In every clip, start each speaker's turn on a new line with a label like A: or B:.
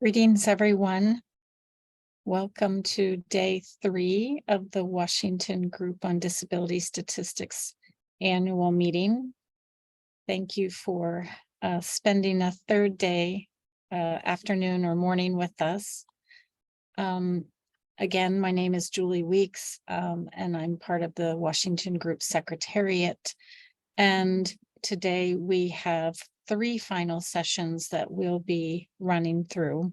A: Greetings, everyone. Welcome to day 3 of the Washington Group on Disability Statistics annual meeting. Thank you for spending a third day, afternoon or morning with us. Again, my name is Julie Weeks, and I'm part of the Washington Group Secretariat. And today we have 3 final sessions that we'll be running through.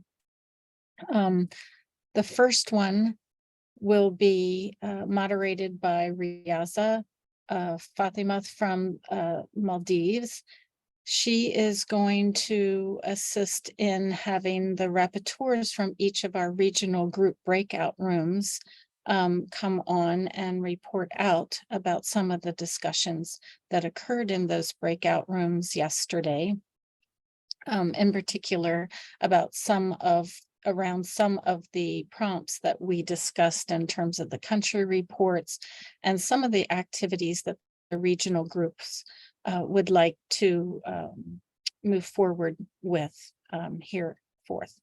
A: The first one will be moderated by Riaza Fatima from Maldives. She is going to assist in having the rapporteurs from each of our regional group breakout rooms come on and report out about some of the discussions that occurred in those breakout rooms yesterday. In particular, about around some of the prompts that we discussed in terms of the country reports and some of the activities that the regional groups would like to move forward with here forth.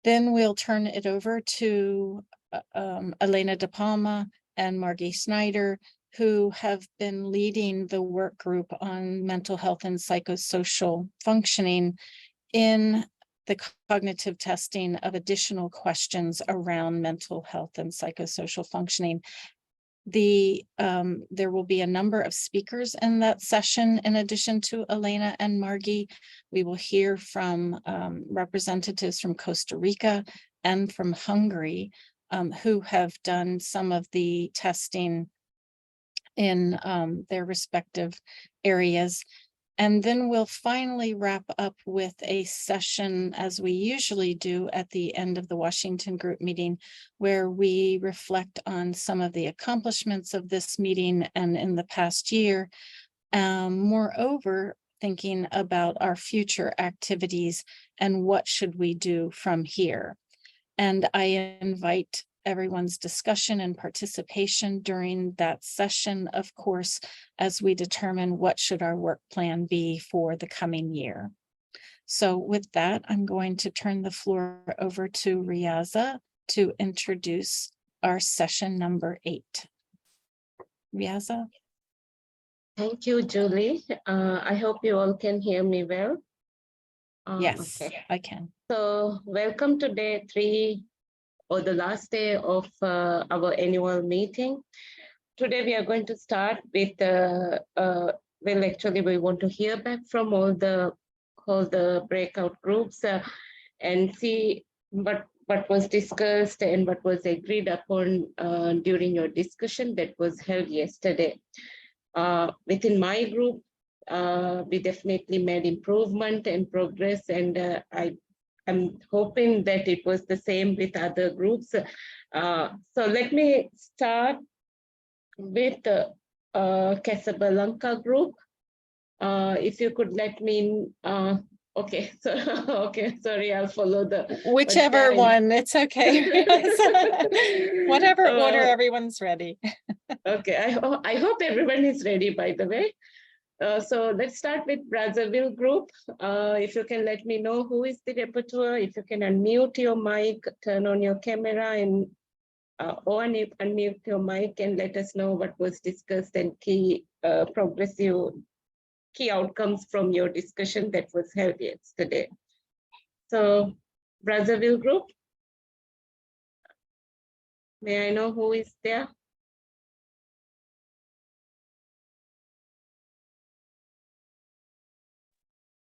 A: Then we'll turn it over to Elena De Palma and Margie Snyder, who have been leading the work group on mental health and psychosocial functioning in the cognitive testing of additional questions around mental health and psychosocial functioning. There will be a number of speakers in that session. In addition to Elena and Margie, we will hear from representatives from Costa Rica and from Hungary who have done some of the testing in their respective areas. And then we'll finally wrap up with a session, as we usually do at the end of the Washington Group meeting, where we reflect on some of the accomplishments of this meeting and in the past year. Moreover, thinking about our future activities and what should we do from here. And I invite everyone's discussion and participation during that session, of course, as we determine what should our work plan be for the coming year. So with that, I'm going to turn the floor over to Riaza to introduce our session number 8. Riaza.
B: Thank you, Julie. I hope you all can hear me well.
A: Yes,
B: okay.
A: I can.
B: So welcome to day 3, or the last day of our annual meeting. Today we are going to start with, well, actually we want to hear back from all the breakout groups and see what was discussed and what was agreed upon during your discussion that was held yesterday. Within my group, we definitely made improvement and progress, and I'm hoping that it was the same with other groups. So let me start with Casablanca group. If you could let me, okay, so okay, sorry, I'll follow the
A: whichever one, it's okay. Whatever order everyone's ready.
B: Okay, I hope everyone is ready, by the way. So let's start with Brazzaville group. If you can let me know who is the rapporteur, if you can unmute your mic, turn on your camera, and or unmute your mic and let us know what was discussed and key key outcomes from your discussion that was held yesterday. So Brazzaville group, may I know who is there?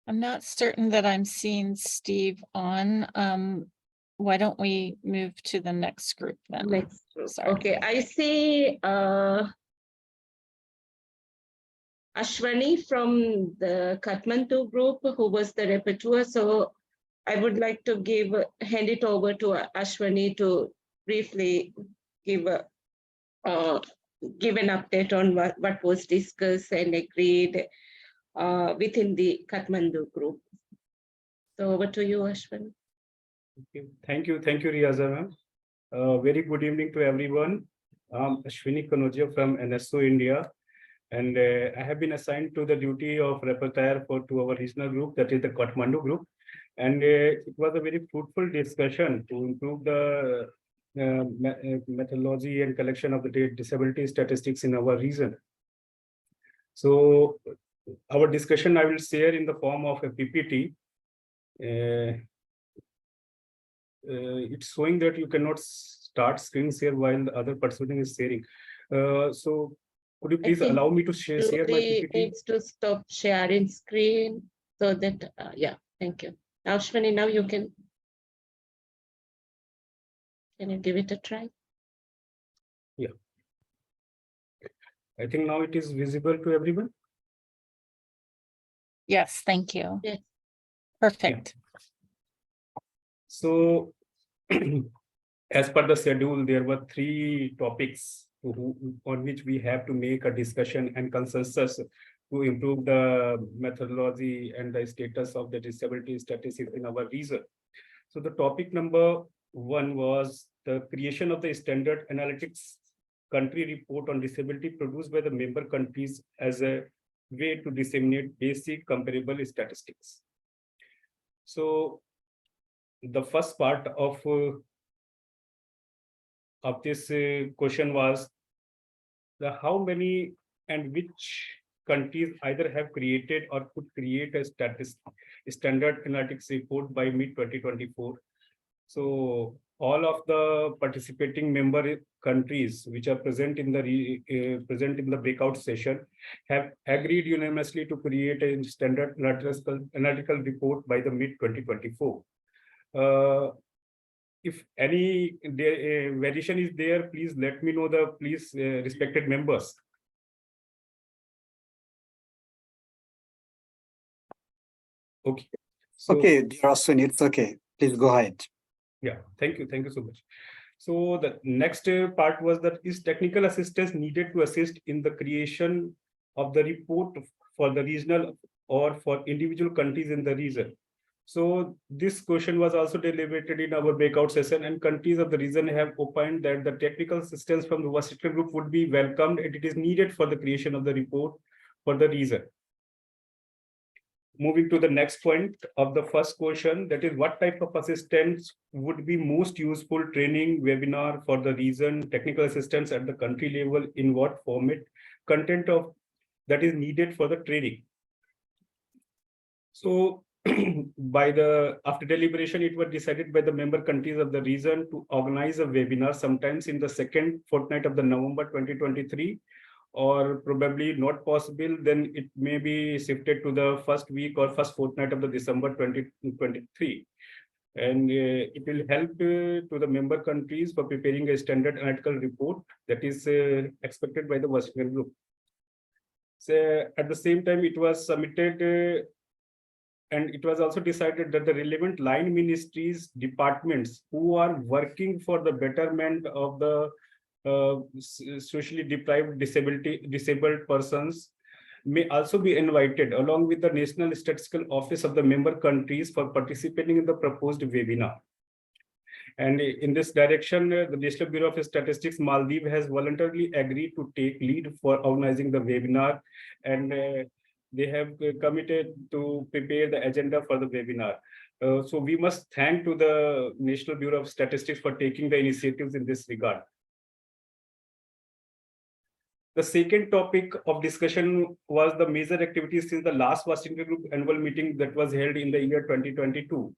A: I'm not certain that I'm seeing Steve on. Why don't we move to the next group then?
B: Next group.
A: Sorry.
B: Okay, I see Ashwani from the Kathmandu group, who was the rapporteur. So I would like to hand it over to Ashwani to briefly give an update on what was discussed and agreed within the Kathmandu group. So over to you, Ashwani.
C: Thank you, Riaza ma'am. Very good evening to everyone. I'm Ashwini Kanodia from NSO India, and I have been assigned to the duty of rapporteur to our regional group, that is the Kathmandu group. And it was a very fruitful discussion to improve the methodology and collection of the disability statistics in our region. So our discussion I will share in the form of a PPT. It's showing that you cannot start screen share while the other participant is sharing. So could you please
B: think
C: allow me to share my
B: Rudy
C: PPT?
B: needs to stop sharing screen so that, yeah, thank you. Now, Ashwini, now you can you give it a try?
C: Yeah. I think now it is visible to everyone.
A: Yes, thank you.
B: Yes.
A: Perfect.
C: So as per the schedule, there were 3 topics on which we have to make a discussion and consensus to improve the methodology and the status of the disability statistics in our region. So the topic number 1 was the creation of the standard analytics country report on disability produced by the member countries as a way to disseminate basic comparable statistics. So the first part of this question was the how many and which countries either have created or could create a standard analytics report by mid 2024. So all of the participating member countries which are present in the breakout session have agreed unanimously to create a standard analytical report by the mid 2024. If any variation is there, please let me know respected members. Okay. So,
D: okay, dear Ashwini, it's okay. Please go ahead.
C: Yeah, thank you so much. So the next part was that is technical assistance needed to assist in the creation of the report for the regional or for individual countries in the region. So this question was also deliberated in our breakout session, and countries of the region have opined that the technical assistance from the Washington Group would be welcomed and it is needed for the creation of the report for the region. Moving to the next point of the first question, that is what type of assistance would be most useful training webinar for the region, technical assistance at the country level, in what format, content of that is needed for the training. So after deliberation, it was decided by the member countries of the region to organize a webinar sometimes in the second fortnight of the November 2023, or probably not possible, then it may be shifted to the first week or first fortnight of the December 2023. And it will help to the member countries for preparing a standard analytical report that is expected by the Washington Group. So at the same time, it was submitted and it was also decided that the relevant line ministries, departments who are working for the betterment of the socially deprived disabled persons may also be invited along with the National Statistical Office of the member countries for participating in the proposed webinar. And in this direction, the National Bureau of Statistics Maldives has voluntarily agreed to take lead for organizing the webinar, and they have committed to prepare the agenda for the webinar. So we must thank to the National Bureau of Statistics for taking the initiatives in this regard. The second topic of discussion was the major activities since the last Washington Group annual meeting that was held in the year 2022.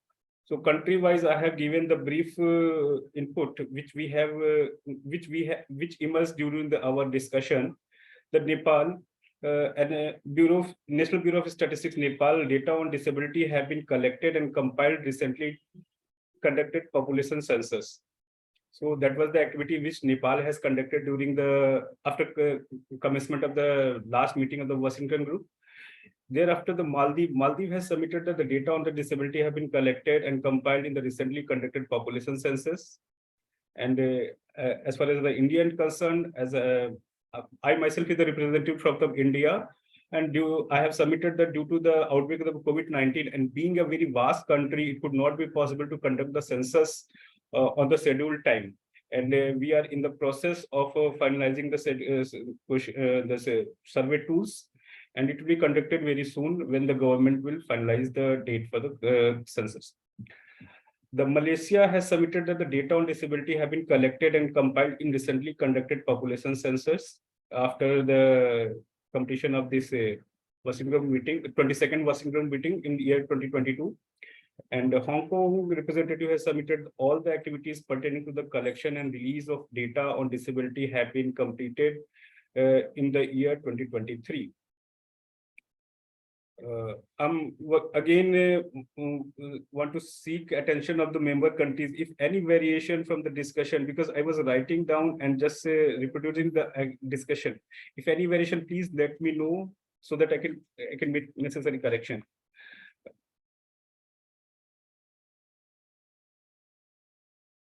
C: So country-wise, I have given the brief input which emerged during our discussion. The Nepal and National Bureau of Statistics Nepal data on disability have been collected and compiled recently conducted population census. So that was the activity which Nepal has conducted during after commencement of the last meeting of the Washington Group. Thereafter, the Maldives has submitted that the data on the disability have been collected and compiled in the recently conducted population census. And as far as the Indian concerned, I myself is the representative from India, and I have submitted that due to the outbreak of COVID-19 and being a very vast country, it would not be possible to conduct the census on the scheduled time. And we are in the process of finalizing the survey tools. and it will be conducted very soon when the government will finalize the date for the census. The Malaysia has submitted that the data on disability have been collected and compiled in recently conducted population census after the completion of this Washington meeting, 22nd Washington meeting in the year 2022. And the Hong Kong representative has submitted all the activities pertaining to the collection and release of data on disability have been completed in the year 2023. Again, want to seek attention of the member countries if any variation from the discussion, because I was writing down and just reproducing the discussion. If any variation, please let me know so that I can make necessary correction.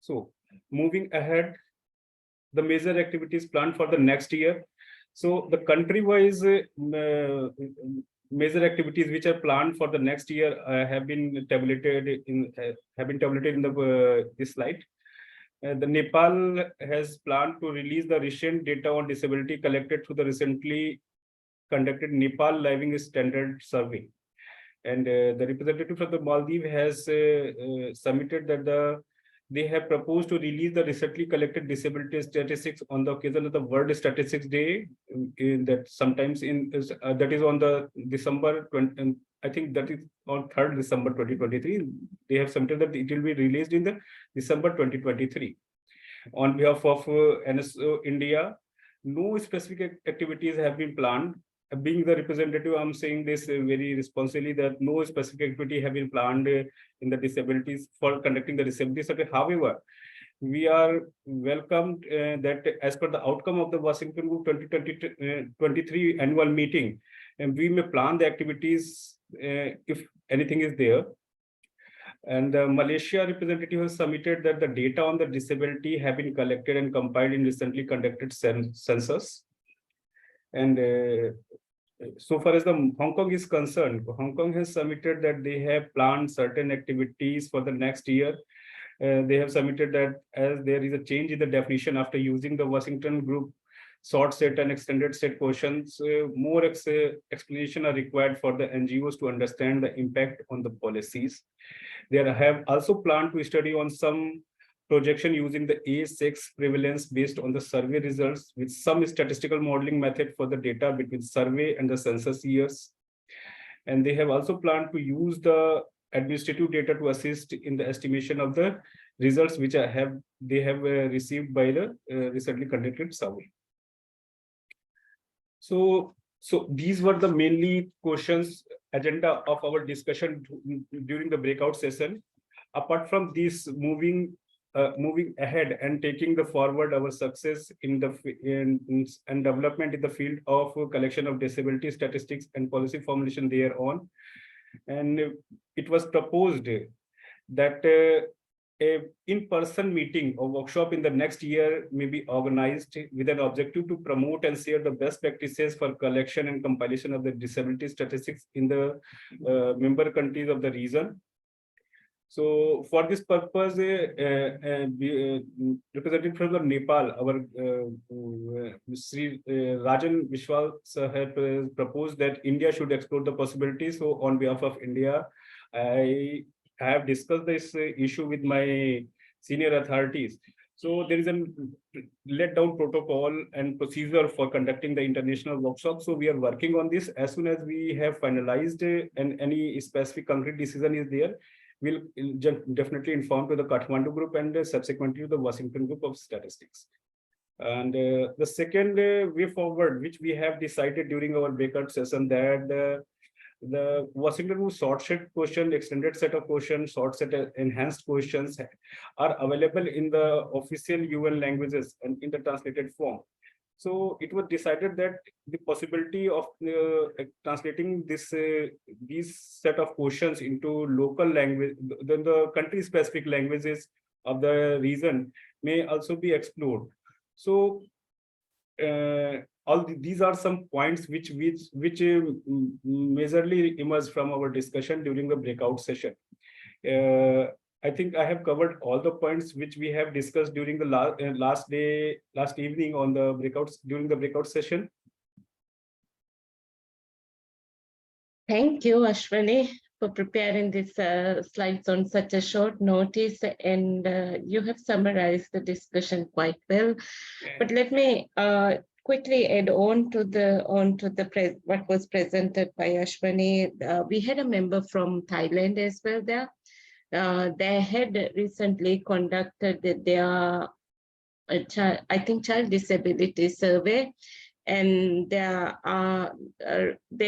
C: So moving ahead, the major activities planned for the next year. So the country-wise major activities which are planned for the next year have been tabulated in the this slide. The Nepal has planned to release the recent data on disability collected through the recently conducted Nepal Living Standard Survey. And the representative from the Maldives has submitted that they have proposed to release the recently collected disability statistics on the occasion of the World Statistics Day, that sometimes that is on the December 20, I think that is on 3rd December 2023. They have submitted that it will be released in the December 2023. On behalf of NSO India, no specific activities have been planned. Being the representative, I'm saying this very responsibly that no specific activity have been planned in the disabilities for conducting the disability survey. However, we are welcomed that as per the outcome of the Washington Group 2023 annual meeting, and we may plan the activities if anything is there. And the Malaysia representative has submitted that the data on the disability have been collected and compiled in recently conducted census. And so far as the Hong Kong is concerned, Hong Kong has submitted that they have planned certain activities for the next year. They have submitted that as there is a change in the definition after using the Washington Group short set and extended set questions, more explanation are required for the NGOs to understand the impact on the policies. They have also planned to study on some projection using the A6 prevalence based on the survey results with some statistical modeling method for the data between survey and the census years. And they have also planned to use the administrative data to assist in the estimation of the results which they have received by the recently conducted survey. So these were the mainly questions agenda of our discussion during the breakout session. Apart from this, moving ahead and taking the forward our success in and development in the field of collection of disability statistics and policy formulation thereon. And it was proposed that a in-person meeting or workshop in the next year may be organized with an objective to promote and share the best practices for collection and compilation of the disability statistics in the member countries of the region. So for this purpose, representative from the Nepal, our Sri Rajan Vishwas had proposed that India should explore the possibility. So on behalf of India, I have discussed this issue with my senior authorities. So there is a let down protocol and procedure for conducting the international workshop. So we are working on this. As soon as we have finalized and any specific concrete decision is there, we'll definitely inform to the Kathmandu group and subsequently to the Washington group of statistics. And the second way forward, which we have decided during our breakout session, that the Washington group short set question, extended set of questions, short set enhanced questions are available in the official UN languages and in the translated form. So it was decided that the possibility of translating these set of questions into local language, the country-specific languages of the region may also be explored. So these are some points which majorly emerged from our discussion during the breakout session. I think I have covered all the points which we have discussed during the last evening on the breakouts during the breakout session.
B: Thank you, Ashwani, for preparing these slides on such a short notice, and you have summarized the discussion quite well. But let me quickly add on to what was presented by Ashwani. We had a member from Thailand as well there. They had recently conducted their child disability survey, and they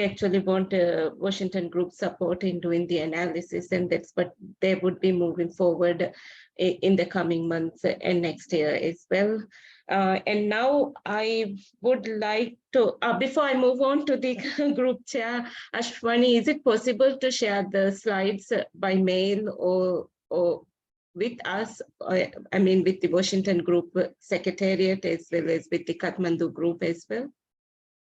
B: actually want a Washington group support in doing the analysis, and that's what they would be moving forward in the coming months and next year as well. And now I would like to, before I move on to the group chair, Ashwani, is it possible to share the slides by mail or with us, I mean, with the Washington group secretariat as well as with the Kathmandu group as well?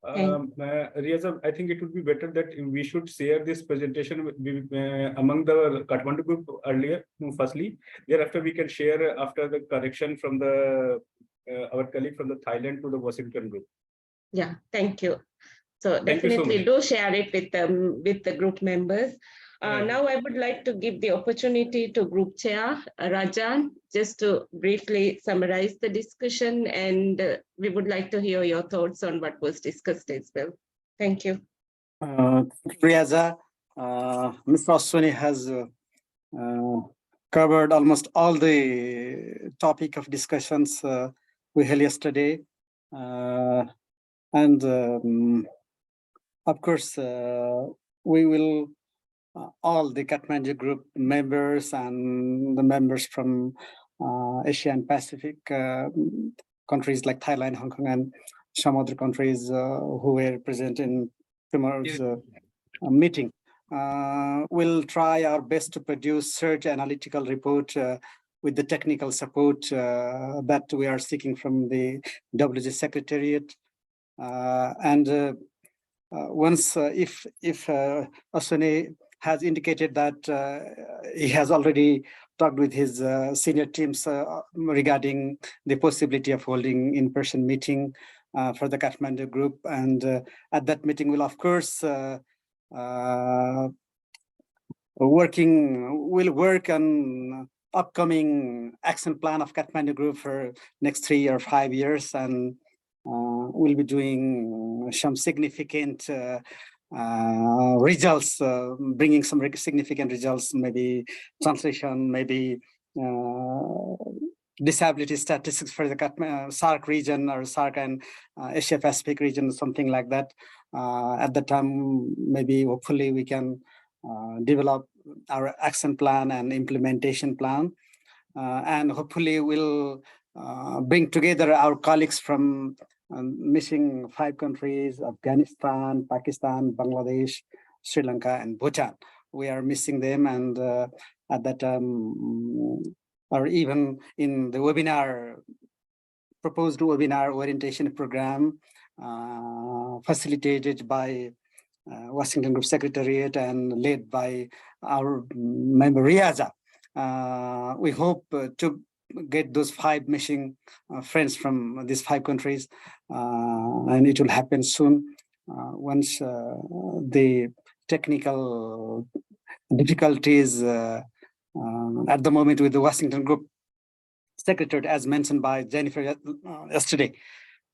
C: Riaza, I think it would be better that we should share this presentation among the Kathmandu group earlier, firstly. Thereafter, we can share after the correction from the our colleague from the Thailand to the Washington group.
B: Yeah, thank you. So
C: Thank you so
B: definitely
C: much.
B: do share it with the group members. Now I would like to give the opportunity to Group Chair Rajan, just to briefly summarize the discussion, and we would like to hear your thoughts on what was discussed as well. Thank you.
D: Riaza, Mr. Ashwani has covered almost all the topic of discussions we held yesterday. And of course, we will, all the Kathmandu group members and the members from Asia and Pacific countries like Thailand, Hong Kong, and some other countries who were present in tomorrow's meeting. We'll try our best to produce search analytical report with the technical support that we are seeking from the WG Secretariat. And once, if Ashwani has indicated that he has already talked with his senior teams regarding the possibility of holding in-person meeting for the Kathmandu group, and at that meeting we'll of course work on upcoming action plan of Kathmandu group for next 3 or 5 years, and we'll be doing some significant results, bringing some significant results, maybe translation, maybe disability statistics for the SAARC region or SAARC and Asia Pacific region, something like that. At the time, maybe hopefully we can develop our action plan and implementation plan, and hopefully we'll bring together our colleagues from missing 5 countries: Afghanistan, Pakistan, Bangladesh, Sri Lanka, and Bhutan. We are missing them, and at that time, or even in the webinar, proposed webinar orientation program facilitated by Washington Group Secretariat and led by our member Riaza. We hope to get those 5 missing friends from these 5 countries, and it will happen soon once the technical difficulties at the moment with the Washington Group Secretariat, as mentioned by Jennifer yesterday.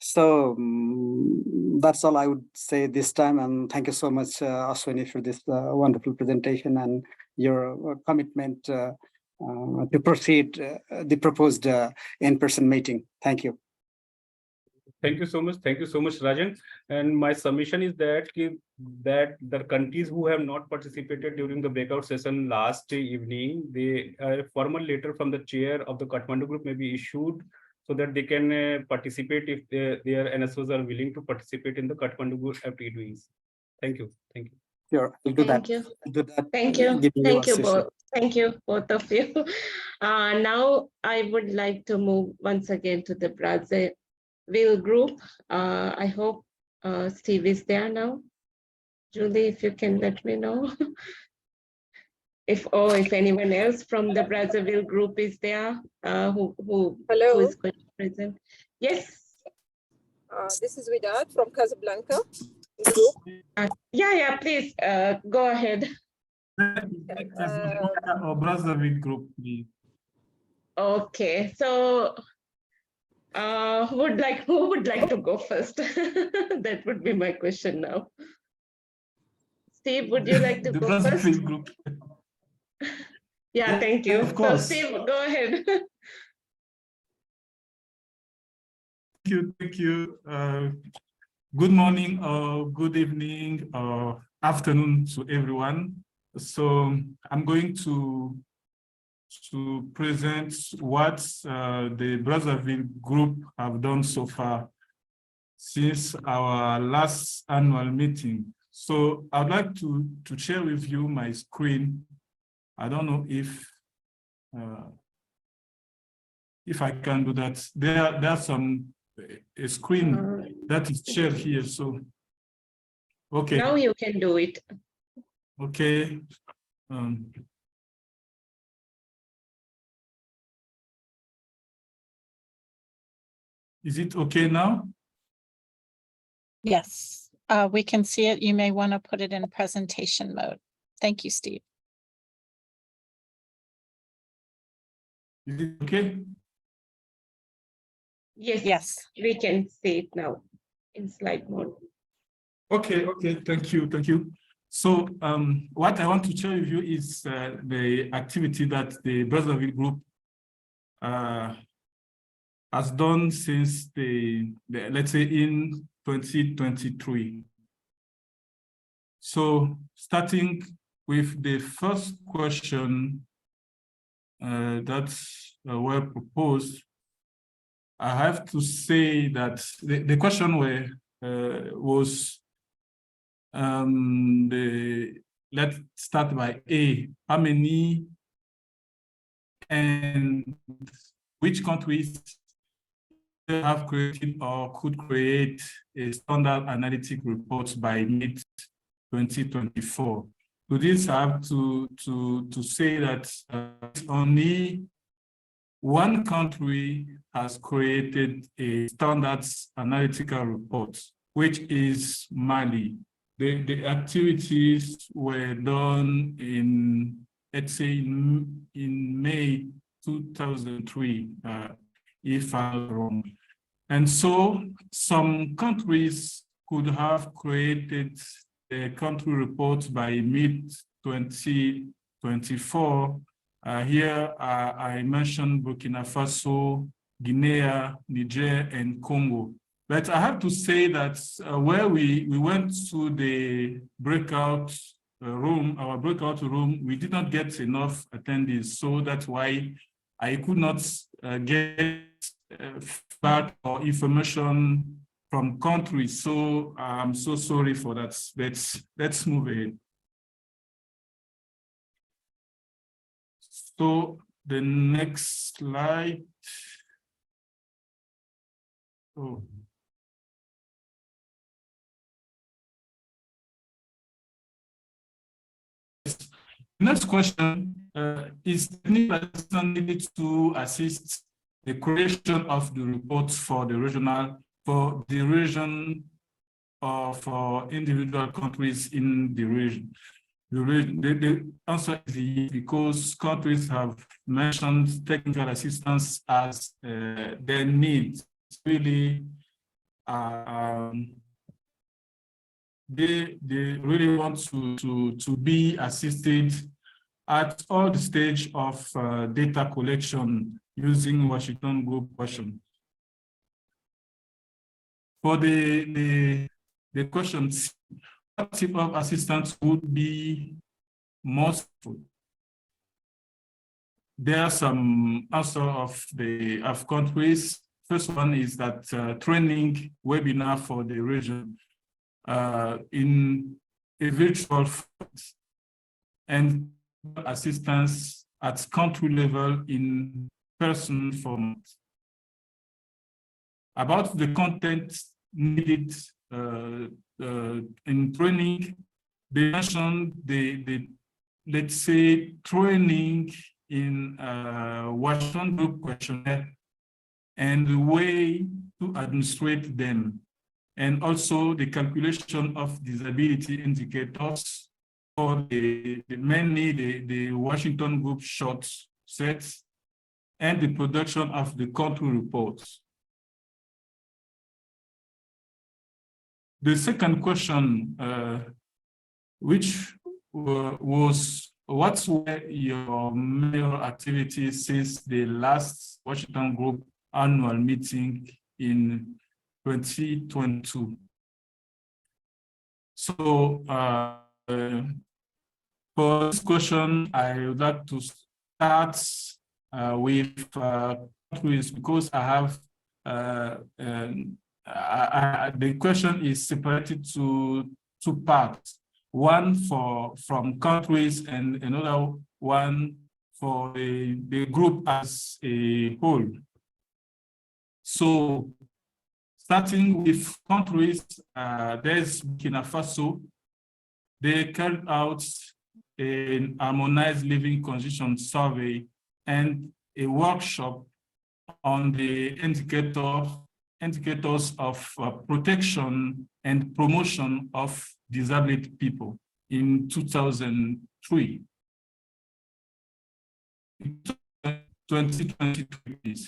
D: So that's all I would say this time, and thank you so much, Ashwani, for this wonderful presentation and your commitment to proceed the proposed in-person meeting. Thank you.
C: Thank you so much. Thank you so much, Rajan. And my submission is that the countries who have not participated during the breakout session last evening, a formal letter from the chair of the Kathmandu group may be issued so that they can participate if their NSOs are willing to participate in the Kathmandu group FTDs. Thank you. Thank you.
D: Sure, I'll do that.
B: Thank you.
D: I'll do that.
B: Thank you. Thank you both. Thank you, both of you. Now I would like to move once again to the Brazzaville group. I hope Steve is there now. Julie, if you can let me know. If anyone else from the Brazzaville group is there, who is going to present. Yes.
E: This is Widad from Casablanca.
B: Yeah, please, go ahead.
E: Or Brazzaville group, please.
B: Okay, so who would like to go first? That would be my question now. Steve, would you like to
E: The
B: go first?
E: Brazzaville group.
B: Yeah, thank you.
E: Of course.
B: So Steve, go ahead.
E: Thank you. Good morning or good evening or afternoon to everyone. So I'm going to present what the Brazzaville group have done so far since our last annual meeting. So I'd like to share with you my screen. I don't know if I can do that. There's a screen that is shared here. So, okay.
B: Now you can do it.
E: Okay. Is it okay now?
A: Yes, we can see it. You may want to put it in presentation mode. Thank you, Steve.
E: Is it okay?
B: Yes, we can see it now in slide mode.
E: Okay, thank you. So what I want to share with you is the activity that the Brazzaville group has done since let's say in 2023. So starting with the first question that were proposed, I have to say that the question was let's start by A. How many and which countries have created or could create a standard analytic report by mid-2024? To this, I have to say that only one country has created a standards analytical report, which is Mali. The activities were done in, let's say, in May 2003, if I'm wrong. And so some countries could have created a country report by mid-2024. Here I mentioned Burkina Faso, Guinea, Niger, and Congo. But I have to say that where we went to the breakout room, our breakout room, we did not get enough attendees. So that's why I could not get feedback or information from countries. So I'm so sorry for that. Let's move ahead. So the next slide. Oh. Next question is technical assistance needed to assist the creation of the reports for the region or for individual countries in the region. The answer is yes, because countries have mentioned technical assistance as their needs. Really, they really want to be assisted at all the stage of data collection using Washington Group question. For the questions, what type of assistance would be most useful? There are some answers of countries. First one is that training webinar for the region in a virtual format and assistance at country level in person format. About the content needed in training, they mentioned the let's say training in Washington Group questionnaire and the way to administrate them. and also the calculation of disability indicators for mainly the Washington Group short sets and the production of the country reports. The second question, which was, what were your major activities since the last Washington Group annual meeting in 2022? So for this question, I would like to start with countries, because I have the question is separated to two parts. One from countries and another one for the group as a whole. So starting with countries, there's Burkina Faso. They carried out an harmonized living conditions survey and a workshop on the indicators of protection and promotion of disabled people in 2003. 2023.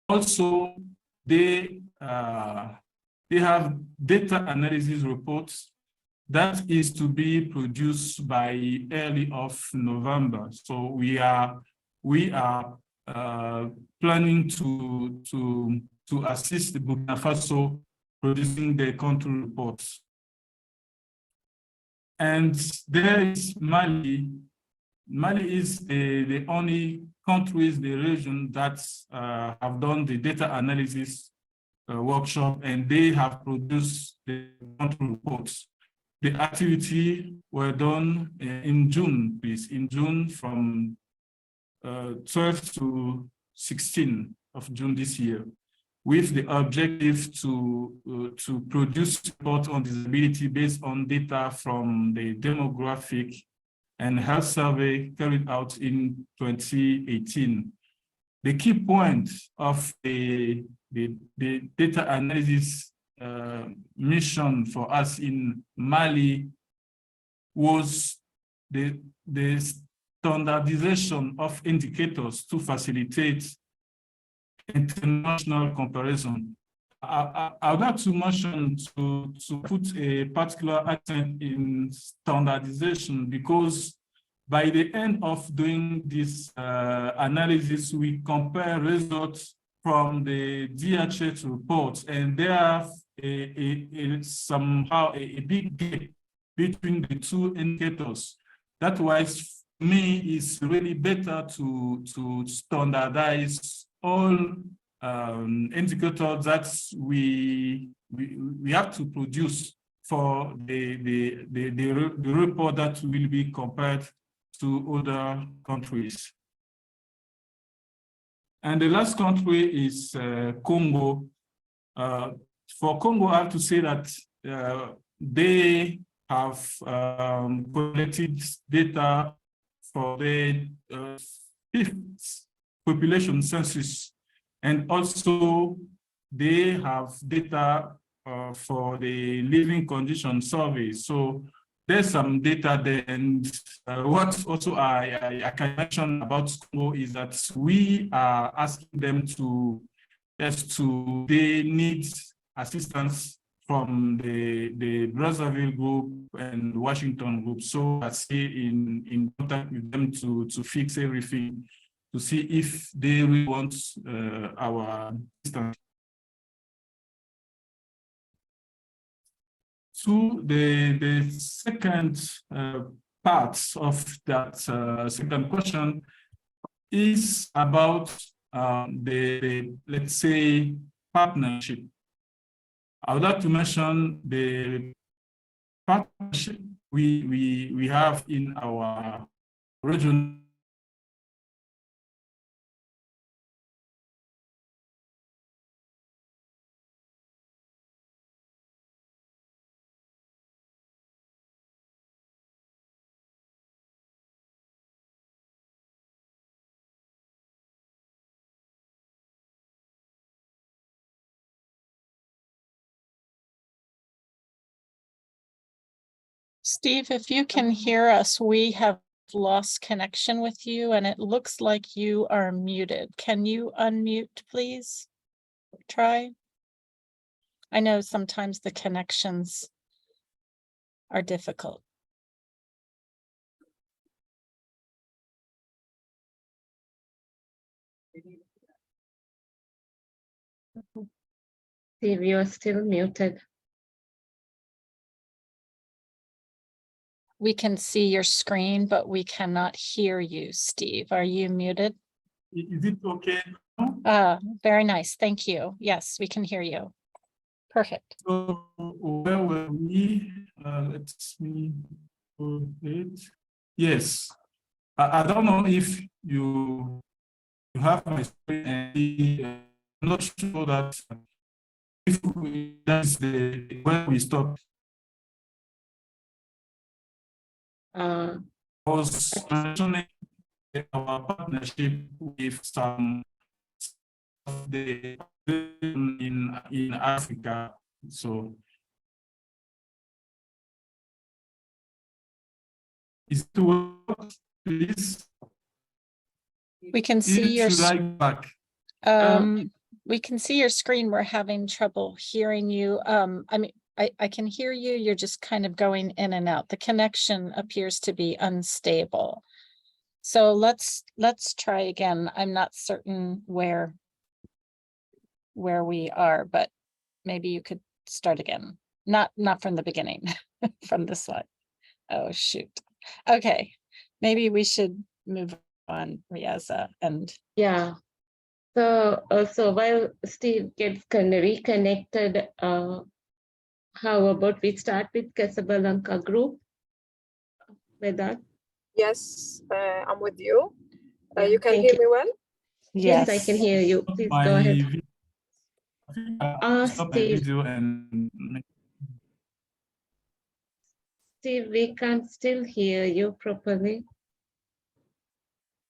E: Also, they have data analysis reports that is to be produced by early of November. So we are planning to assist the Burkina Faso producing the country reports. And there is Mali. Mali is the only countries, the region that have done the data analysis workshop, and they have produced the country reports. The activity were done in June, please, in June from 12 to 16 of June this year, with the objective to produce report on disability based on data from the demographic and health survey carried out in 2018. The key point of the data analysis mission for us in Mali was the standardization of indicators to facilitate international comparison. I would like to mention to put a particular accent in standardization, because by the end of doing this analysis, we compare results from the DHS reports, and there are somehow a big gap between the two indicators. That wise, for me, it's really better to standardize all indicators that we have to produce for the report that will be compared to other countries. And the last country is Congo. For Congo, I have to say that they have collected data for the fifth population census, and also they have data for the living condition survey. So there's some data there, and what also I can mention about Congo is that we are asking them they need assistance from the Brazzaville group and Washington group. So I stay in contact with them to fix everything, to see if they really want our assistance. To the second part of that second question is about the, let's say, partnership. I would like to mention the partnership we have in our region.
A: Steve, if you can hear us, we have lost connection with you and it looks like you are muted. Can you unmute, please? Try. I know sometimes the connections are difficult.
B: Steve, you are still muted.
A: We can see your screen, but we cannot hear you, Steve. Are you muted?
E: Is it okay now?
A: Very nice. Thank you. Yes, we can hear you. Perfect.
E: So where were we? Let me go it. Yes. I don't know if you have my screen and I'm not sure that if that's the where we stop. I was mentioning our partnership with some of the in Africa. So is it work, please?
A: We can see your,
E: Should I go back?
A: we can see your screen. We're having trouble hearing you. I mean, I can hear you. You're just kind of going in and out. The connection appears to be unstable. So let's try again. I'm not certain where we are, but maybe you could start again. Not from the beginning, from this slide. Oh, shoot. Okay, maybe we should move on, Riaza, and
B: Yeah. So while Steve gets kind of reconnected, how about we start with Casablanca Group? With that?
F: Yes, I'm with you.
B: Yeah,
F: you can
B: thank
F: hear
B: you.
F: me well?
B: Yes, I can hear you. Please go ahead.
E: Stop my video and
B: Steve, we can't still hear you properly.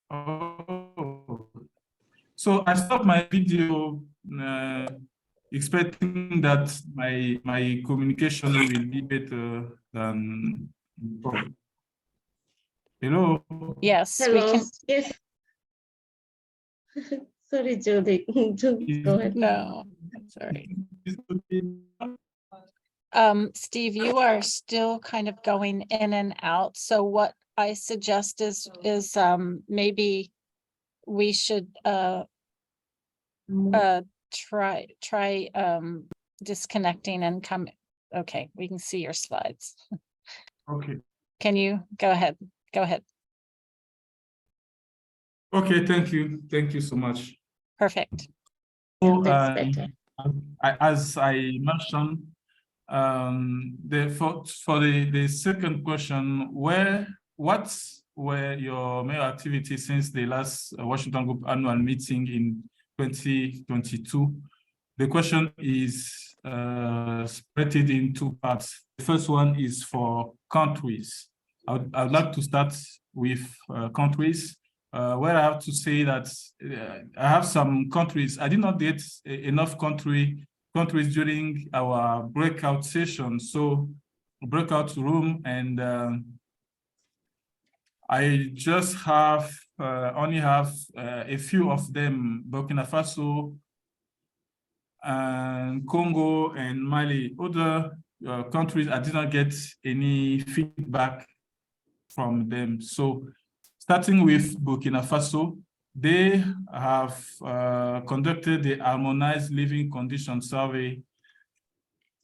E: oh. So I stopped my video expecting that my communication will be better than before. Hello.
A: yes, we
B: Hello.
A: can.
B: Yes. Sorry, Julie. Julie, go ahead.
A: No, sorry. Steve, you are still kind of going in and out. So what I suggest is maybe we should try disconnecting and come. Okay, we can see your slides.
E: Okay.
A: Can you go ahead? Go ahead.
E: Okay, thank you. Thank you so much.
A: Perfect.
E: So,
B: That's better.
E: as I mentioned, for the second question, what were your main activities since the last Washington Group annual meeting in 2022? The question is spread in two parts. The first one is for countries. I'd like to start with countries, where I have to say that I have some countries. I did not get enough countries during our breakout session, so breakout room, and I just only have a few of them: Burkina Faso, and Congo, and Mali. Other countries, I did not get any feedback from them. So starting with Burkina Faso, they have conducted the Harmonized Living Conditions Survey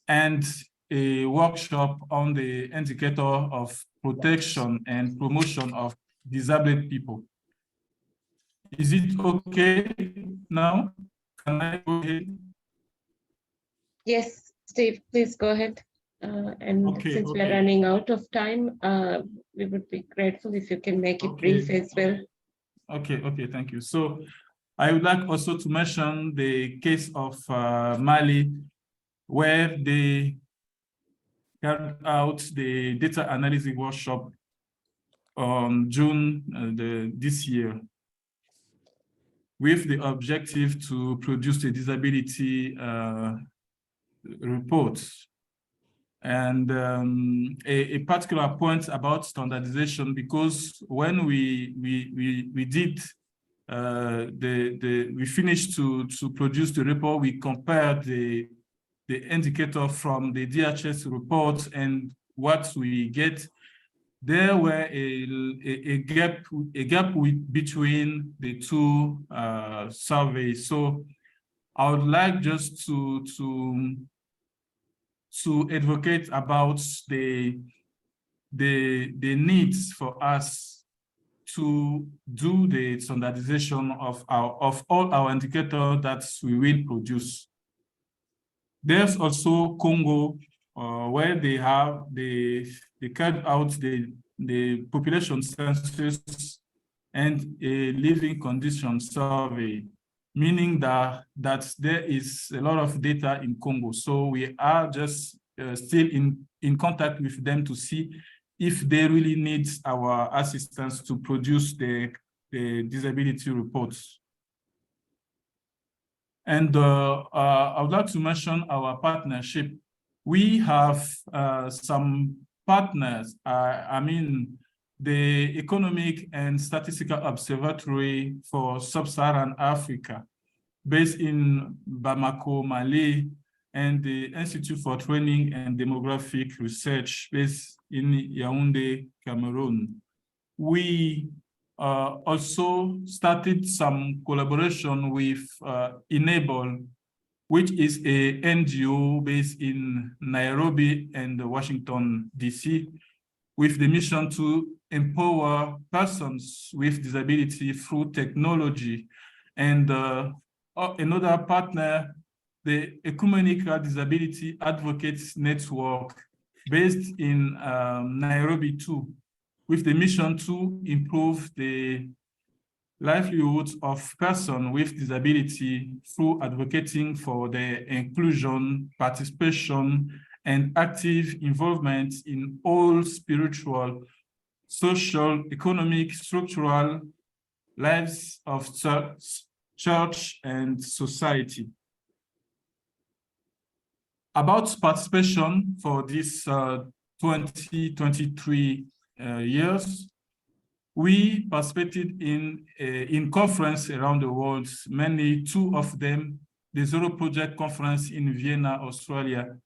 E: and a workshop on the indicator of protection and promotion of disabled people. Is it okay now? Can I go ahead?
B: Yes, Steve, please go ahead. And
E: Okay,
B: since we're
E: okay.
B: running out of time, we would be grateful if you can make it brief as well.
E: Okay, thank you. So I would like also to mention the case of Mali, where they carried out the data analysis workshop on June this year, with the objective to produce a disability report. And a particular point about standardization, because when we did we finished to produce the report, we compared the indicator from the DHS report and what we get. There were a gap between the two surveys. So I would like just to advocate about the needs for us to do the standardization of all our indicators that we will produce. There's also Congo, where they carried out the population census and a living condition survey, meaning that there is a lot of data in Congo. So we are just still in contact with them to see if they really need our assistance to produce the disability reports. And I would like to mention our partnership. We have some partners, I mean, the Economic and Statistical Observatory for Sub-Saharan Africa, based in Bamako, Mali, and the Institute for Training and Demographic Research, based in Yaoundé, Cameroon. We also started some collaboration with Enable, which is a NGO based in Nairobi and Washington, DC, with the mission to empower persons with disability through technology. And another partner, the Ecumenical Disability Advocates Network, based in Nairobi too, with the mission to improve the livelihoods of persons with disability through advocating for their inclusion, participation, and active involvement in all spiritual, social, economic, structural lives of church and society. About participation for this 2023 years, we participated in conference around the world, mainly two of them, the Zero Project Conference in Vienna, Austria,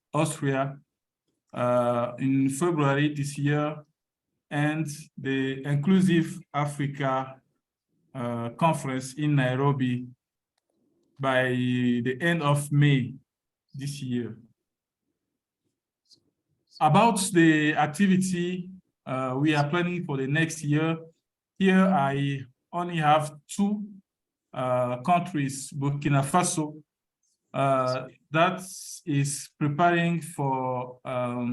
E: in February this year, and the Inclusive Africa Conference in Nairobi by the end of May this year. About the activity we are planning for the next year, here I only have two countries, Burkina Faso, that is preparing for a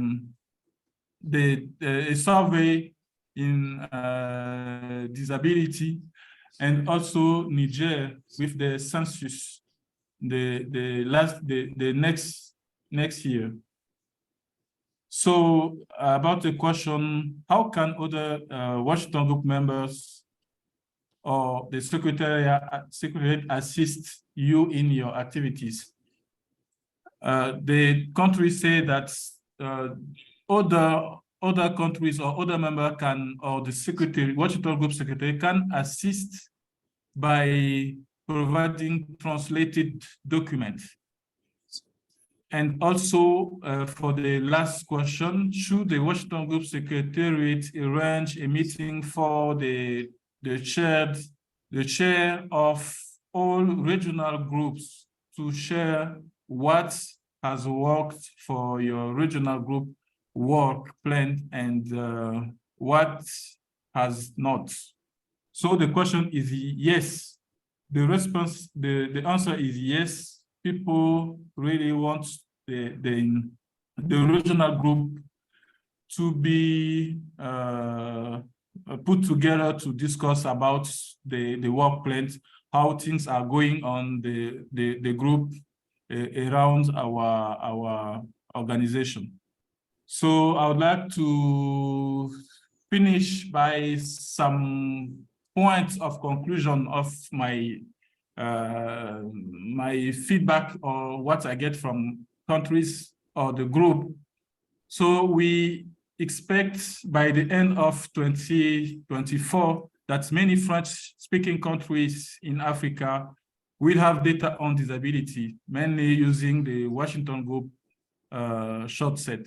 E: survey in disability, and also Niger with the census the next year. So about the question, how can other Washington Group members or the Secretariat assist you in your activities? The countries say that other countries or other member can, or the Secretary, Washington Group Secretary can assist by providing translated documents. And also for the last question, should the Washington Group Secretariat arrange a meeting for the chair of all regional groups to share what has worked for your regional group work plan and what has not? So the question is yes. The answer is yes. People really want the regional group to be put together to discuss about the work plans, how things are going on the group around our organization. So I would like to finish by some points of conclusion of my my feedback or what I get from countries or the group. So we expect by the end of 2024 that many French-speaking countries in Africa will have data on disability, mainly using the Washington Group short set.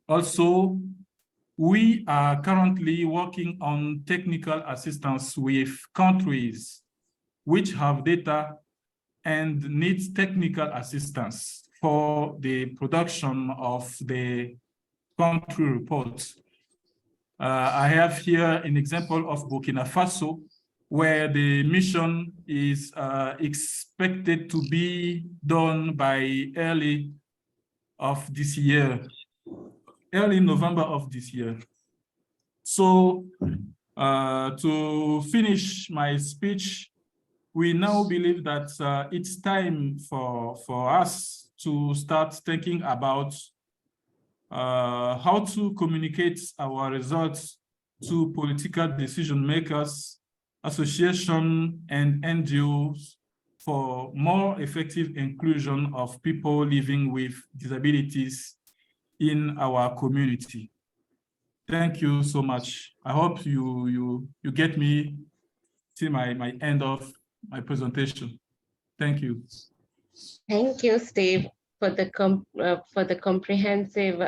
E: Also, we are currently working on technical assistance with countries which have data and needs technical assistance for the production of the country reports. I have here an example of Burkina Faso, where the mission is expected to be done by early November of this year. So to finish my speech, we now believe that it's time for us to start thinking about how to communicate our results to political decision makers, associations, and NGOs for more effective inclusion of people living with disabilities in our community. Thank you so much. I hope you get me till my end of my presentation. Thank you.
B: Thank you, Steve, for the comprehensive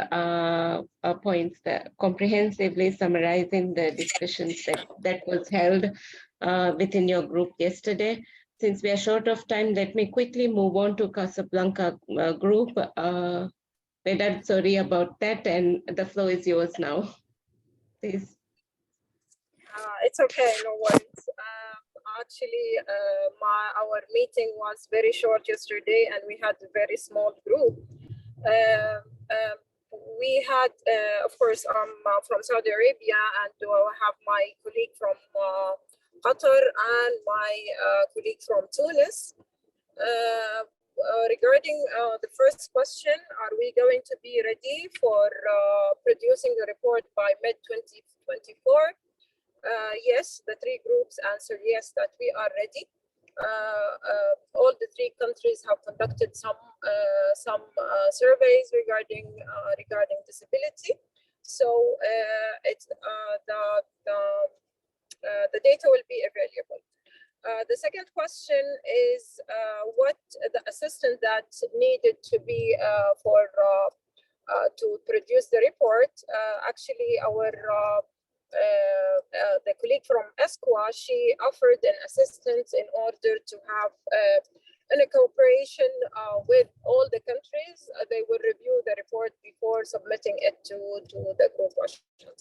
B: points, that comprehensively summarizing the discussions that was held within your group yesterday. Since we are short of time, let me quickly move on to Casablanca group. Vedad, sorry about that, and the floor is yours now. Please.
F: It's okay, no worries. Actually, our meeting was very short yesterday, and we had a very small group. We had, of course, from Saudi Arabia, and I have my colleague from Qatar and my colleague from Tunis. Regarding the first question, are we going to be ready for producing the report by mid-2024? Yes, the three groups answered yes, that we are ready. All the three countries have conducted some surveys regarding disability. So it's the data will be available. The second question is what the assistance that needed to be to produce the report. Actually, our the colleague from ESCWA, she offered an assistance in order to have a cooperation with all the countries. They will review the report before submitting it to the group Washington.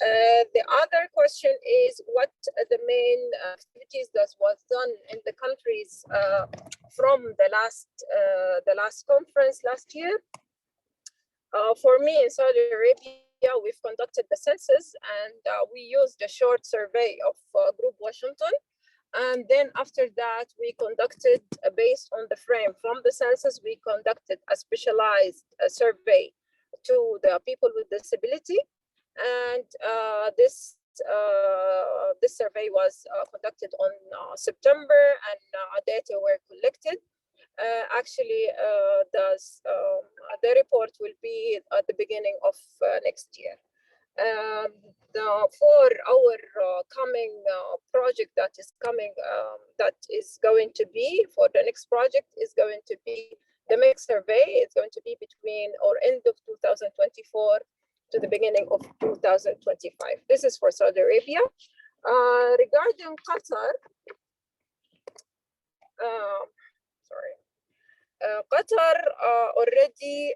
F: The other question is what the main activities that was done in the countries from the last conference last year. For me in Saudi Arabia, we've conducted the census, and we used a short survey of Group Washington. And then after that, we conducted, based on the frame from the census, we conducted a specialized survey to the people with disability. And this survey was conducted on September, and data were collected. Actually, the report will be at the beginning of next year. For our coming project that is coming, that is going to be for the next project is going to be the mix survey. It's going to be between or end of 2024 to the beginning of 2025. This is for Saudi Arabia. Regarding Qatar, Qatar already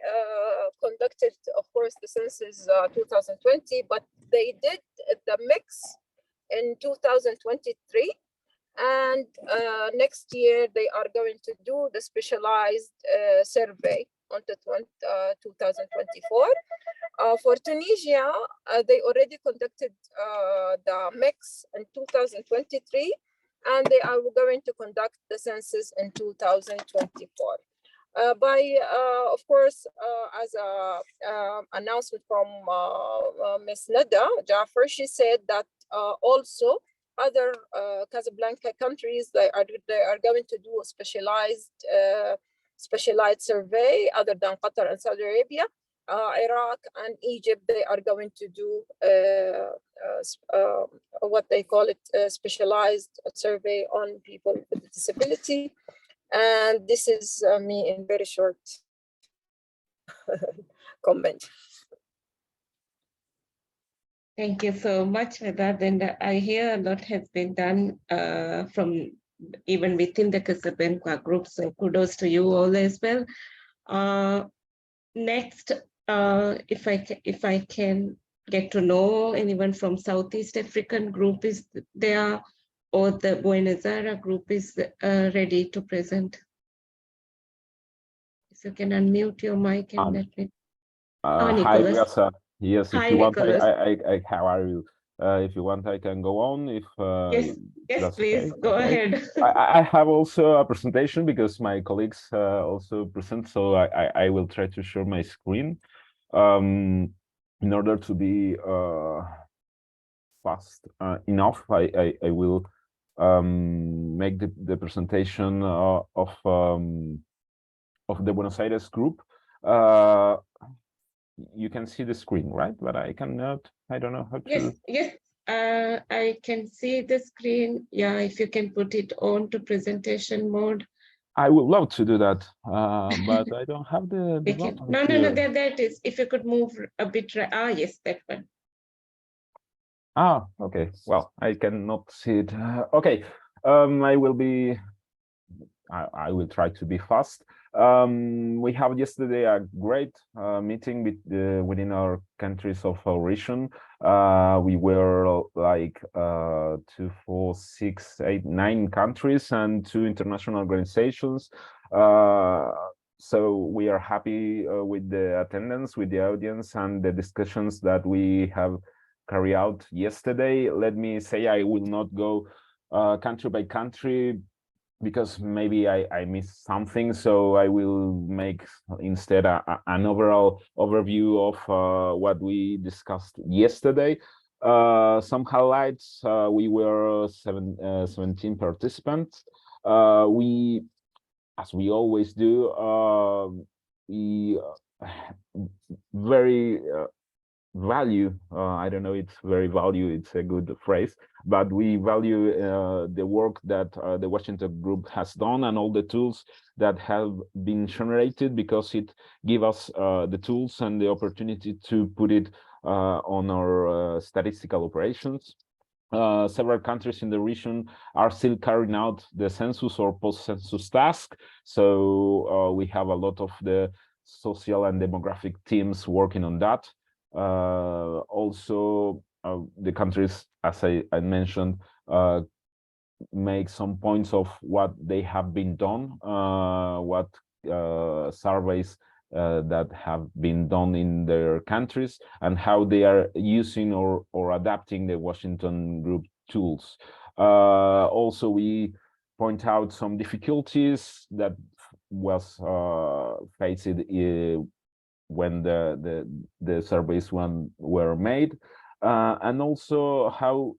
F: conducted, of course, the census 2020, but they did the mix in 2023. And next year, they are going to do the specialized survey until 2024. For Tunisia, they already conducted the mix in 2023, and they are going to conduct the census in 2024. Of course, as an announcement from Ms. Nada Jaffer, she said that also other Casablanca countries, they are going to do a specialized survey other than Qatar and Saudi Arabia. Iraq and Egypt, they are going to do what they call it, specialized survey on people with disability. And this is me in very short comment.
B: Thank you so much for that. And I hear a lot has been done from even within the Casablanca group. So kudos to you all as well. Next, if I can get to know anyone from Southeast African group is there, or the Buenos Aires group is ready to present. If you can unmute your mic and let me.
G: Hi,
B: Nicholas.
G: Riasa. Yes, if
B: Hi,
G: you want,
B: Nicholas.
G: how are you? If you want, I can go on. If
B: Yes,
G: that's
B: please
G: okay.
B: go
G: Okay.
B: ahead.
G: I have also a presentation because my colleagues also present, so I will try to share my screen in order to be fast enough. I will make the presentation of the Buenos Aires group. You can see the screen, right? But I cannot, I don't know how to.
B: Yes, I can see the screen. Yeah, if you can put it on to presentation mode.
G: I would love to do that, but I don't have the button
B: No,
G: here.
B: there it is. If you could move a bit, yes, that one.
G: Ah, okay. Well, I cannot see it. Okay, I will try to be fast. We have yesterday a great meeting within our countries of our region. We were like 2, 4, 6, 8, 9 countries and 2 international organizations. So we are happy with the attendance, with the audience, and the discussions that we have carried out yesterday. Let me say I will not go country by country, because maybe I missed something, so I will make instead an overall overview of what we discussed yesterday. Some highlights: we were 17 participants. We, as we always do, we very value, I don't know, it's very value, it's a good phrase, but we value the work that the Washington group has done and all the tools that have been generated, because it gives us the tools and the opportunity to put it on our statistical operations. Several countries in the region are still carrying out the census or post-census task, so we have a lot of the social and demographic teams working on that. Also, the countries, as I mentioned, make some points of what they have been done, what surveys that have been done in their countries, and how they are using or adapting the Washington group tools. Also, we point out some difficulties that was faced when the surveys were made, and also how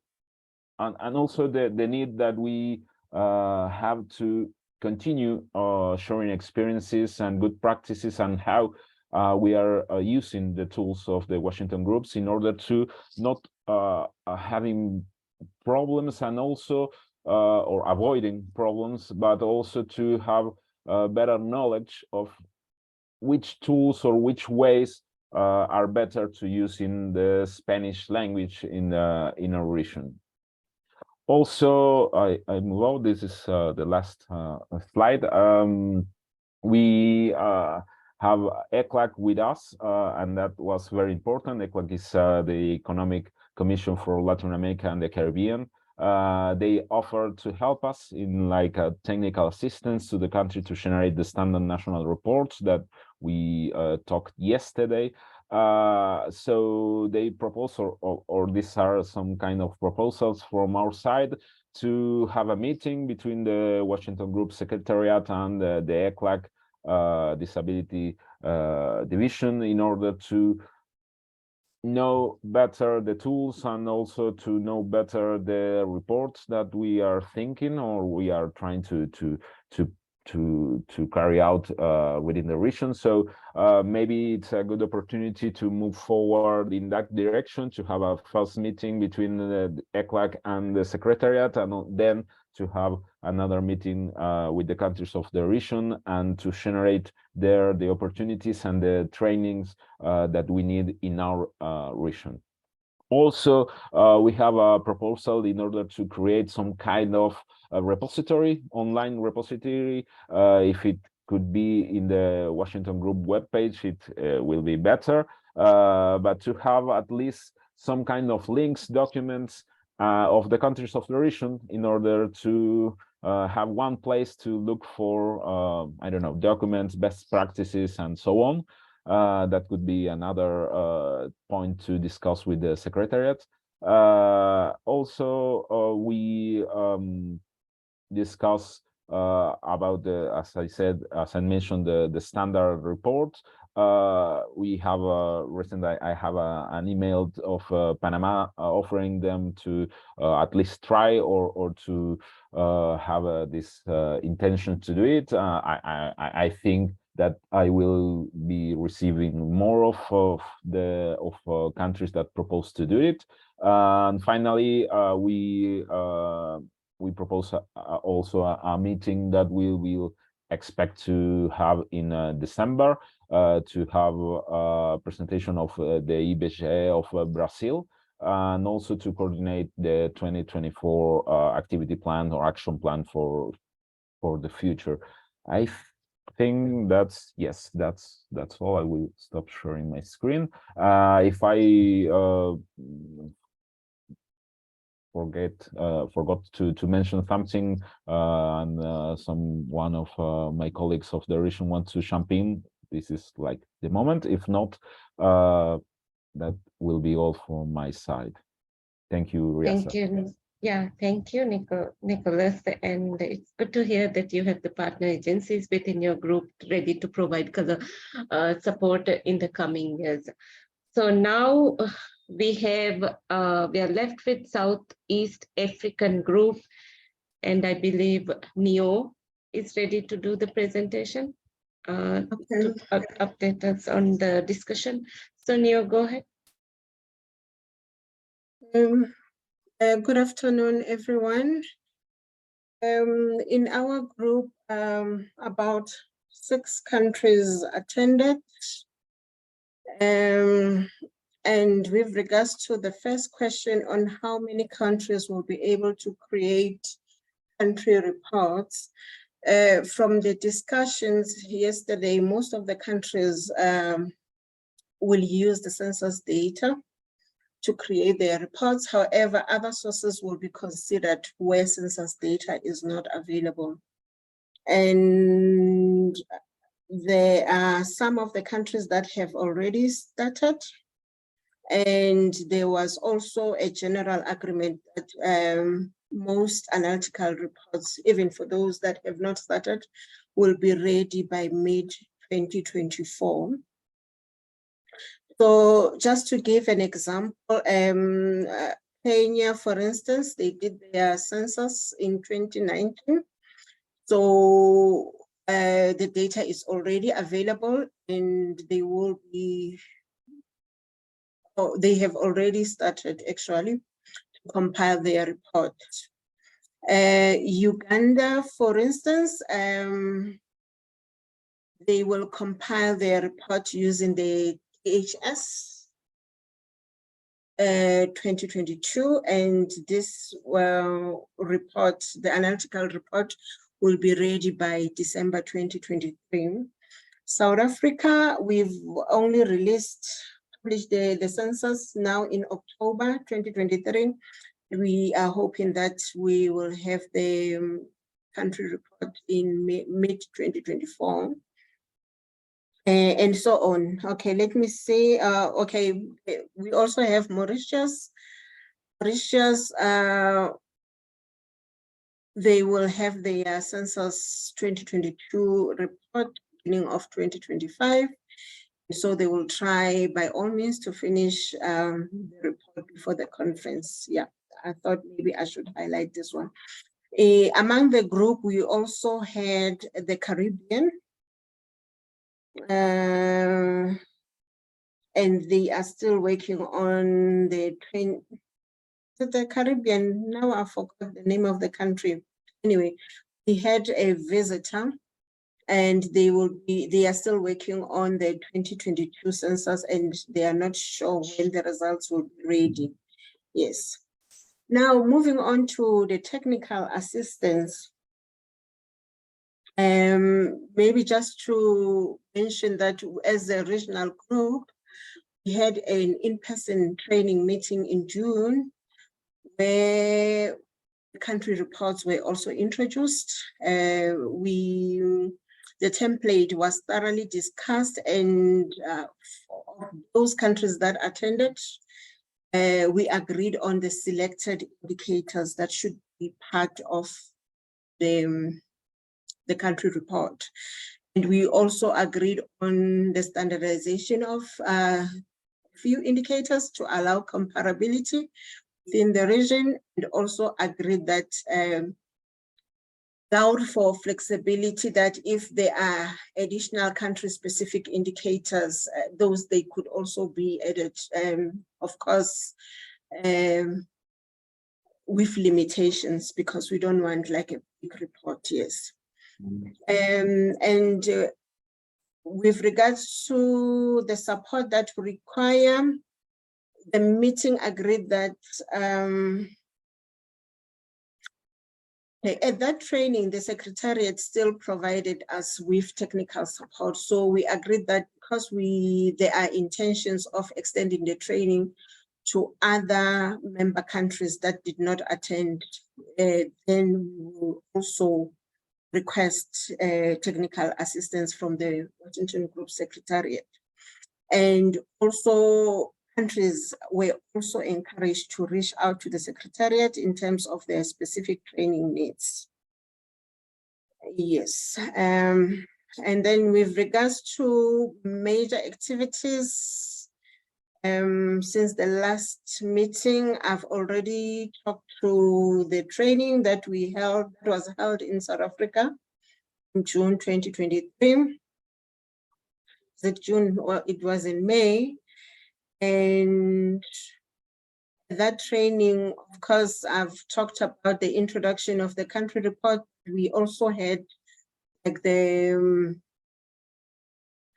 G: and also the need that we have to continue sharing experiences and good practices, and how we are using the tools of the Washington groups in order to not having problems, and also or avoiding problems, but also to have better knowledge of which tools or which ways are better to use in the Spanish language in our region. Also, I move on. This is the last slide. We have ECLAC with us, and that was very important. ECLAC is the Economic Commission for Latin America and the Caribbean. They offered to help us in like technical assistance to the country to generate the standard national reports that we talked yesterday. So they propose, or these are some kind of proposals from our side, to have a meeting between the Washington Group Secretariat and the ECLAC Disability Division, in order to know better the tools and also to know better the reports that we are thinking, or we are trying to to carry out within the region. So maybe it's a good opportunity to move forward in that direction, to have a first meeting between the ECLAC and the Secretariat, and then to have another meeting with the countries of the region, and to generate there the opportunities and the trainings that we need in our region. Also, we have a proposal in order to create some kind of a repository, online repository. If it could be in the Washington Group webpage, it will be better. But to have at least some kind of links, documents of the countries of the region, in order to have one place to look for, I don't know, documents, best practices, and so on. That could be another point to discuss with the Secretariat. Also, we discuss about the, as I said, as I mentioned, the standard report. We have recently, I have an email of Panama offering them to at least try or to have this intention to do it. I think that I will be receiving more of countries that propose to do it. And finally, we propose also a meeting that we will expect to have in December, to have a presentation of the IBGE of Brazil, and also to coordinate the 2024 activity plan or action plan for the future. I think that's, yes, that's all. I will stop sharing my screen. If I forgot to mention something, and one of my colleagues of the region wants to jump in, this is like the moment. If not, that will be all from my side. Thank you, Riasa.
B: Thank you. Yeah, thank you, Nicholas. And it's good to hear that you have the partner agencies within your group ready to provide support in the coming years. So now we are left with Southeast African group, and I believe Neo is ready to do the presentation to update us on the discussion. So Neo, go ahead.
H: Good afternoon, everyone. In our group, about 6 countries attended. And with regards to the first question on how many countries will be able to create country reports, from the discussions yesterday, most of the countries will use the census data to create their reports. However, other sources will be considered where census data is not available. And there are some of the countries that have already started. And there was also a general agreement that most analytical reports, even for those that have not started, will be ready by mid-2024. So just to give an example, Kenya, for instance, they did their census in 2019. So the data is already available, and they will be, they have already started actually to compile their report. Uganda, for instance, they will compile their report using the THS 2022, and this report, the analytical report, will be ready by December 2023. South Africa, we've only published the census now in October 2023. We are hoping that we will have the country report in mid-2024. And so on. Okay, let me see. Okay, we also have Mauritius. Mauritius, they will have their census 2022 report beginning of 2025. So they will try by all means to finish the report before the conference. Yeah, I thought maybe I should highlight this one. Among the group, we also had the Caribbean. And they are still working on the Caribbean. Now I forgot the name of the country. Anyway, we had a visitor, and they are still working on the 2022 census, and they are not sure when the results will be ready. Yes. Now, moving on to the technical assistance. Maybe just to mention that as a regional group, we had an in-person training meeting in June where country reports were also introduced. The template was thoroughly discussed, and for those countries that attended, we agreed on the selected indicators that should be part of the country report. And we also agreed on the standardization of few indicators to allow comparability within the region, and also agreed that allowed for flexibility, that if there are additional country-specific indicators, those they could also be added, of course, with limitations, because we don't want like a big report, yes. And with regards to the support that we require, the meeting agreed that at that training, the Secretariat still provided us with technical support. So we agreed that because there are intentions of extending the training to other member countries that did not attend, then we will also request technical assistance from the Washington Group Secretariat. And also, countries were also encouraged to reach out to the Secretariat in terms of their specific training needs. Yes. And then with regards to major activities, since the last meeting, I've already talked to the training that was held in South Africa in June 2023. June, well, it was in May. And that training, of course, I've talked about the introduction of the country report. We also had like the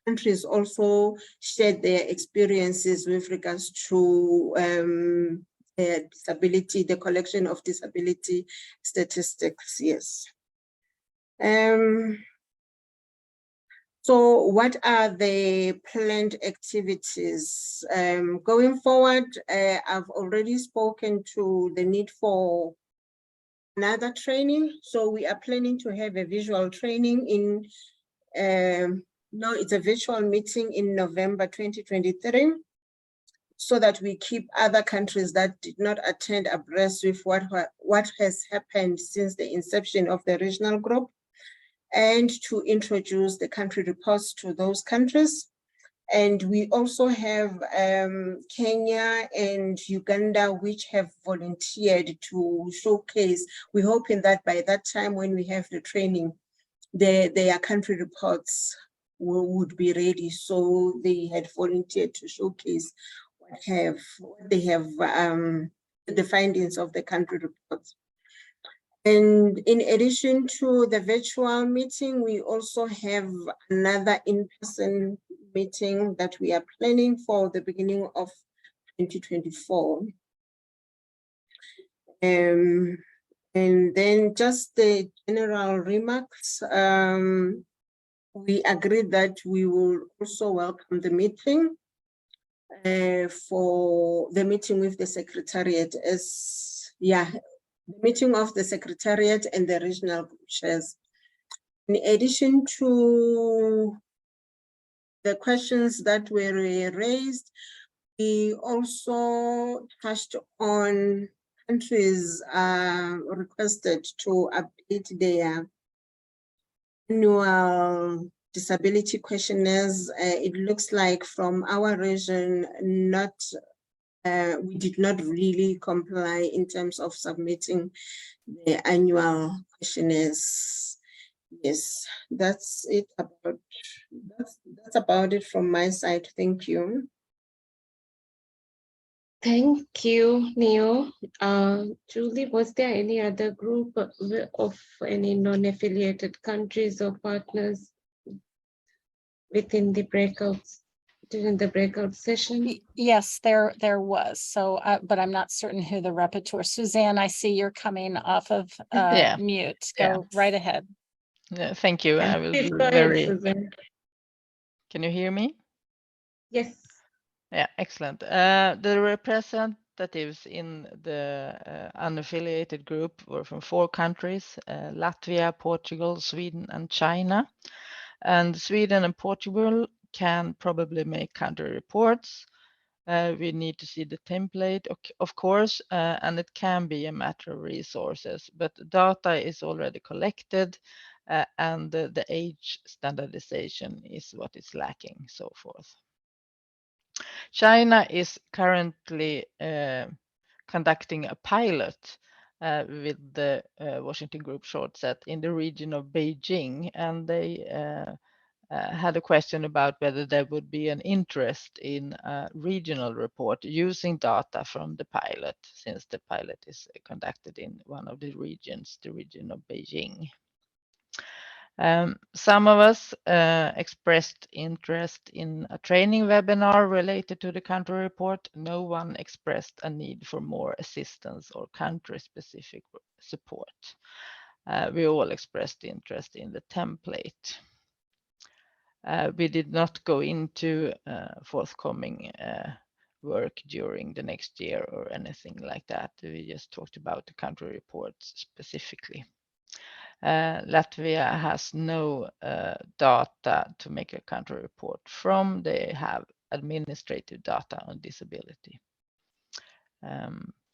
H: countries also shared their experiences with regards to disability, the collection of disability statistics, yes. So what are the planned activities? Going forward, I've already spoken to the need for another training. So we are planning to have a visual training in, no, it's a virtual meeting in November 2023, so that we keep other countries that did not attend abreast with what has happened since the inception of the regional group, and to introduce the country reports to those countries. And we also have Kenya and Uganda, which have volunteered to showcase. We're hoping that by that time, when we have the training, their country reports would be ready. So they had volunteered to showcase what they have, the findings of the country reports. And in addition to the virtual meeting, we also have another in-person meeting that we are planning for the beginning of 2024. And then just the general remarks. We agreed that we will also welcome the meeting for the meeting with the Secretariat as, yeah, the meeting of the Secretariat and the regional group chairs. In addition to the questions that were raised, we also touched on countries requested to update their annual disability questionnaires. It looks like from our region, not we did not really comply in terms of submitting the annual questionnaires. Yes, that's about it from my side. Thank you.
B: Thank you, Neo. Julie, was there any other group of any non-affiliated countries or partners within the breakouts, during the breakout session?
A: Yes, there was. So, but I'm not certain who the rapporteur. Suzanne, I see you're coming off of
I: Yeah.
A: mute.
I: Yeah.
A: Go right ahead.
I: Thank you. I will
B: Please
I: be
B: go ahead,
I: very.
B: Susan.
I: Can you hear me?
B: Yes.
I: Yeah, excellent. The representatives in the unaffiliated group were from 4 countries, Latvia, Portugal, Sweden, and China. And Sweden and Portugal can probably make country reports. We need to see the template, of course, and it can be a matter of resources, but data is already collected, and the age standardization is what is lacking, so forth. China is currently conducting a pilot with the Washington Group Shortset in the region of Beijing, and they had a question about whether there would be an interest in a regional report using data from the pilot, since the pilot is conducted in one of the regions, the region of Beijing. Some of us expressed interest in a training webinar related to the country report. No one expressed a need for more assistance or country-specific support. We all expressed interest in the template. We did not go into forthcoming work during the next year or anything like that. We just talked about the country reports specifically. Latvia has no data to make a country report from. They have administrative data on disability.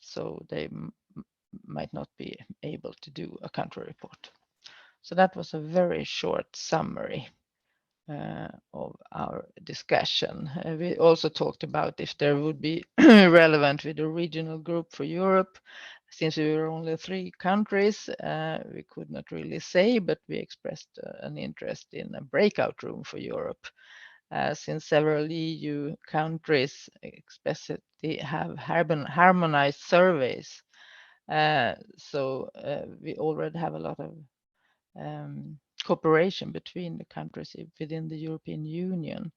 I: So they might not be able to do a country report. So that was a very short summary of our discussion. We also talked about if there would be relevant with a regional group for Europe. Since we were only 3 countries, we could not really say, but we expressed an interest in a breakout room for Europe. Since several EU countries explicitly have harmonized surveys. So we already have a lot of cooperation between the countries within the European Union.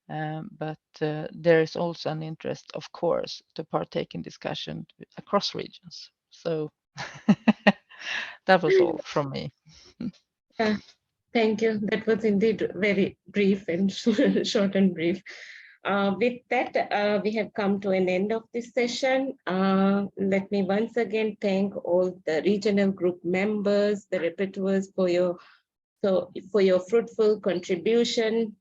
I: But there is also an interest, of course, to partake in discussion across regions. So that was all from me.
B: Yeah, thank you. That was indeed very brief and short and brief. With that, we have come to an end of this session. Let me once again thank all the regional group members, the rapporteurs for your fruitful contribution.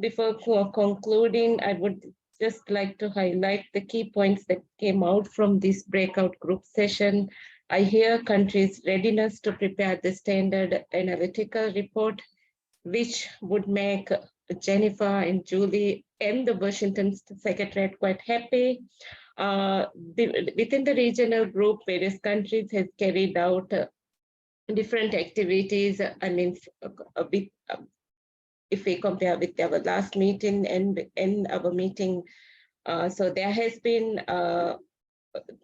B: Before concluding, I would just like to highlight the key points that came out from this breakout group session. I hear countries' readiness to prepare the standard analytical report, which would make Jennifer and Julie and the Washington Secretariat quite happy. Within the regional group, various countries have carried out different activities. I mean, if we compare with our last meeting and our meeting, so there has been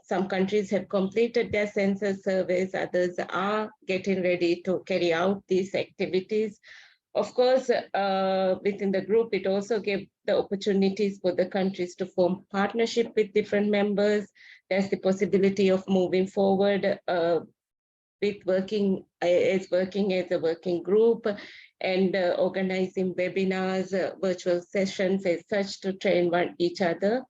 B: some countries have completed their census surveys, others are getting ready to carry out these activities. Of course, within the group, it also gave the opportunities for the countries to form partnership with different members. There's the possibility of moving forward with working as a working group and organizing webinars, virtual sessions as such to train each other.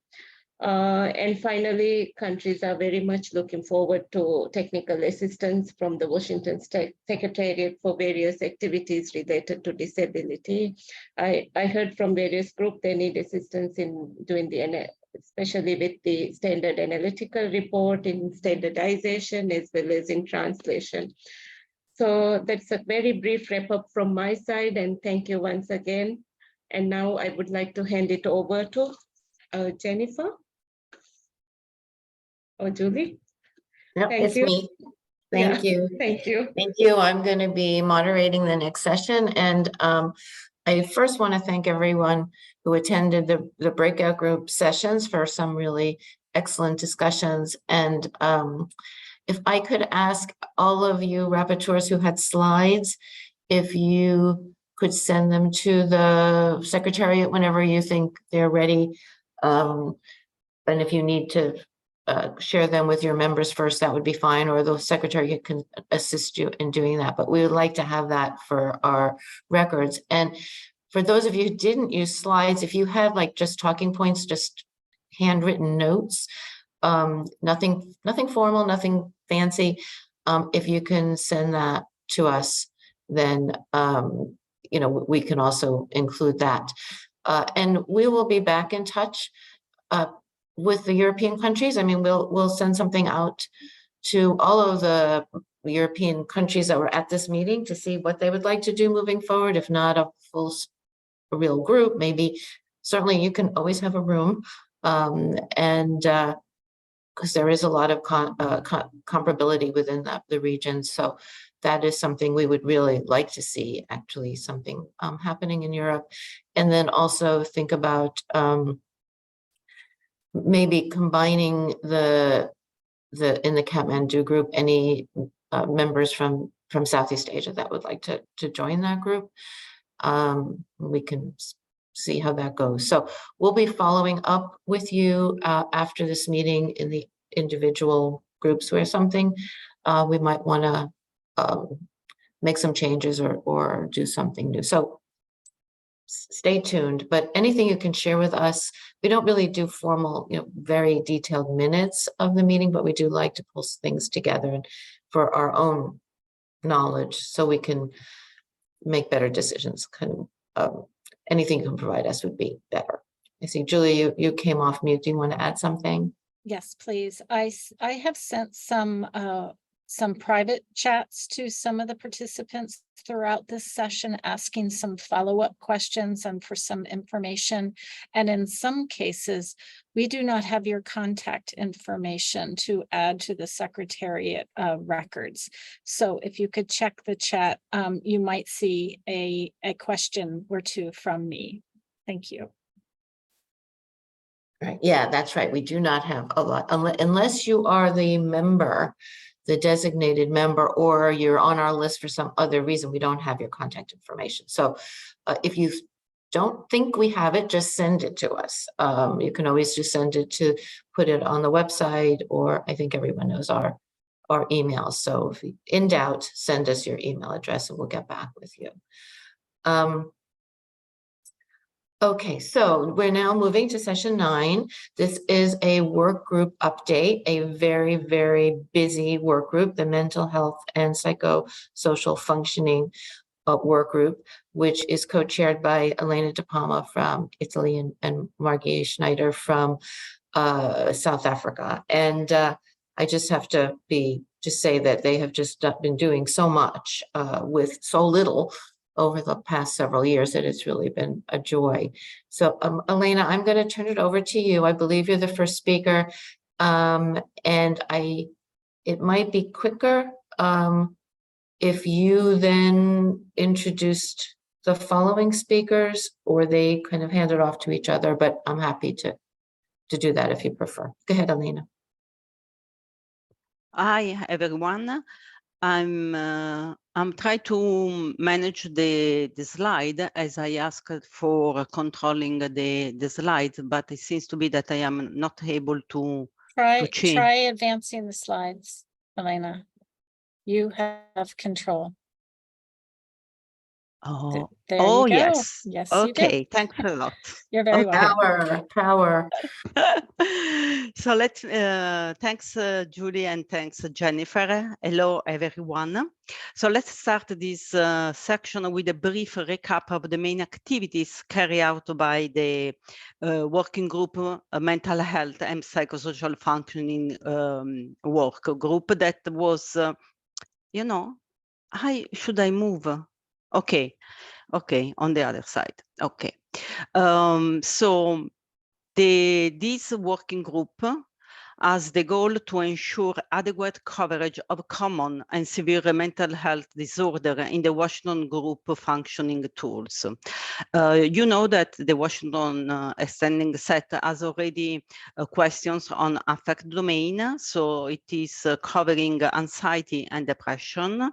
B: And finally, countries are very much looking forward to technical assistance from the Washington Secretariat for various activities related to disability. I heard from various groups they need assistance in doing especially with the standard analytical report, in standardization, as well as in translation. So that's a very brief wrap up from my side, and thank you once again. And now I would like to hand it over to Jennifer. or Julie?
J: Yep,
B: Thank
J: it's
B: you.
J: me. Thank
B: Yeah,
J: you.
B: Thank you.
J: Thank you. I'm going to be moderating the next session. And I first want to thank everyone who attended the breakout group sessions for some really excellent discussions. And if I could ask all of you rapporteurs who had slides, if you could send them to the secretariat whenever you think they're ready. And if you need to share them with your members first, that would be fine, or the secretary can assist you in doing that. But we would like to have that for our records. And for those of you who didn't use slides, if you had like just talking points, just handwritten notes, nothing formal, nothing fancy. If you can send that to us, then we can also include that. And we will be back in touch with the European countries. I mean, we'll send something out to all of the European countries that were at this meeting to see what they would like to do moving forward. If not a real group, maybe certainly you can always have a room, and because there is a lot of comparability within the region. So that is something we would really like to see, actually, something happening in Europe. And then also think about maybe combining in the Kathmandu group, any members from Southeast Asia that would like to join that group. We can see how that goes. So we'll be following up with you after this meeting in the individual groups where something we might want to make some changes or do something new. So stay tuned, but anything you can share with us. We don't really do formal, very detailed minutes of the meeting, but we do like to pull things together and for our own knowledge so we can make better decisions. Kind of anything you can provide us would be better. I see, Julie, you came off mute. Do you want to add something?
A: Yes, please. I have sent some private chats to some of the participants throughout this session, asking some follow-up questions and for some information. And in some cases, we do not have your contact information to add to the Secretariat records. So if you could check the chat, you might see a question or two from me. Thank you.
J: Right. Yeah, that's right. We do not have a lot unless you are the member, the designated member, or you're on our list for some other reason. We don't have your contact information. So if you don't think we have it, just send it to us. You can always just send it to put it on the website, or I think everyone knows our emails. So if in doubt, send us your email address and we'll get back with you. Okay, so we're now moving to session 9. This is a work group update, a very, very busy work group, the mental health and psychosocial functioning work group, which is co-chaired by Elena De Palma from Italy and Margie Schneider from South Africa. And I just have to say that they have just been doing so much with so little over the past several years that it's really been a joy. So Elena, I'm going to turn it over to you. I believe you're the first speaker, and it might be quicker if you then introduced the following speakers, or they kind of hand it off to each other, but I'm happy to do that if you prefer. Go ahead, Elena.
K: Hi, everyone. I'm trying to manage the slide as I asked for controlling the slides, but it seems to be that I am not able to change.
A: Try advancing the slides, Elena. You have control.
K: Oh,
A: there you go.
K: Yes.
A: Yes,
K: okay,
A: you do.
K: Thanks a lot.
A: You're very welcome.
J: Power.
K: So thanks Julie, and thanks Jennifer. Hello everyone. So let's start this section with a brief recap of the main activities carried out by the working group Mental Health and Psychosocial Functioning work group that was, should I move? Okay, on the other side. Okay, so this working group has the goal to ensure adequate coverage of common and severe mental health disorder in the Washington Group functioning tools. You know that the Washington Standing Set has already questions on affect domain, so it is covering anxiety and depression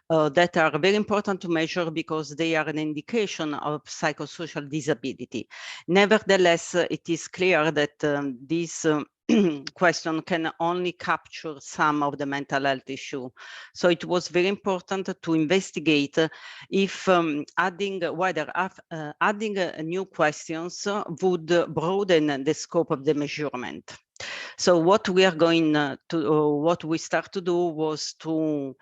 K: that are very important to measure because they are an indication of psychosocial disability. Nevertheless, it is clear that this question can only capture some of the mental health issue. So it was very important to investigate if adding new questions would broaden the scope of the measurement. So what we are going what we start to do was to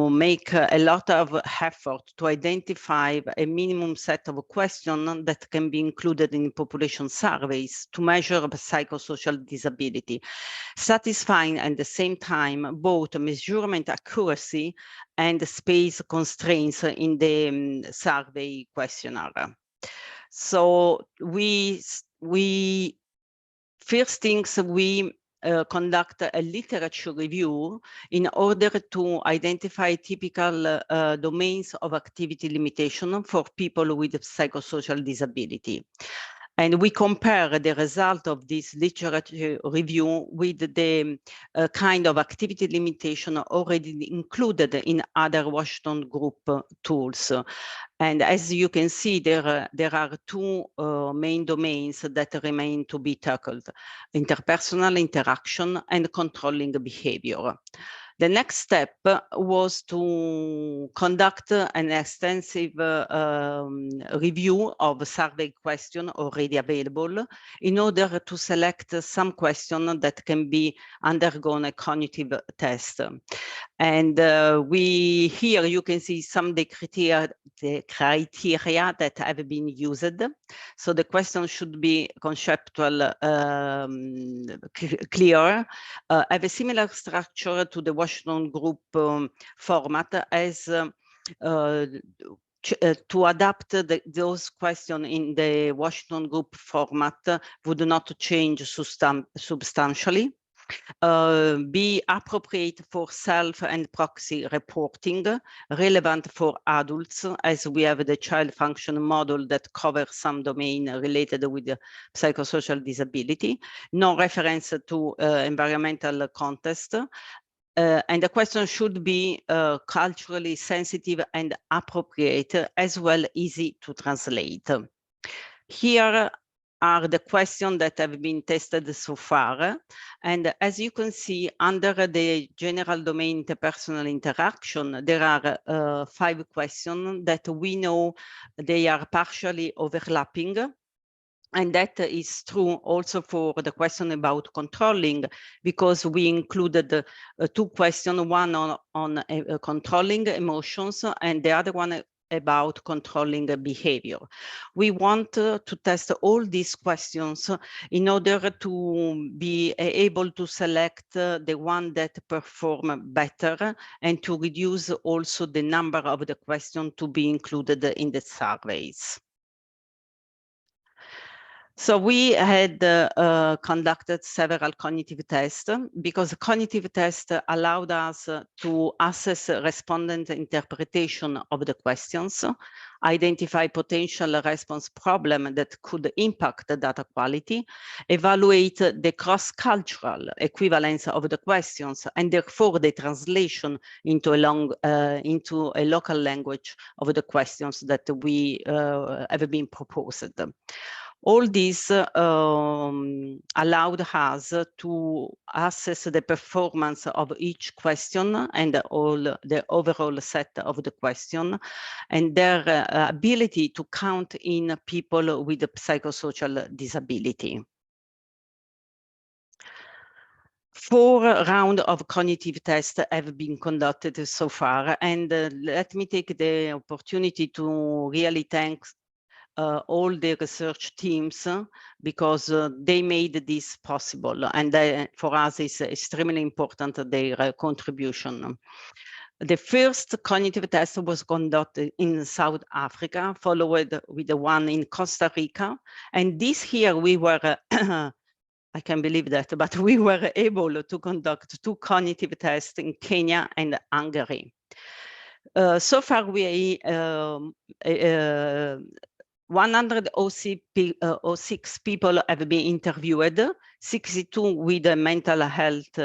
K: make a lot of effort to identify a minimum set of questions that can be included in population surveys to measure psychosocial disability, satisfying at the same time both measurement accuracy and space constraints in the survey questionnaire. So first things, we conduct a literature review in order to identify typical domains of activity limitation for people with psychosocial disability. And we compare the result of this literature review with the kind of activity limitation already included in other Washington Group tools. And as you can see, there are two main domains that remain to be tackled: interpersonal interaction and controlling behavior. The next step was to conduct an extensive review of survey questions already available in order to select some questions that can be undergone a cognitive test. And here you can see some of the criteria that have been used. So the question should be conceptual, clear, have a similar structure to the Washington Group format as to adapt those questions in the Washington Group format would not change substantially. Be appropriate for self and proxy reporting, relevant for adults, as we have the child function model that covers some domain related with the psychosocial disability, no reference to environmental context, and the question should be culturally sensitive and appropriate, as well easy to translate. Here are the questions that have been tested so far. And as you can see, under the general domain interpersonal interaction, there are 5 questions that we know they are partially overlapping. And that is true also for the question about controlling, because we included 2 questions, one on controlling emotions and the other one about controlling behavior. We want to test all these questions in order to be able to select the one that perform better and to reduce also the number of the questions to be included in the surveys. So we had conducted several cognitive tests because cognitive tests allowed us to assess respondent interpretation of the questions, identify potential response problem that could impact the data quality, evaluate the cross-cultural equivalence of the questions, and therefore the translation into a local language of the questions that we have been proposed. All this allowed us to assess the performance of each question and the overall set of the question and their ability to count in people with psychosocial disability. 4 rounds of cognitive tests have been conducted so far, and let me take the opportunity to really thank all the research teams because they made this possible, and for us it's extremely important their contribution. The first cognitive test was conducted in South Africa, followed with the one in Costa Rica, and this here we were I can't believe that, but we were able to conduct 2 cognitive tests in Kenya and Hungary. So far, we 106 people have been interviewed, 62 with a mental health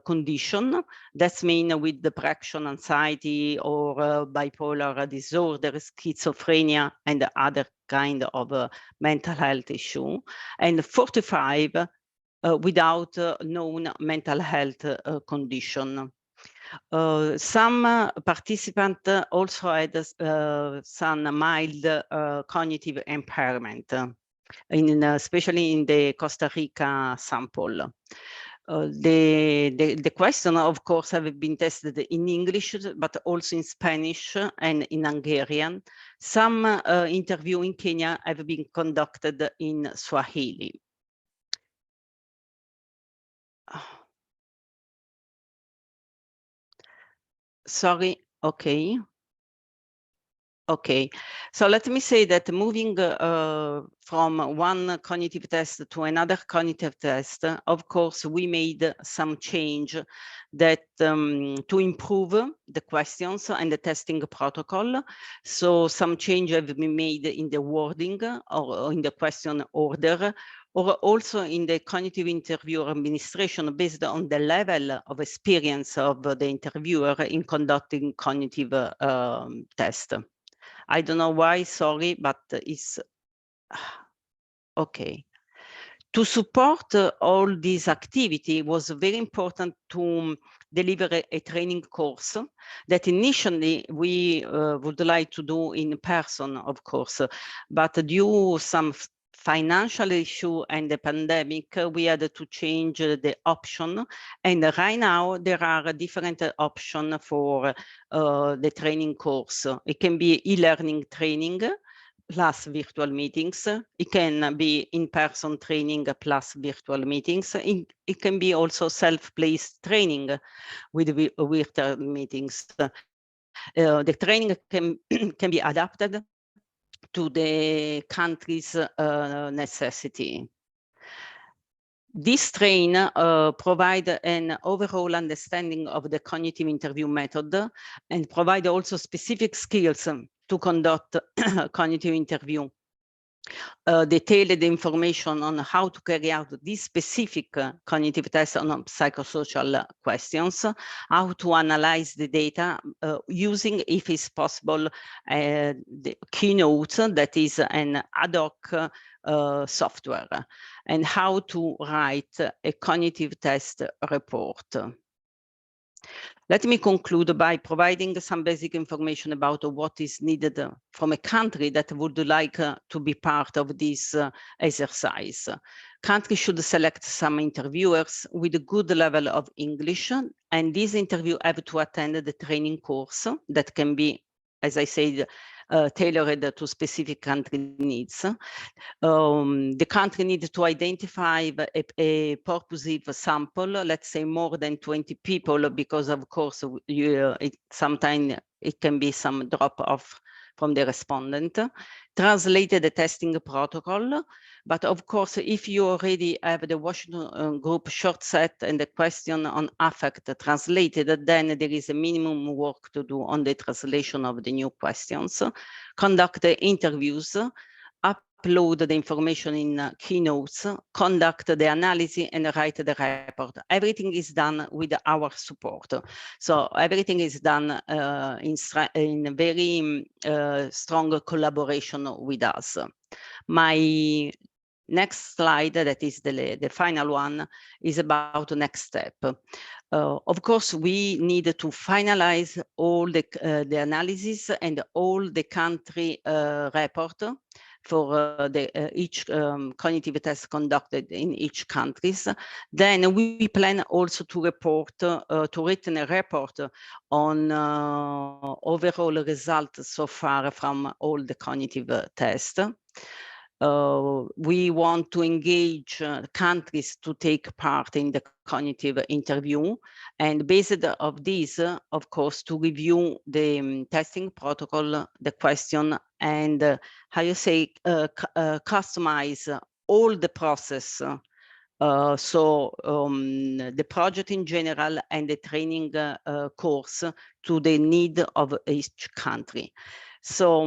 K: condition. That's mean with depression, anxiety, or bipolar disorder, schizophrenia, and other kind of mental health issue, and 45 without known mental health condition. Some participants also had some mild cognitive impairment, especially in the Costa Rica sample. The question, of course, have been tested in English, but also in Spanish and in Hungarian. Some interview in Kenya have been conducted in Swahili. Sorry, okay. Okay, so let me say that moving from one cognitive test to another cognitive test, of course, we made some change that to improve the questions and the testing protocol. So some change have been made in the wording or in the question order, or also in the cognitive interviewer administration based on the level of experience of the interviewer in conducting cognitive test. I don't know why, sorry, but it's okay. To support all this activity was very important to deliver a training course that initially we would like to do in person, of course, but due some financial issue and the pandemic, we had to change the option. And right now there are different options for the training course. It can be e-learning training plus virtual meetings. It can be in-person training plus virtual meetings. It can be also self-paced training with virtual meetings. The training can be adapted to the country's necessity. This train provide an overall understanding of the cognitive interview method and provide also specific skills to conduct cognitive interview. Detailed information on how to carry out this specific cognitive test on psychosocial questions, how to analyze the data using, if it's possible, the Keynote, that is an ad hoc software, and how to write a cognitive test report. Let me conclude by providing some basic information about what is needed from a country that would like to be part of this exercise. Countries should select some interviewers with a good level of English, and these interviews have to attend the training course that can be, as I said, tailored to specific country needs. The country needs to identify a purposive sample, let's say more than 20 people, because of course, sometimes it can be some drop off from the respondent. Translated the testing protocol, but of course, if you already have the Washington group short set and the question on affect translated, then there is a minimum work to do on the translation of the new questions. Conduct the interviews, upload the information in Keynotes, conduct the analysis, and write the report. Everything is done with our support. So everything is done in very strong collaboration with us. My next slide, that is the final one, is about the next step. Of course, we need to finalize all the analysis and all the country report for each cognitive test conducted in each countries. Then we plan also to report, to written a report on overall results so far from all the cognitive tests. We want to engage countries to take part in the cognitive interview, and based on this, of course, to review the testing protocol, the question, and how you say, customize all the process The project in general and the training course to the need of each country. So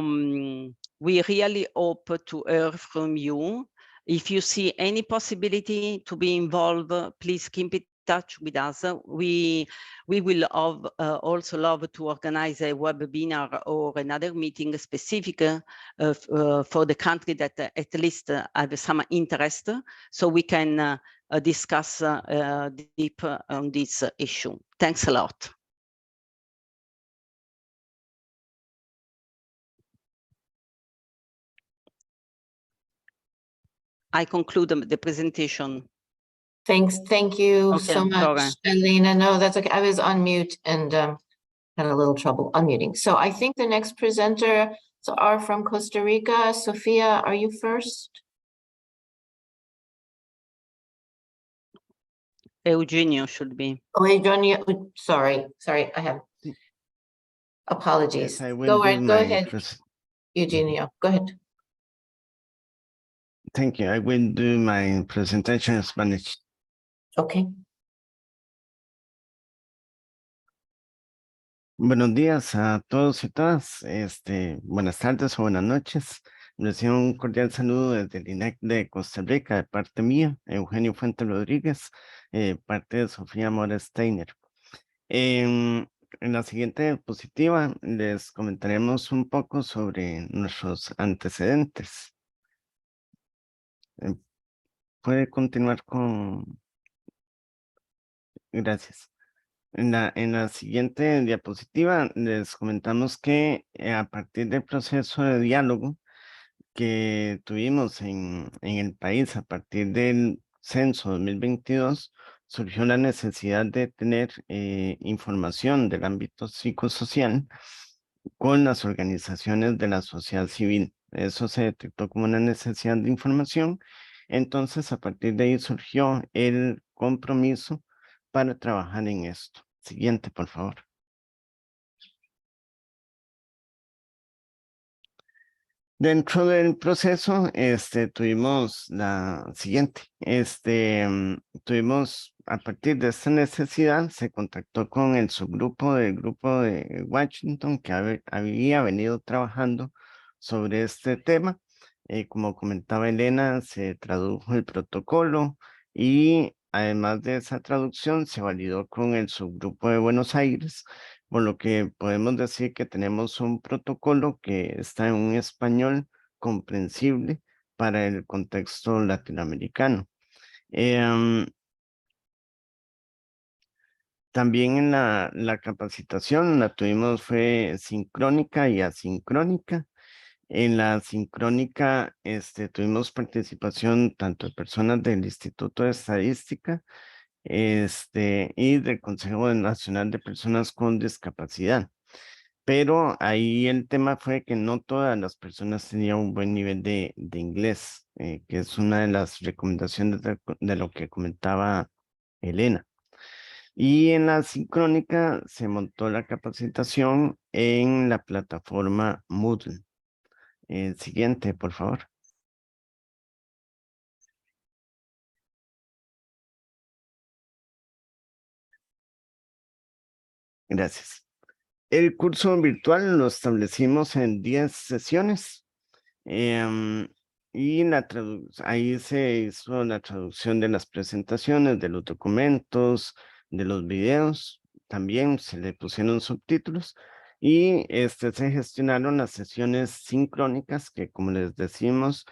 K: we really hope to hear from you. If you see any possibility to be involved, please keep in touch with us. We will also love to organize a webinar or another meeting specific for the country that at least have some interest, so we can discuss deep on this issue. Thanks a lot. I conclude the presentation.
J: Thanks. Thank you
K: Okay,
J: so much,
K: sorry.
J: Elena. No, that's okay. I was on mute and had a little trouble unmuting. So I think the next presenter are from Costa Rica. Sophia, are you first?
K: Eugenio should be.
J: Oh, Eugenio, sorry, I have apologies.
L: Yes, I will
J: Go
L: do
J: ahead, go
L: my
J: ahead, Eugenio, go ahead.
L: Thank you. I will do my presentation in Spanish.
J: Okay.
L: Buenos días a todos y todas. Buenas tardes o buenas noches. Recibo un cordial saludo desde el INEC de Costa Rica, de parte mía, Eugenio Fuentes Rodríguez, parte de Sofía Mora Steiner. En la siguiente diapositiva les comentaremos un poco sobre nuestros antecedentes. Puede continuar con... Gracias. En la siguiente diapositiva les comentamos que a partir del proceso de diálogo que tuvimos en el país a partir del censo 2022, surgió la necesidad de tener información del ámbito psicosocial con las organizaciones de la sociedad civil. Eso se detectó como una necesidad de información. Entonces, a partir de ahí surgió el compromiso para trabajar en esto. Siguiente, por favor. Dentro del proceso, tuvimos la siguiente, tuvimos a partir de esta necesidad, se contactó con el subgrupo del grupo de Washington que había venido trabajando sobre este tema. Como comentaba Elena, se tradujo el protocolo y además de esa traducción se validó con el subgrupo de Buenos Aires, por lo que podemos decir que tenemos un protocolo que está en un español comprensible para el contexto latinoamericano. También en la capacitación la tuvimos fue sincrónica y asincrónica. En la sincrónica tuvimos participación tanto de personas del Instituto de Estadística y del Consejo Nacional de Personas con Discapacidad. Pero ahí el tema fue que no todas las personas tenían un buen nivel de inglés, que es una de las recomendaciones de lo que comentaba Elena. Y en la sincrónica se montó la capacitación en la plataforma Moodle. Siguiente, por favor. Gracias. El curso virtual lo establecimos en 10 sesiones y ahí se hizo la traducción de las presentaciones, de los documentos, de los videos. También se le pusieron subtítulos y se gestionaron las sesiones sincrónicas que, como les decimos,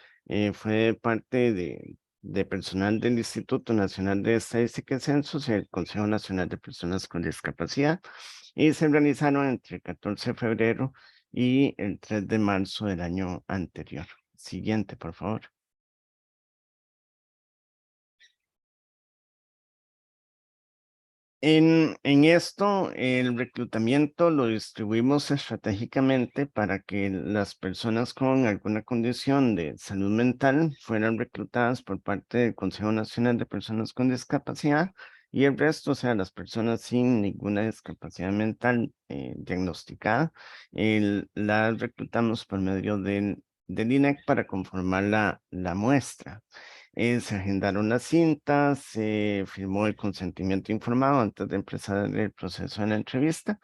L: fue parte de personal del Instituto Nacional de Estadística y Censos y el Consejo Nacional de Personas con Discapacidad, y se realizaron entre el 14 de febrero y el 3 de marzo del año anterior. Siguiente, por favor. En esto, el reclutamiento lo distribuimos estratégicamente para que las personas con alguna condición de salud mental fueran reclutadas por parte del Consejo Nacional de Personas con Discapacidad y el resto, o sea, las personas sin ninguna discapacidad mental diagnosticada, las reclutamos por medio del INEC para conformar la muestra. Se agendaron las cintas, se firmó el consentimiento informado antes de empezar el proceso de la entrevista.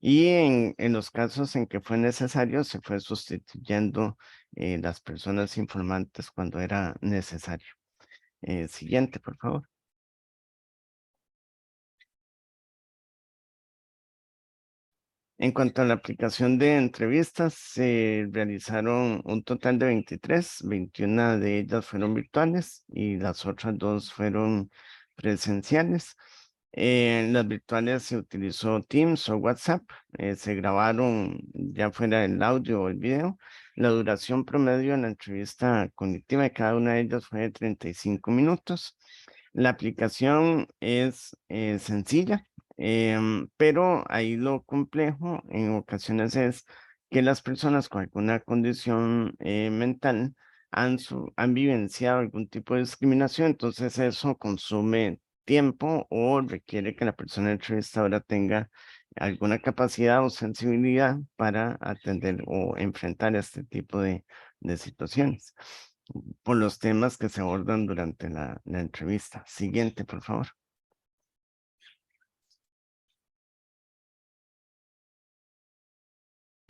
L: Y en los casos en que fue necesario, se fue sustituyendo las personas informantes cuando era necesario. Siguiente, por favor. En cuanto a la aplicación de entrevistas, se realizaron un total de 23, 21 de ellas fueron virtuales y las otras 2 fueron presenciales. En las virtuales se utilizó Teams o WhatsApp, se grabaron ya fuera el audio o el video. La duración promedio de la entrevista cognitiva de cada una de ellas fue de 35 minutos. La aplicación es sencilla, pero ahí lo complejo en ocasiones es que las personas con alguna condición mental han vivenciado algún tipo de discriminación, entonces eso consume tiempo o requiere que la persona entrevistadora tenga alguna capacidad o sensibilidad para atender o enfrentar este tipo de situaciones por los temas que se abordan durante la entrevista. Siguiente, por favor.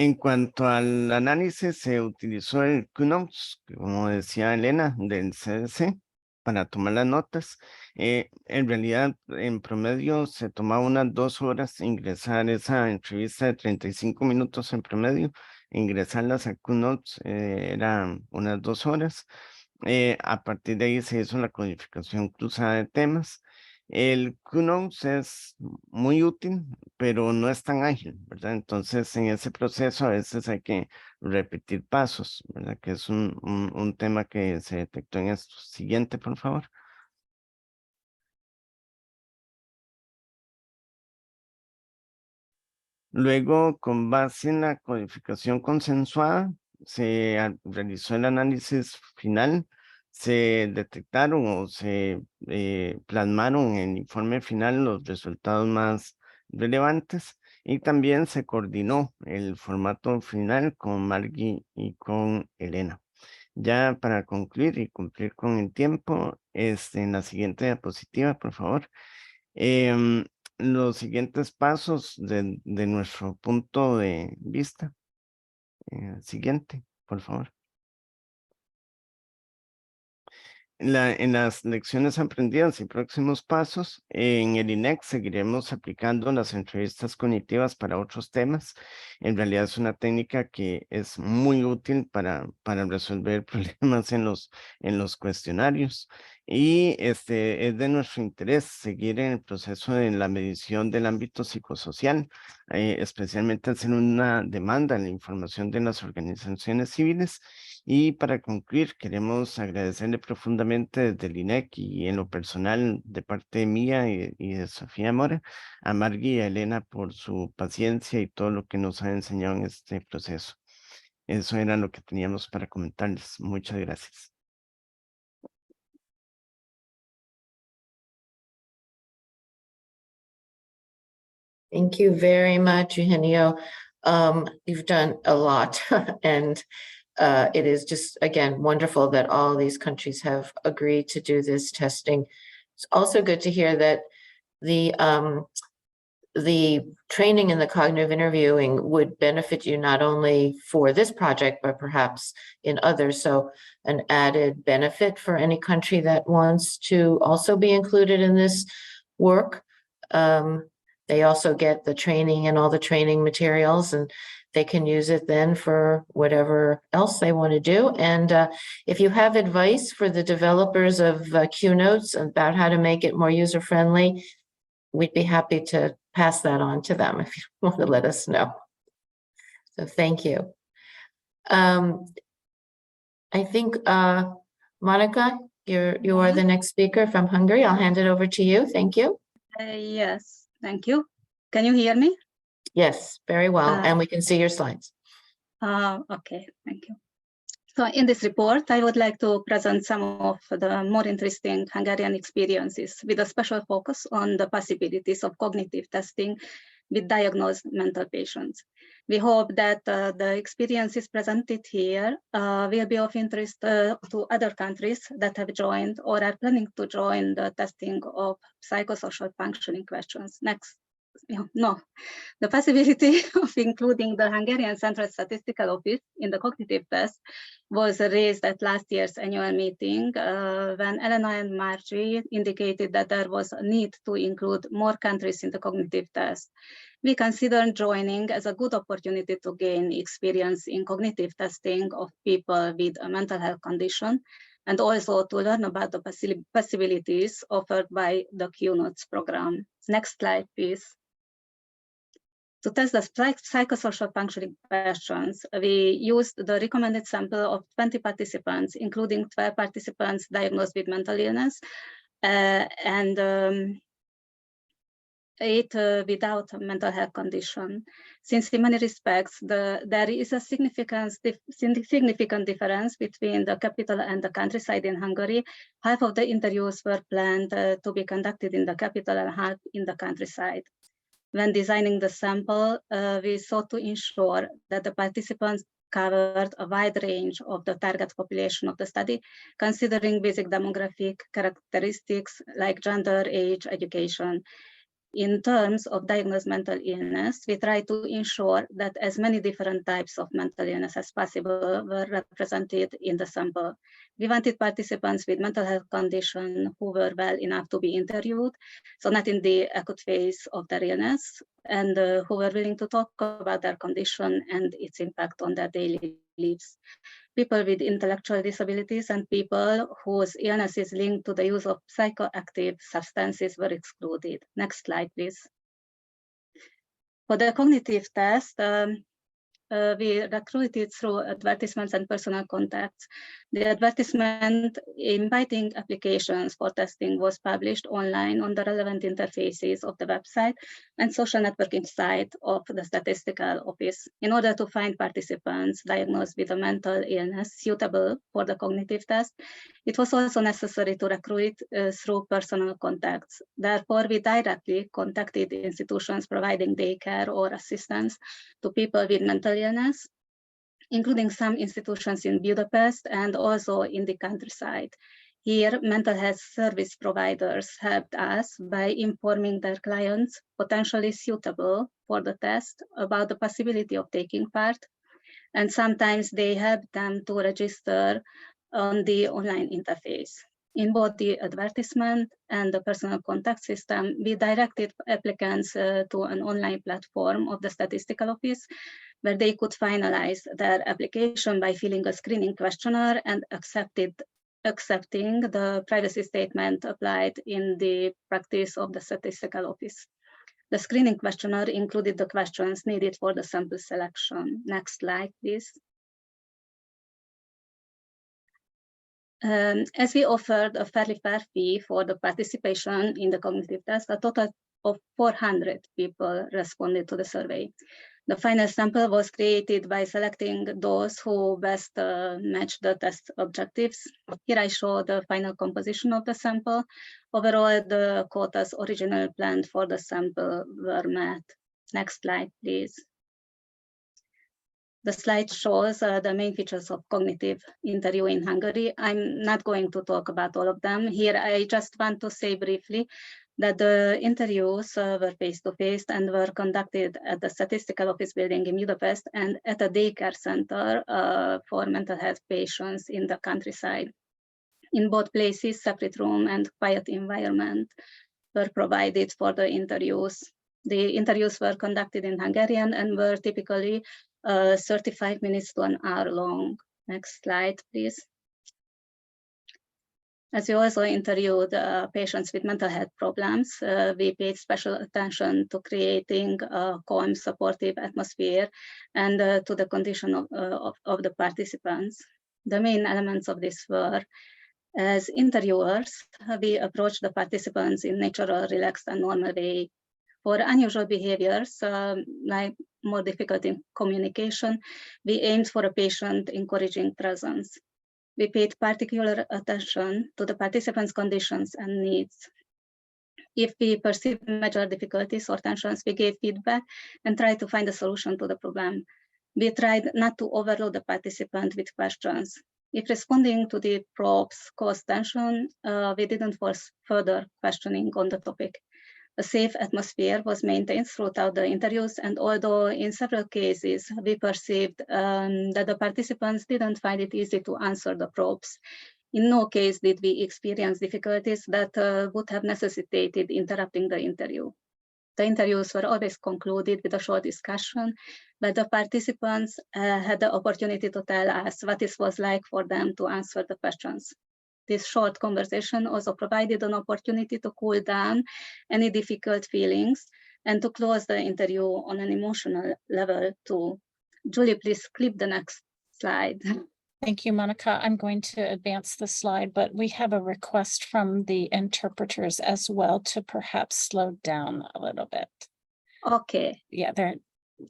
L: En cuanto al análisis, se utilizó el QNotes, como decía Elena, del CDC, para tomar las notas. En realidad, en promedio, se tomaba unas 2 horas ingresar esa entrevista de 35 minutos en promedio. Ingresarlas a QNotes eran unas 2 horas. A partir de ahí se hizo la codificación cruzada de temas. El QNotes es muy útil, pero no es tan ágil, ¿verdad? Entonces, en ese proceso a veces hay que repetir pasos, ¿verdad? Que es un tema que se detectó en esto. Siguiente, por favor. Luego, con base en la codificación consensuada, se realizó el análisis final, se detectaron o se plasmaron en el informe final los resultados más relevantes y también se coordinó el formato final con Margui y con Elena. Ya para concluir y cumplir con el tiempo, en la siguiente diapositiva, por favor. Los siguientes pasos de nuestro punto de vista. Siguiente, por favor. En las lecciones aprendidas y próximos pasos, en el INEC seguiremos aplicando las entrevistas cognitivas para otros temas. En realidad es una técnica que es muy útil para resolver problemas en los cuestionarios. Y es de nuestro interés seguir en el proceso de la medición del ámbito psicosocial, especialmente al ser una demanda en la información de las organizaciones civiles. Y para concluir, queremos agradecerle profundamente desde el INEC y en lo personal de parte mía y de Sofía Mora, a Margui y a Elena por su paciencia y todo lo que nos han enseñado en este proceso. Eso era lo que teníamos para comentarles. Muchas gracias.
J: Thank you very much, Eugenio. You've done a lot and it is just, again, wonderful that all these countries have agreed to do this testing. It's also good to hear that the training in the cognitive interviewing would benefit you not only for this project, but perhaps in others. So an added benefit for any country that wants to also be included in this work. They also get the training and all the training materials, and they can use it then for whatever else they want to do. And if you have advice for the developers of QNotes about how to make it more user-friendly, we'd be happy to pass that on to them if you want to let us know. So thank you. I think, Monica, you are the next speaker from Hungary. I'll hand it over to you. Thank you.
M: Yes, thank you. Can you hear me?
J: Yes, very well. And we can see your slides.
M: Okay, thank you. So in this report, I would like to present some of the more interesting Hungarian experiences with a special focus on the possibilities of cognitive testing with diagnosed mental patients. We hope that the experiences presented here will be of interest to other countries that have joined or are planning to join the testing of psychosocial functioning questions. Next. No, the possibility of including the Hungarian Central Statistical Office in the cognitive test was raised at last year's annual meeting when Elena and Margie indicated that there was a need to include more countries in the cognitive test. We consider joining as a good opportunity to gain experience in cognitive testing of people with a mental health condition, and also to learn about the possibilities offered by the QNOTS program. Next slide, please. To test the psychosocial functioning questions, we used the recommended sample of 20 participants, including 12 participants diagnosed with mental illness and 8 without a mental health condition. Since in many respects, there is a significant difference between the capital and the countryside in Hungary. Half of the interviews were planned to be conducted in the capital and half in the countryside. When designing the sample, we sought to ensure that the participants covered a wide range of the target population of the study, considering basic demographic characteristics like gender, age, education. In terms of diagnosed mental illness, we try to ensure that as many different types of mental illness as possible were represented in the sample. We wanted participants with mental health condition who were well enough to be interviewed, so not in the acute phase of their illness, and who were willing to talk about their condition and its impact on their daily lives. People with intellectual disabilities and people whose illness is linked to the use of psychoactive substances were excluded. Next slide, please. For the cognitive test, we recruited through advertisements and personal contacts. The advertisement inviting applications for testing was published online on the relevant interfaces of the website and social networking site of the statistical office. In order to find participants diagnosed with a mental illness suitable for the cognitive test, it was also necessary to recruit through personal contacts. Therefore, we directly contacted institutions providing daycare or assistance to people with mental illness, including some institutions in Budapest and also in the countryside. Here, mental health service providers helped us by informing their clients potentially suitable for the test about the possibility of taking part, and sometimes they helped them to register on the online interface. In both the advertisement and the personal contact system, we directed applicants to an online platform of the statistical office where they could finalize their application by filling a screening questionnaire and accepting the privacy statement applied in the practice of the statistical office. The screening questionnaire included the questions needed for the sample selection. Next slide, please. As we offered a fairly fair fee for the participation in the cognitive test, a total of 400 people responded to the survey. The final sample was created by selecting those who best matched the test objectives. Here I show the final composition of the sample. Overall, the quotas originally planned for the sample were met. Next slide, please. The slide shows the main features of cognitive interview in Hungary. I'm not going to talk about all of them. Here, I just want to say briefly that the interviews were face-to-face and were conducted at the statistical office building in Budapest and at a daycare center for mental health patients in the countryside. In both places, separate room and quiet environment were provided for the interviews. The interviews were conducted in Hungarian and were typically 35 minutes to an hour long. Next slide, please. As we also interviewed patients with mental health problems, we paid special attention to creating a calm, supportive atmosphere and to the condition of the participants. The main elements of this were, as interviewers, we approached the participants in natural, relaxed, and normal way. For unusual behaviors, like more difficult in communication, we aimed for a patient encouraging presence. We paid particular attention to the participants' conditions and needs. If we perceive major difficulties or tensions, we gave feedback and tried to find a solution to the problem. We tried not to overload the participant with questions. If responding to the probes caused tension, we didn't force further questioning on the topic. A safe atmosphere was maintained throughout the interviews, and although in several cases we perceived that the participants didn't find it easy to answer the probes, in no case did we experience difficulties that would have necessitated interrupting the interview. The interviews were always concluded with a short discussion, but the participants had the opportunity to tell us what it was like for them to answer the questions. This short conversation also provided an opportunity to cool down any difficult feelings and to close the interview on an emotional level too. Julie, please click the next slide.
A: Thank you, Monica. I'm going to advance the slide, but we have a request from the interpreters as well to perhaps slow down a little bit.
M: Okay.
A: Yeah, they're.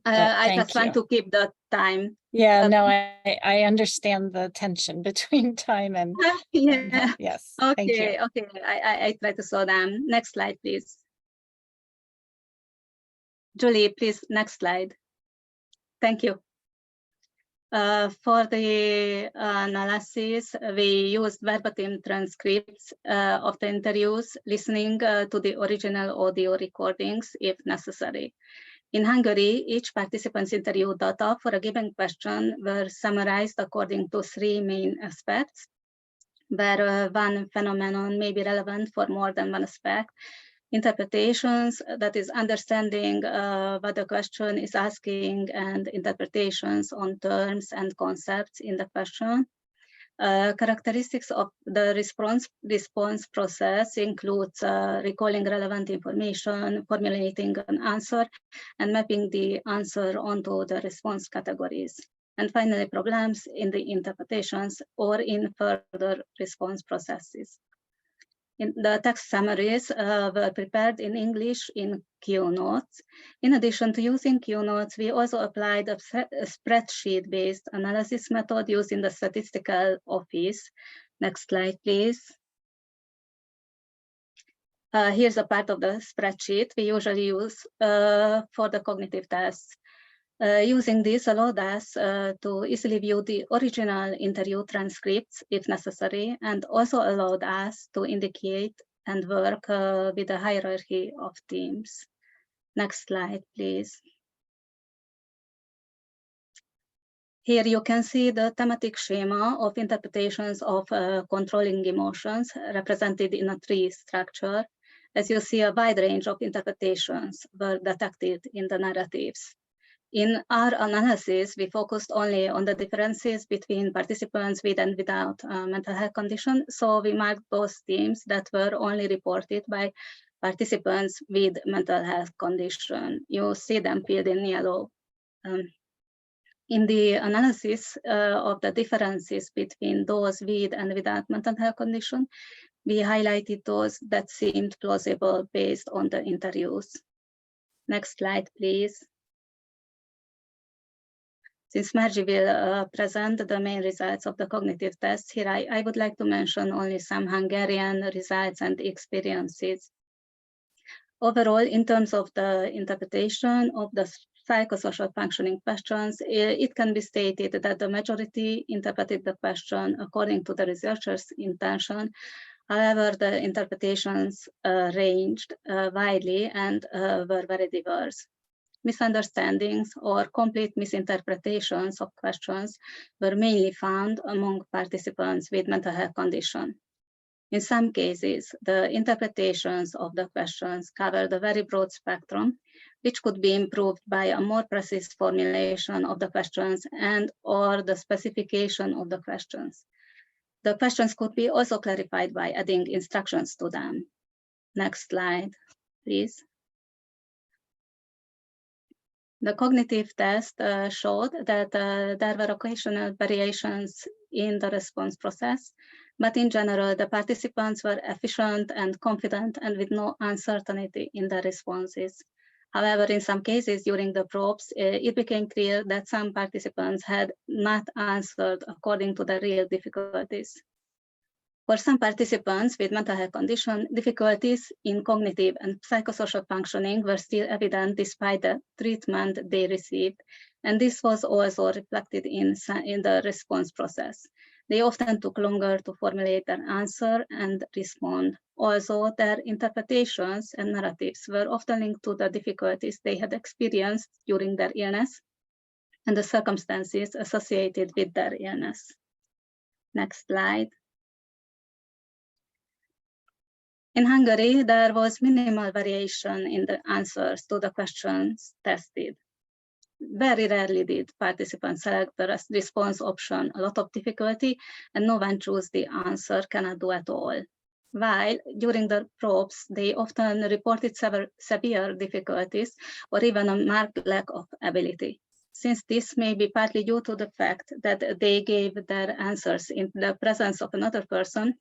M: I
A: thank
M: just want
A: you.
M: to keep the time.
A: Yeah, no, I understand the tension between time and.
M: Yeah.
A: Yes. Thank you.
M: Okay. Okay. I try to slow down. Next slide, please. Julie, please, next slide. Thank you. For the analysis, we used verbatim transcripts of the interviews, listening to the original audio recordings if necessary. In Hungary, each participant's interview data for a given question were summarized according to three main aspects, where one phenomenon may be relevant for more than one aspect. Interpretations, that is understanding what the question is asking, and interpretations on terms and concepts in the question. Characteristics of the response process includes recalling relevant information, formulating an answer, and mapping the answer onto the response categories. And finally, problems in the interpretations or in further response processes. The text summaries were prepared in English in QNotes. In addition to using QNotes, we also applied a spreadsheet-based analysis method used in the statistical office. Next slide, please. Here's a part of the spreadsheet we usually use for the cognitive tests. Using this allowed us to easily view the original interview transcripts if necessary, and also allowed us to indicate and work with a hierarchy of teams. Next slide, please. Here you can see the thematic schema of interpretations of controlling emotions represented in a tree structure. As you see, a wide range of interpretations were detected in the narratives. In our analysis, we focused only on the differences between participants with and without mental health condition. So we marked those themes that were only reported by participants with mental health condition. You see them filled in yellow. In the analysis of the differences between those with and without mental health condition, we highlighted those that seemed plausible based on the interviews. Next slide, please. Since Margie will present the main results of the cognitive tests, here I would like to mention only some Hungarian results and experiences. Overall, in terms of the interpretation of the psychosocial functioning questions, it can be stated that the majority interpreted the question according to the researcher's intention. However, the interpretations ranged widely and were very diverse. Misunderstandings or complete misinterpretations of questions were mainly found among participants with mental health condition. In some cases, the interpretations of the questions covered a very broad spectrum, which could be improved by a more precise formulation of the questions and or the specification of the questions. The questions could be also clarified by adding instructions to them. Next slide, please. The cognitive test showed that there were occasional variations in the response process, but in general, the participants were efficient and confident and with no uncertainty in their responses. However, in some cases during the probes, it became clear that some participants had not answered according to the real difficulties. For some participants with mental health condition, difficulties in cognitive and psychosocial functioning were still evident despite the treatment they received. And this was also reflected in the response process. They often took longer to formulate their answer and respond. Also, their interpretations and narratives were often linked to the difficulties they had experienced during their illness and the circumstances associated with their illness. Next slide. In Hungary, there was minimal variation in the answers to the questions tested. Very rarely did participants select the response option, a lot of difficulty, and no one chose the answer, cannot do at all. While during the probes, they often reported severe difficulties or even a marked lack of ability. Since this may be partly due to the fact that they gave their answers in the presence of another person,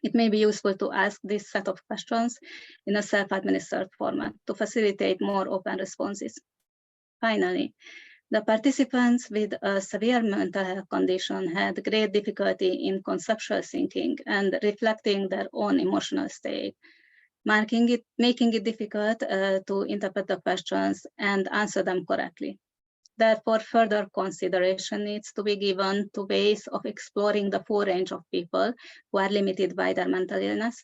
M: it may be useful to ask this set of questions in a self-administered format to facilitate more open responses. Finally, the participants with a severe mental health condition had great difficulty in conceptual thinking and reflecting their own emotional state, making it difficult to interpret the questions and answer them correctly. Therefore, further consideration needs to be given to ways of exploring the full range of people who are limited by their mental illness,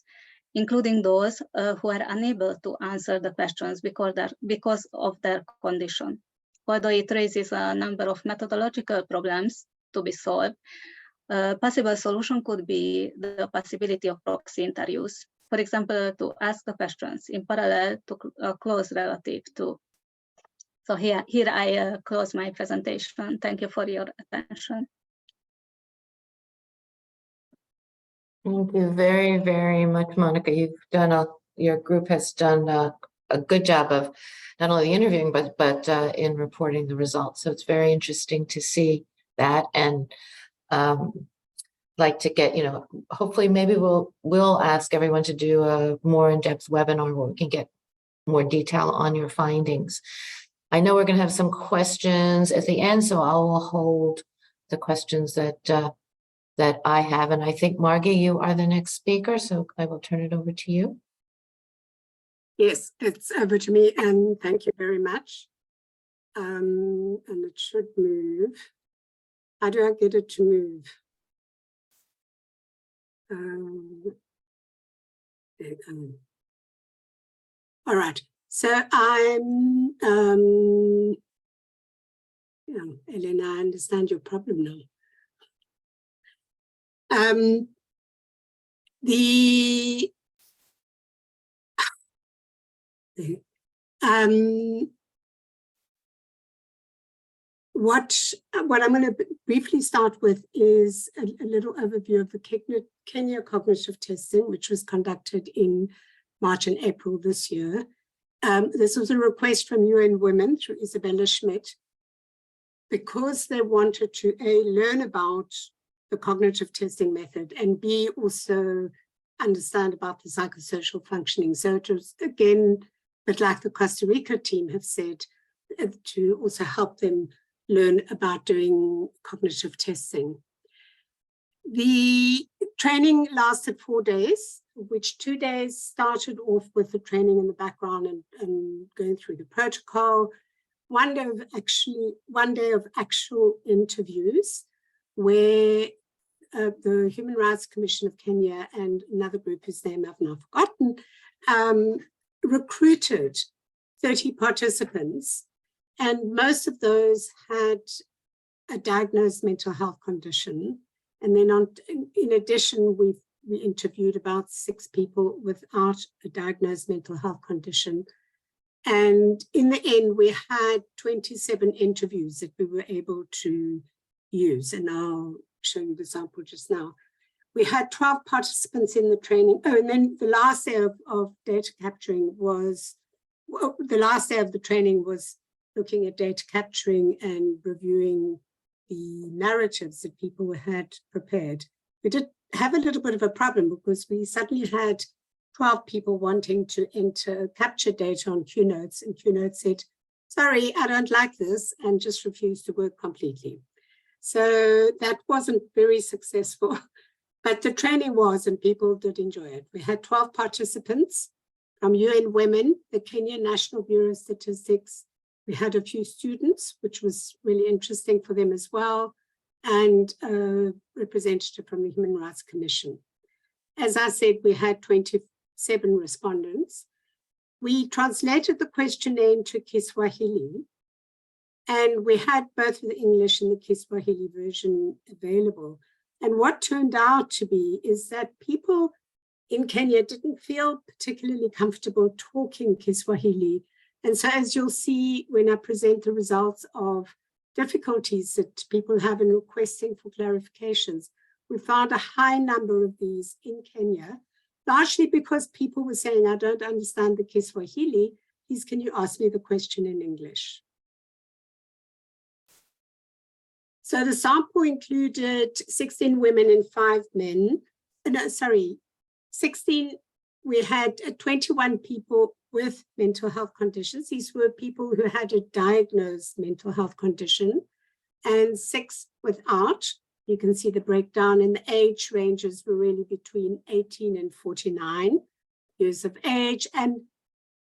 M: including those who are unable to answer the questions because of their condition. Although it raises a number of methodological problems to be solved, a possible solution could be the possibility of proxy interviews. For example, to ask the questions in parallel to a close relative to. So here I close my presentation. Thank you for your attention.
J: Thank you very, very much, Monica. Your group has done a good job of not only interviewing, but in reporting the results. So it's very interesting to see that, and like to get, hopefully maybe we'll ask everyone to do a more in-depth webinar where we can get more detail on your findings. I know we're going to have some questions at the end, so I will hold the questions that I have. And I think, Margie, you are the next speaker, so I will turn it over to you.
N: Yes, it's over to me, and thank you very much. And it should move. How do I get it to move? All right. So I'm, Elena, I understand your problem now. What I'm going to briefly start with is a little overview of the Kenya cognitive testing, which was conducted in March and April this year. This was a request from UN Women through Isabella Schmidt, because they wanted to A, learn about the cognitive testing method, and B, also understand about the psychosocial functioning. So it was, again, but like the Costa Rica team have said, to also help them learn about doing cognitive testing. The training lasted 4 days, which 2 days started off with the training in the background and going through the protocol. 1 day of actual interviews where the Human Rights Commission of Kenya and another group whose name I've now forgotten, recruited 30 participants, and most of those had a diagnosed mental health condition. And then in addition, we interviewed about 6 people without a diagnosed mental health condition. And in the end, we had 27 interviews that we were able to use. And I'll show you the sample just now. We had 12 participants in the training. Oh, and then the last day of data capturing was, well, the last day of the training was looking at data capturing and reviewing the narratives that people had prepared. We did have a little bit of a problem because we suddenly had 12 people wanting to capture data on QNotes, and QNotes said, sorry, I don't like this, and just refused to work completely. So that wasn't very successful, But the training was, and people did enjoy it. We had 12 participants from UN Women, the Kenya National Bureau of Statistics. We had a few students, which was really interesting for them as well, and a representative from the Human Rights Commission. As I said, we had 27 respondents. We translated the questionnaire into Kiswahili, and we had both the English and the Kiswahili version available. And what turned out to be is that people in Kenya didn't feel particularly comfortable talking Kiswahili. And so as you'll see when I present the results of difficulties that people have in requesting for clarifications, we found a high number of these in Kenya, largely because people were saying, I don't understand the Kiswahili, please can you ask me the question in English? So the sample included 16 women and 5 men. No, sorry, 16, we had 21 people with mental health conditions. These were people who had a diagnosed mental health condition, and 6 without. You can see the breakdown, and the age ranges were really between 18 and 49 years of age. And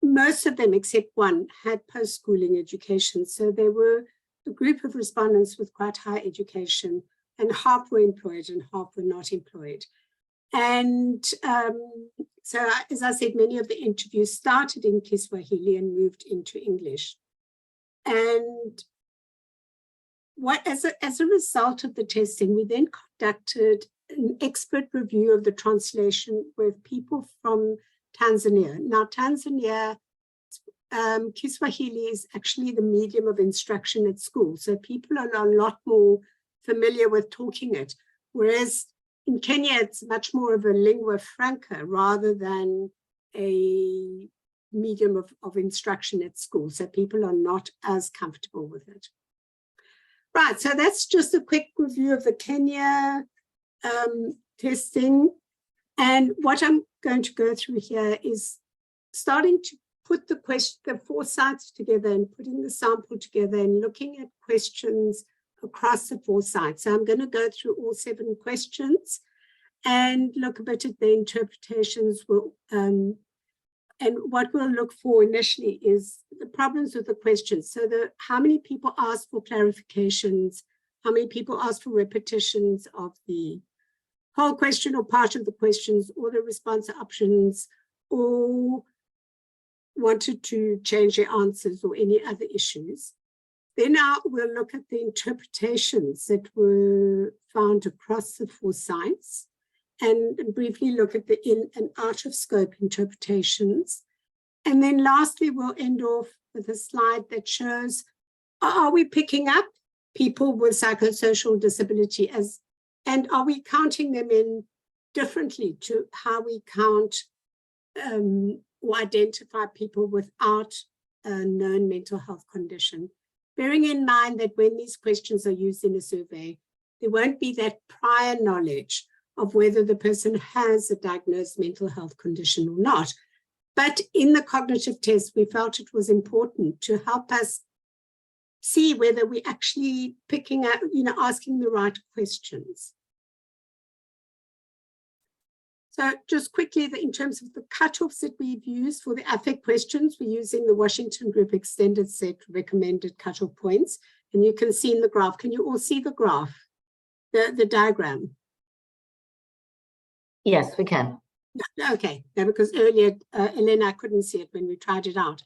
N: most of them, except one, had post-schooling education. So they were a group of respondents with quite high education, and half were employed and half were not employed. And so, as I said, many of the interviews started in Kiswahili and moved into English. And as a result of the testing, we then conducted an expert review of the translation with people from Tanzania. Now, Tanzania, Kiswahili is actually the medium of instruction at school. So people are a lot more familiar with talking it. Whereas in Kenya, it's much more of a lingua franca rather than a medium of instruction at school. So people are not as comfortable with it. Right, so that's just a quick review of the Kenya testing. And what I'm going to go through here is starting to put the 4 sites together and putting the sample together and looking at questions across the 4 sites. So I'm going to go through all 7 questions and look a bit at the interpretations. And what we'll look for initially is the problems with the questions. So how many people asked for clarifications, how many people asked for repetitions of the whole question or part of the questions or the response options, or wanted to change their answers or any other issues. Then we'll look at the interpretations that were found across the 4 sites and briefly look at the in and out of scope interpretations. And then lastly, we'll end off with a slide that shows, are we picking up people with psychosocial disability and are we counting them in differently to how we count or identify people without a known mental health condition? Bearing in mind that when these questions are used in a survey, there won't be that prior knowledge of whether the person has a diagnosed mental health condition or not. But in the cognitive test, we felt it was important to help us see whether we're actually picking up, asking the right questions. So just quickly, in terms of the cutoffs that we've used for the affect questions, we're using the Washington Group Extended Set recommended cutoff points. And you can see in the graph, can you all see the graph, the diagram?
J: Yes, we can.
N: Okay, no, because earlier, Elena, I couldn't see it when we tried it out.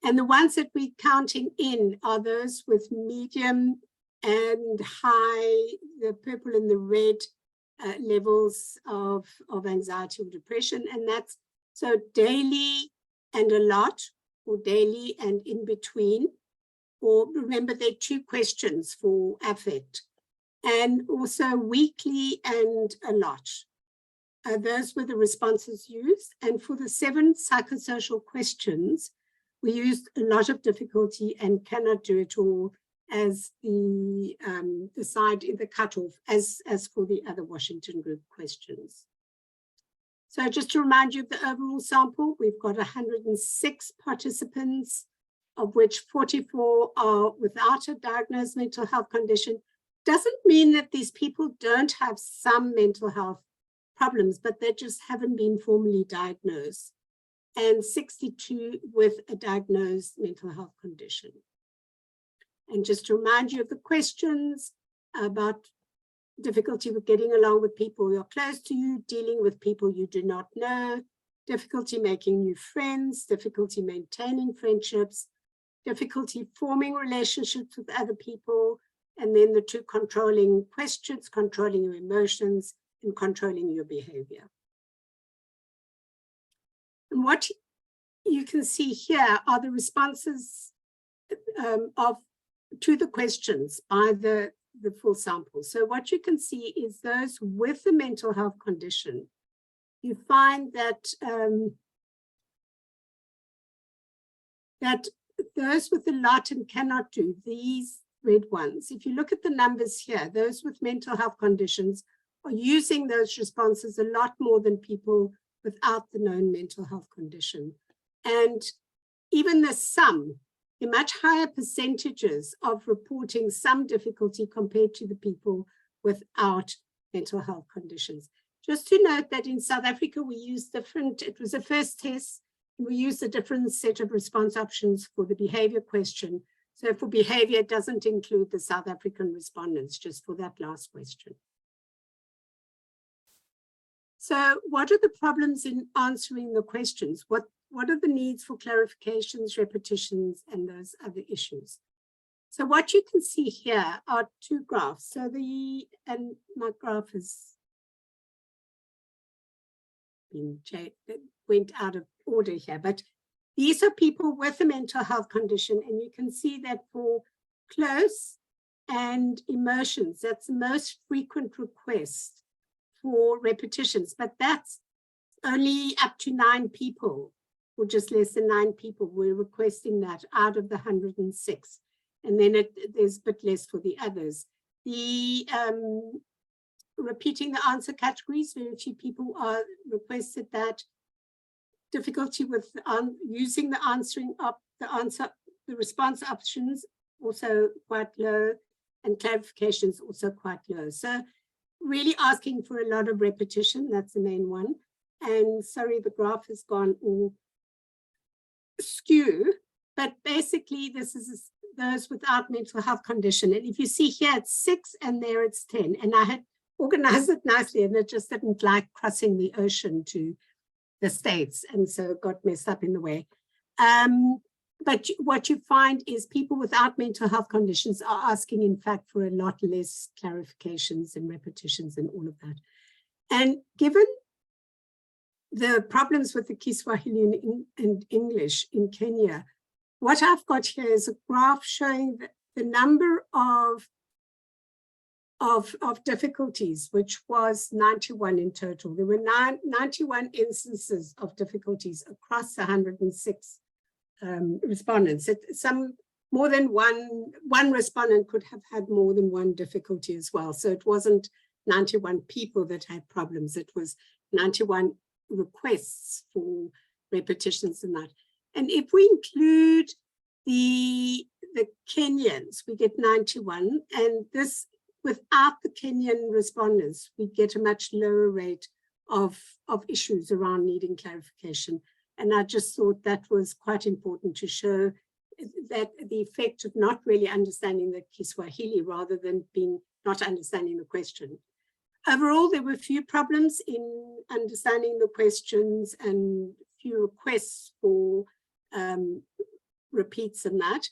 N: And the ones that we're counting in are those with medium and high, the purple and the red levels of anxiety or depression. And that's so daily and a lot, or daily and in between. Or remember, there are 2 questions for affect. And also weekly and a lot. Those were the responses used. And for the 7 psychosocial questions, we used a lot of difficulty and cannot do it all as the side in the cutoff as for the other Washington Group questions. So just to remind you of the overall sample, we've got 106 participants, of which 44 are without a diagnosed mental health condition. Doesn't mean that these people don't have some mental health problems, but they just haven't been formally diagnosed, and 62 with a diagnosed mental health condition. And just to remind you of the questions about difficulty with getting along with people who are close to you, dealing with people you do not know, difficulty making new friends, difficulty maintaining friendships, difficulty forming relationships with other people, and then the two controlling questions, controlling your emotions and controlling your behavior. And what you can see here are the responses to the questions by the full sample. So what you can see is those with a mental health condition, you find that that those with a lot and cannot do, these red ones, if you look at the numbers here, those with mental health conditions are using those responses a lot more than people without the known mental health condition. And even the sum, the much higher percentages of reporting some difficulty compared to the people without mental health conditions. Just to note that in South Africa, we use different, it was a first test, and we use a different set of response options for the behavior question. So for behavior, it doesn't include the South African respondents, just for that last question. So what are the problems in answering the questions? What are the needs for clarifications, repetitions, and those other issues? So what you can see here are two graphs. So and my graph has been went out of order here, but these are people with a mental health condition, and you can see that for close and emotions, that's the most frequent request for repetitions, but that's only up to 9 people, or just less than 9 people were requesting that out of the 106. And then there's a bit less for the others. The repeating the answer categories, very few people are requested that. Difficulty with using the response options also quite low, and clarifications also quite low. So really asking for a lot of repetition, that's the main one. And sorry, the graph has gone all skew, but basically this is those without mental health condition. And if you see here, it's 6 and there it's 10. And I had organized it nicely, and it just didn't like crossing the ocean to the States, and so it got messed up in the way. But what you find is people without mental health conditions are asking, in fact, for a lot less clarifications and repetitions and all of that. And given the problems with the Kiswahili and English in Kenya, what I've got here is a graph showing the number of difficulties, which was 91 in total. There were 91 instances of difficulties across 106 respondents. Some more than one respondent could have had more than one difficulty as well. So it wasn't 91 people that had problems. It was 91 requests for repetitions and that. And if we include the Kenyans, we get 91, and this without the Kenyan respondents, we get a much lower rate of issues around needing clarification. And I just thought that was quite important to show that the effect of not really understanding the Kiswahili rather than not understanding the question. Overall, there were few problems in understanding the questions and few requests for repeats and that.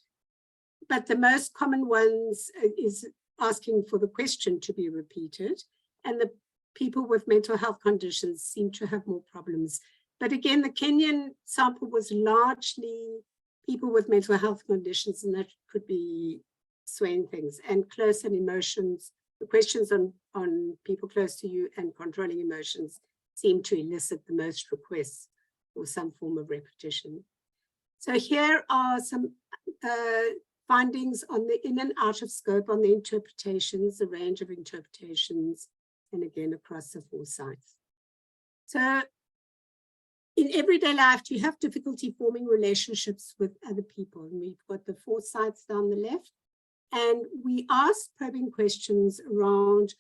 N: But the most common ones is asking for the question to be repeated, and the people with mental health conditions seem to have more problems. But again, the Kenyan sample was largely people with mental health conditions, and that could be swaying things. And close and emotions, the questions on people close to you and controlling emotions seem to elicit the most requests for some form of repetition. So here are some findings on the in and out of scope on the interpretations, the range of interpretations, and again, across the 4 sites. So in everyday life, you have difficulty forming relationships with other people. And we've got the 4 sites down the left. And we asked probing questions around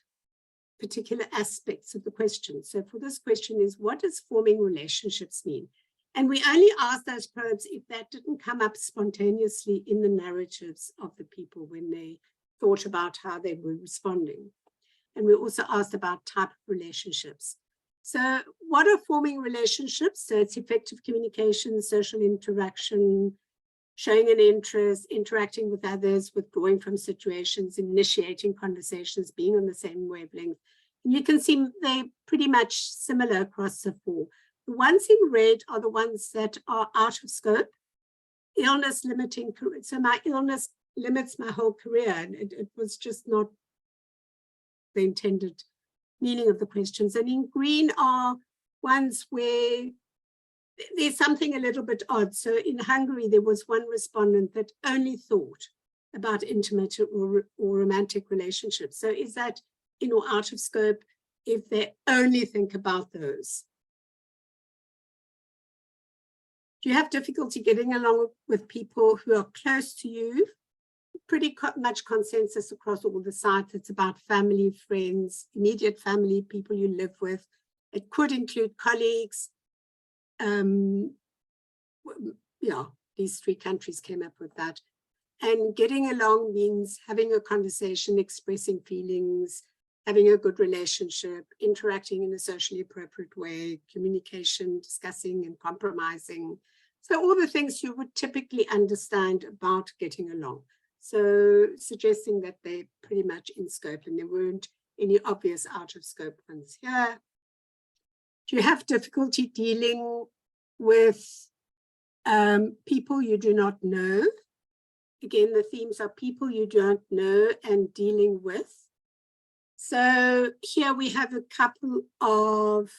N: particular aspects of the question. So for this question is, what does forming relationships mean? And we only asked those probes if that didn't come up spontaneously in the narratives of the people when they thought about how they were responding. And we also asked about type of relationships. So what are forming relationships? So it's effective communication, social interaction, showing an interest, interacting with others, withdrawing from situations, initiating conversations, being on the same wavelength. And you can see they're pretty much similar across the four. The ones in red are the ones that are out of scope, illness limiting. So my illness limits my whole career, and it was just not the intended meaning of the questions. And in green are ones where there's something a little bit odd. So in Hungary, there was one respondent that only thought about intimate or romantic relationships. So is that in or out of scope if they only think about those? Do you have difficulty getting along with people who are close to you? Pretty much consensus across all the sites. It's about family, friends, immediate family, people you live with. It could include colleagues. Yeah, these three countries came up with that. And getting along means having a conversation, expressing feelings, having a good relationship, interacting in a socially appropriate way, communication, discussing and compromising. So all the things you would typically understand about getting along. So suggesting that they're pretty much in scope and there weren't any obvious out of scope ones here. Do you have difficulty dealing with people you do not know? Again, the themes are people you don't know and dealing with. So here we have a couple of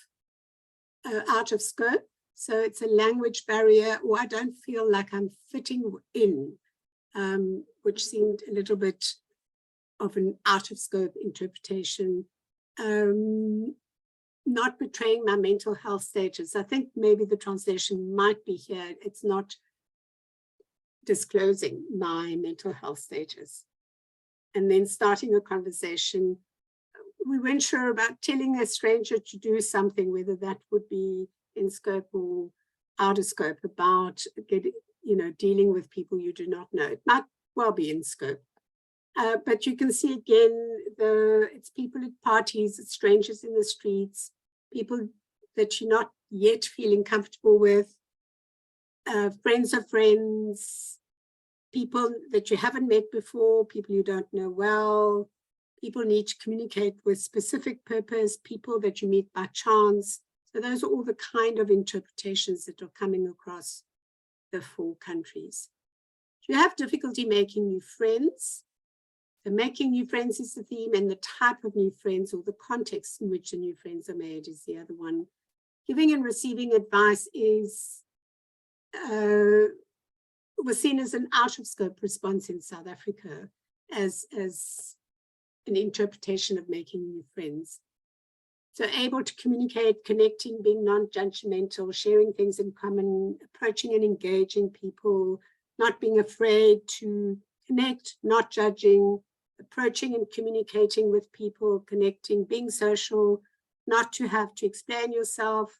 N: out of scope. So it's a language barrier, or I don't feel like I'm fitting in, which seemed a little bit of an out of scope interpretation. Not betraying my mental health status. I think maybe the translation might be here. It's not disclosing my mental health status. And then starting a conversation. We weren't sure about telling a stranger to do something, whether that would be in scope or out of scope, about dealing with people you do not know. It might well be in scope. But you can see again, it's people at parties, it's strangers in the streets, people that you're not yet feeling comfortable with, friends of friends, people that you haven't met before, people you don't know well, people need to communicate with specific purpose, people that you meet by chance. So those are all the kind of interpretations that are coming across the four countries. Do you have difficulty making new friends? So making new friends is the theme, and the type of new friends or the context in which the new friends are made is the other one. Giving and receiving advice was seen as an out of scope response in South Africa as an interpretation of making new friends. So able to communicate, connecting, being non-judgmental, sharing things in common, approaching and engaging people, not being afraid to connect, not judging, approaching and communicating with people, connecting, being social, not to have to explain yourself,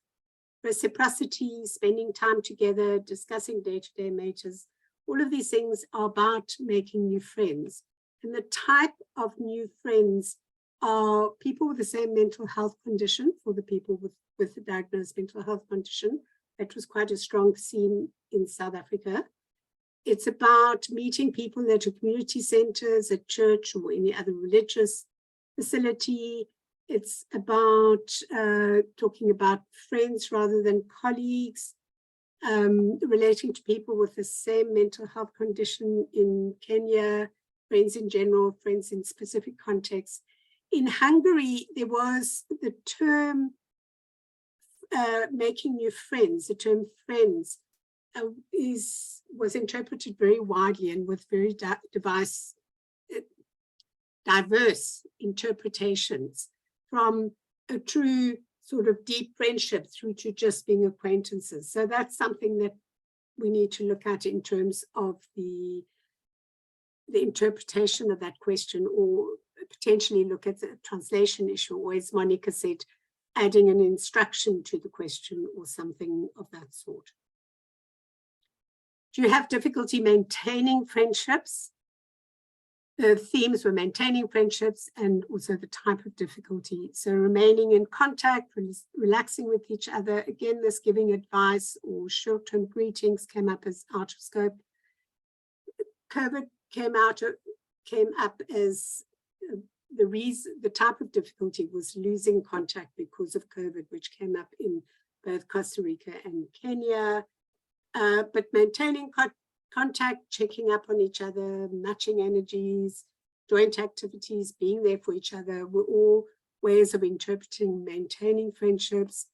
N: reciprocity, spending time together, discussing day-to-day matters. All of these things are about making new friends. And the type of new friends are people with the same mental health condition, for the people with the diagnosed mental health condition. That was quite a strong theme in South Africa. It's about meeting people at community centers, at church, or any other religious facility. It's about talking about friends rather than colleagues, relating to people with the same mental health condition in Kenya, friends in general, friends in specific contexts. In Hungary, there was the term making new friends. The term friends was interpreted very widely and with very diverse interpretations, from a true sort of deep friendship through to just being acquaintances. So that's something that we need to look at in terms of the interpretation of that question, or potentially look at the translation issue, or as Monica said, adding an instruction to the question or something of that sort. Do you have difficulty maintaining friendships? The themes were maintaining friendships and also the type of difficulty. So remaining in contact, relaxing with each other. Again, this giving advice or short-term greetings came up as out of scope. COVID came up as the type of difficulty was losing contact because of COVID, which came up in both Costa Rica and Kenya. But maintaining contact, checking up on each other, matching energies, joint activities, being there for each other were all ways of interpreting maintaining friendships.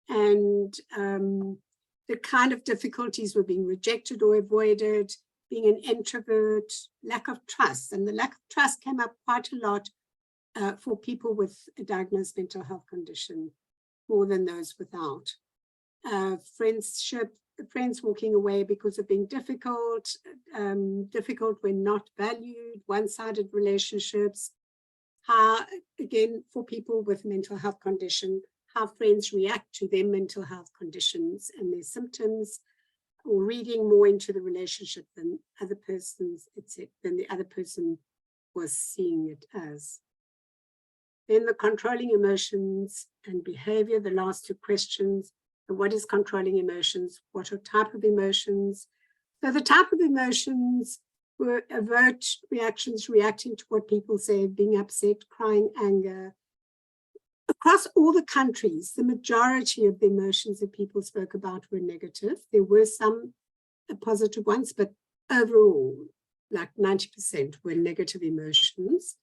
N: And the kind of difficulties were being rejected or avoided, being an introvert, lack of trust. And the lack of trust came up quite a lot for people with a diagnosed mental health condition, more than those without. Friends walking away because of being difficult, difficult when not valued, one-sided relationships. How, again, for people with mental health condition, how friends react to their mental health conditions and their symptoms, or reading more into the relationship than other persons, than the other person was seeing it as. Then the controlling emotions and behavior, the last two questions. What is controlling emotions? What are type of emotions? So the type of emotions were overt reactions, reacting to what people say, being upset, crying, anger. Across all the countries, the majority of the emotions that people spoke about were negative. There were some positive ones, but overall, like 90% were negative emotions.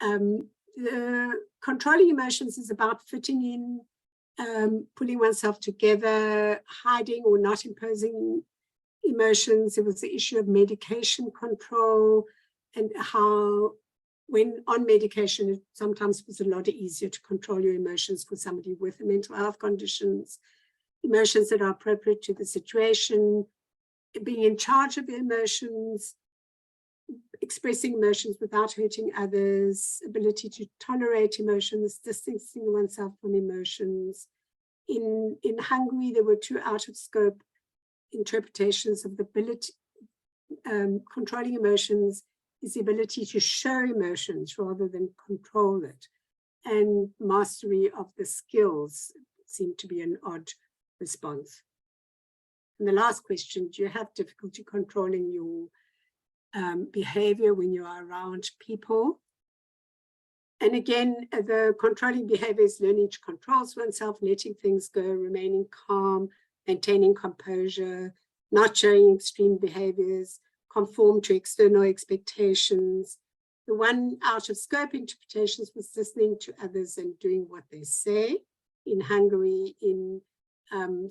N: The controlling emotions is about fitting in, pulling oneself together, hiding or not imposing emotions. It was the issue of medication control and how when on medication, it sometimes was a lot easier to control your emotions for somebody with mental health conditions, emotions that are appropriate to the situation, being in charge of your emotions, expressing emotions without hurting others, ability to tolerate emotions, distancing oneself from emotions. In Hungary, there were two out-of-scope interpretations of the ability, controlling emotions is the ability to show emotions rather than control it. And mastery of the skills seemed to be an odd response. And the last question, do you have difficulty controlling your behavior when you are around people? And again, the controlling behavior is learning to control oneself, letting things go, remaining calm, maintaining composure, not showing extreme behaviors, conform to external expectations. The one out of scope interpretations was listening to others and doing what they say. In Hungary, in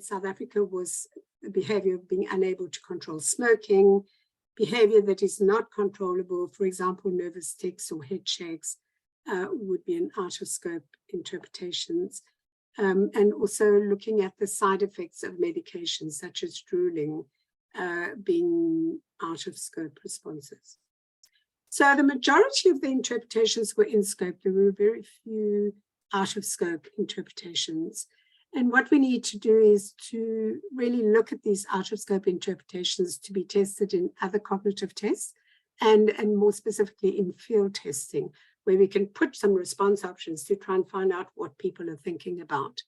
N: South Africa was the behavior of being unable to control smoking, behavior that is not controllable, for example, nervous tics or head shakes, would be an out of scope interpretations. And also looking at the side effects of medications such as drooling being out of scope responses. So the majority of the interpretations were in scope. There were very few out of scope interpretations. And what we need to do is to really look at these out of scope interpretations to be tested in other cognitive tests and more specifically in field testing, where we can put some response options to try and find out what people are thinking about.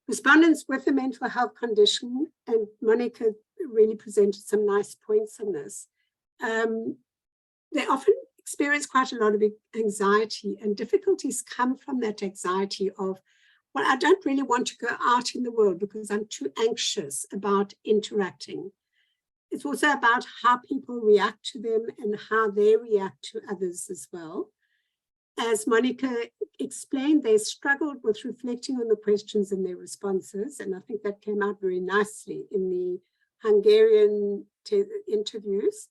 N: Respondents with a mental health condition, and Monica really presented some nice points on this, they often experience quite a lot of anxiety, and difficulties come from that anxiety of, well, I don't really want to go out in the world because I'm too anxious about interacting. It's also about how people react to them and how they react to others as well. As Monica explained, they struggled with reflecting on the questions and their responses, and I think that came out very nicely in the Hungarian interviews.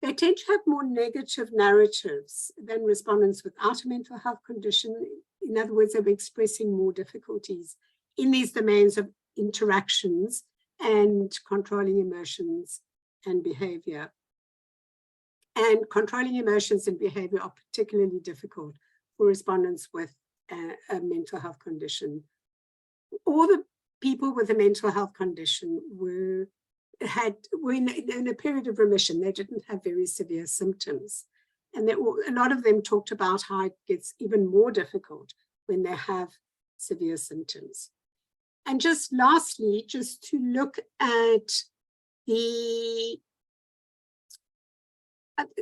N: They tend to have more negative narratives than respondents without a mental health condition. In other words, they were expressing more difficulties in these domains of interactions and controlling emotions and behavior. And controlling emotions and behavior are particularly difficult for respondents with a mental health condition. All the people with a mental health condition were in a period of remission. They didn't have very severe symptoms. And a lot of them talked about how it gets even more difficult when they have severe symptoms. And just lastly, just to look at the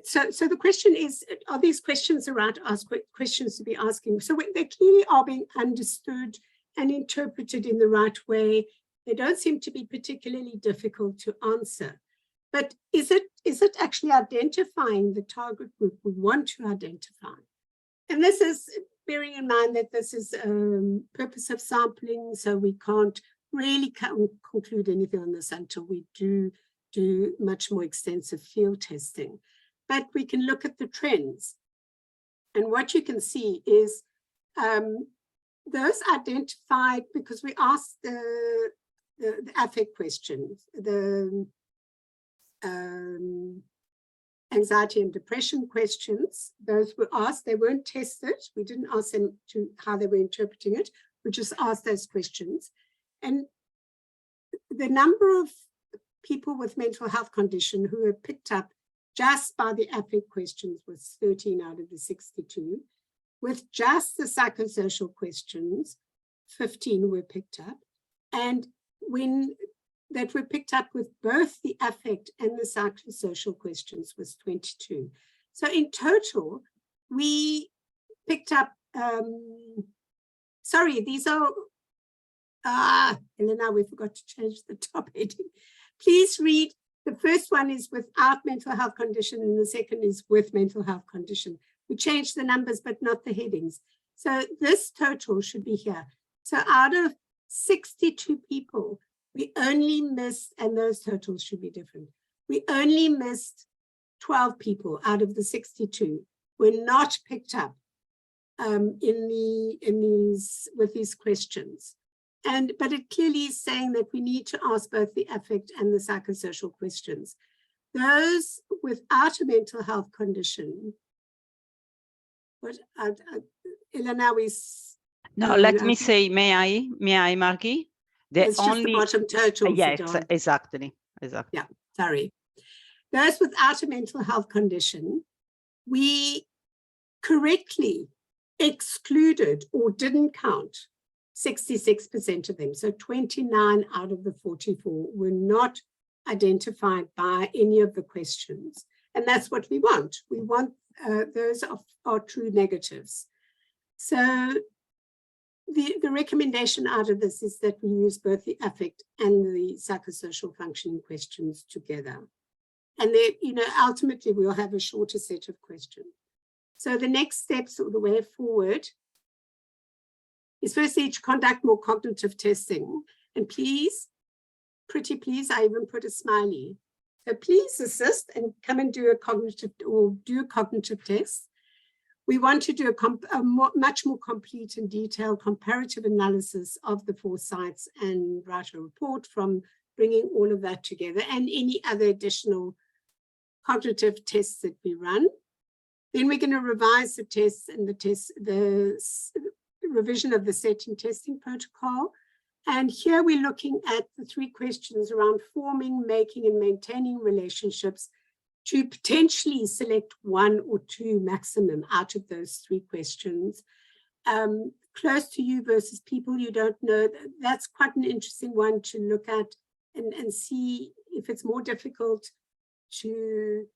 N: so the question is, are these questions around questions to be asking? So they clearly are being understood and interpreted in the right way. They don't seem to be particularly difficult to answer. But is it actually identifying the target group we want to identify? And this is bearing in mind that this is purpose of sampling, so we can't really conclude anything on this until we do much more extensive field testing. But we can look at the trends. And what you can see is those identified, because we asked the affect questions, the anxiety and depression questions, those were asked, they weren't tested. We didn't ask them to how they were interpreting it. We just asked those questions. And the number of people with mental health condition who were picked up just by the affect questions was 13 out of the 62. With just the psychosocial questions, 15 were picked up. And when that were picked up with both the affect and the psychosocial questions was 22. So in total, we picked up, sorry, these are, Elena, we forgot to change the top heading. Please read, the first one is without mental health condition and the second is with mental health condition. We changed the numbers, but not the headings. So this total should be here. So out of 62 people, we only missed, and those totals should be different. We only missed 12 people out of the 62 were not picked up with these questions. But it clearly is saying that we need to ask both the affect and the psychosocial questions. Those without a mental health condition, Elena,
K: no, let me say, may I, Margie?
N: It's just the bottom total.
K: Yes, exactly.
N: Yeah, sorry. Those without a mental health condition, we correctly excluded or didn't count 66% of them. So 29 out of the 44 were not identified by any of the questions. And that's what we want. We want those are true negatives. So the recommendation out of this is that we use both the affect and the psychosocial functioning questions together. And then, ultimately we'll have a shorter set of questions. So the next steps or the way forward is firstly to conduct more cognitive testing. And please, pretty please, I even put a smiley. So please assist and come and do a cognitive test. We want to do a much more complete and detailed comparative analysis of the 4 sites and write a report from bringing all of that together and any other additional cognitive tests that we run. Then we're going to revise the tests and the revision of the setting testing protocol. And here we're looking at the 3 questions around forming, making, and maintaining relationships to potentially select 1 or 2 maximum out of those 3 questions. Close to you versus people you don't know, that's quite an interesting one to look at and see if it's more difficult to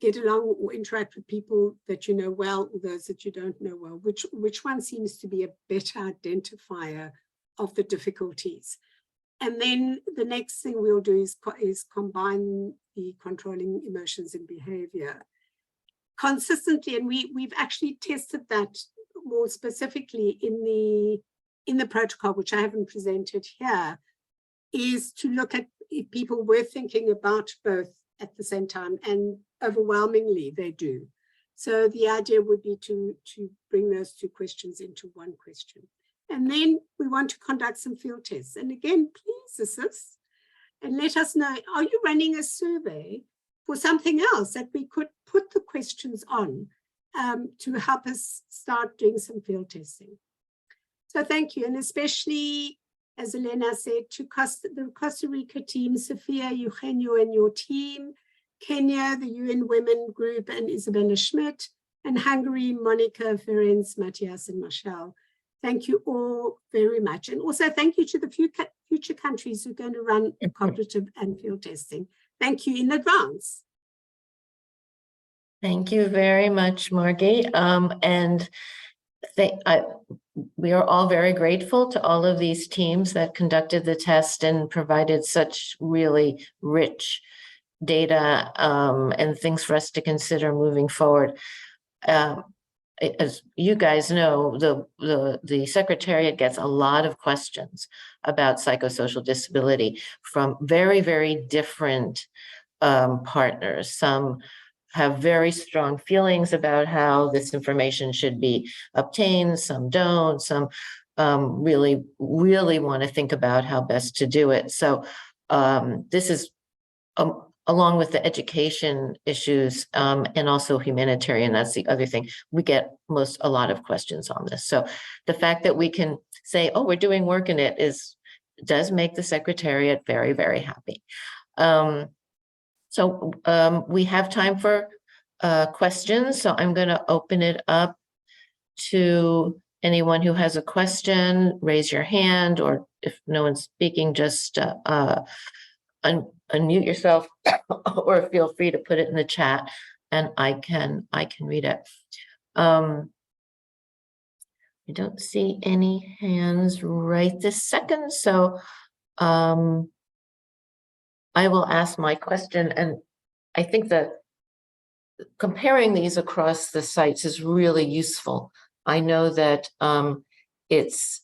N: get along or interact with people that you know well or those that you don't know well, which one seems to be a better identifier of the difficulties. And then the next thing we'll do is combine the controlling emotions and behavior consistently. And we've actually tested that more specifically in the protocol, which I haven't presented here, is to look at if people were thinking about both at the same time, and overwhelmingly they do. So the idea would be to bring those 2 questions into 1 question. And then we want to conduct some field tests. And again, please assist and let us know, are you running a survey for something else that we could put the questions on to help us start doing some field testing. So thank you, and especially, as Elena said, to the Costa Rica team, Sophia, Eugenio and your team, Kenya, the UN Women Group and Isabella Schmidt, and Hungary, Monica, Ferenc, Matthias and Michelle. Thank you all very much. And also thank you to the future countries who are going to run cognitive and field testing. Thank you in advance.
J: Thank you very much, Margie. We are all very grateful to all of these teams that conducted the test and provided such really rich data and things for us to consider moving forward. As you guys know, the Secretariat gets a lot of questions about psychosocial disability from very, very different partners. Some have very strong feelings about how this information should be obtained, some don't, some really want to think about how best to do it. So this is along with the education issues and also humanitarian, that's the other thing. We get a lot of questions on this. So the fact that we can say, oh, we're doing work in it does make the Secretariat very, very happy. So we have time for questions. So I'm going to open it up to anyone who has a question, raise your hand, or if no one's speaking, just unmute yourself or feel free to put it in the chat and I can read it. I don't see any hands right this second, so I will ask my question, and I think that comparing these across the sites is really useful. I know that it's,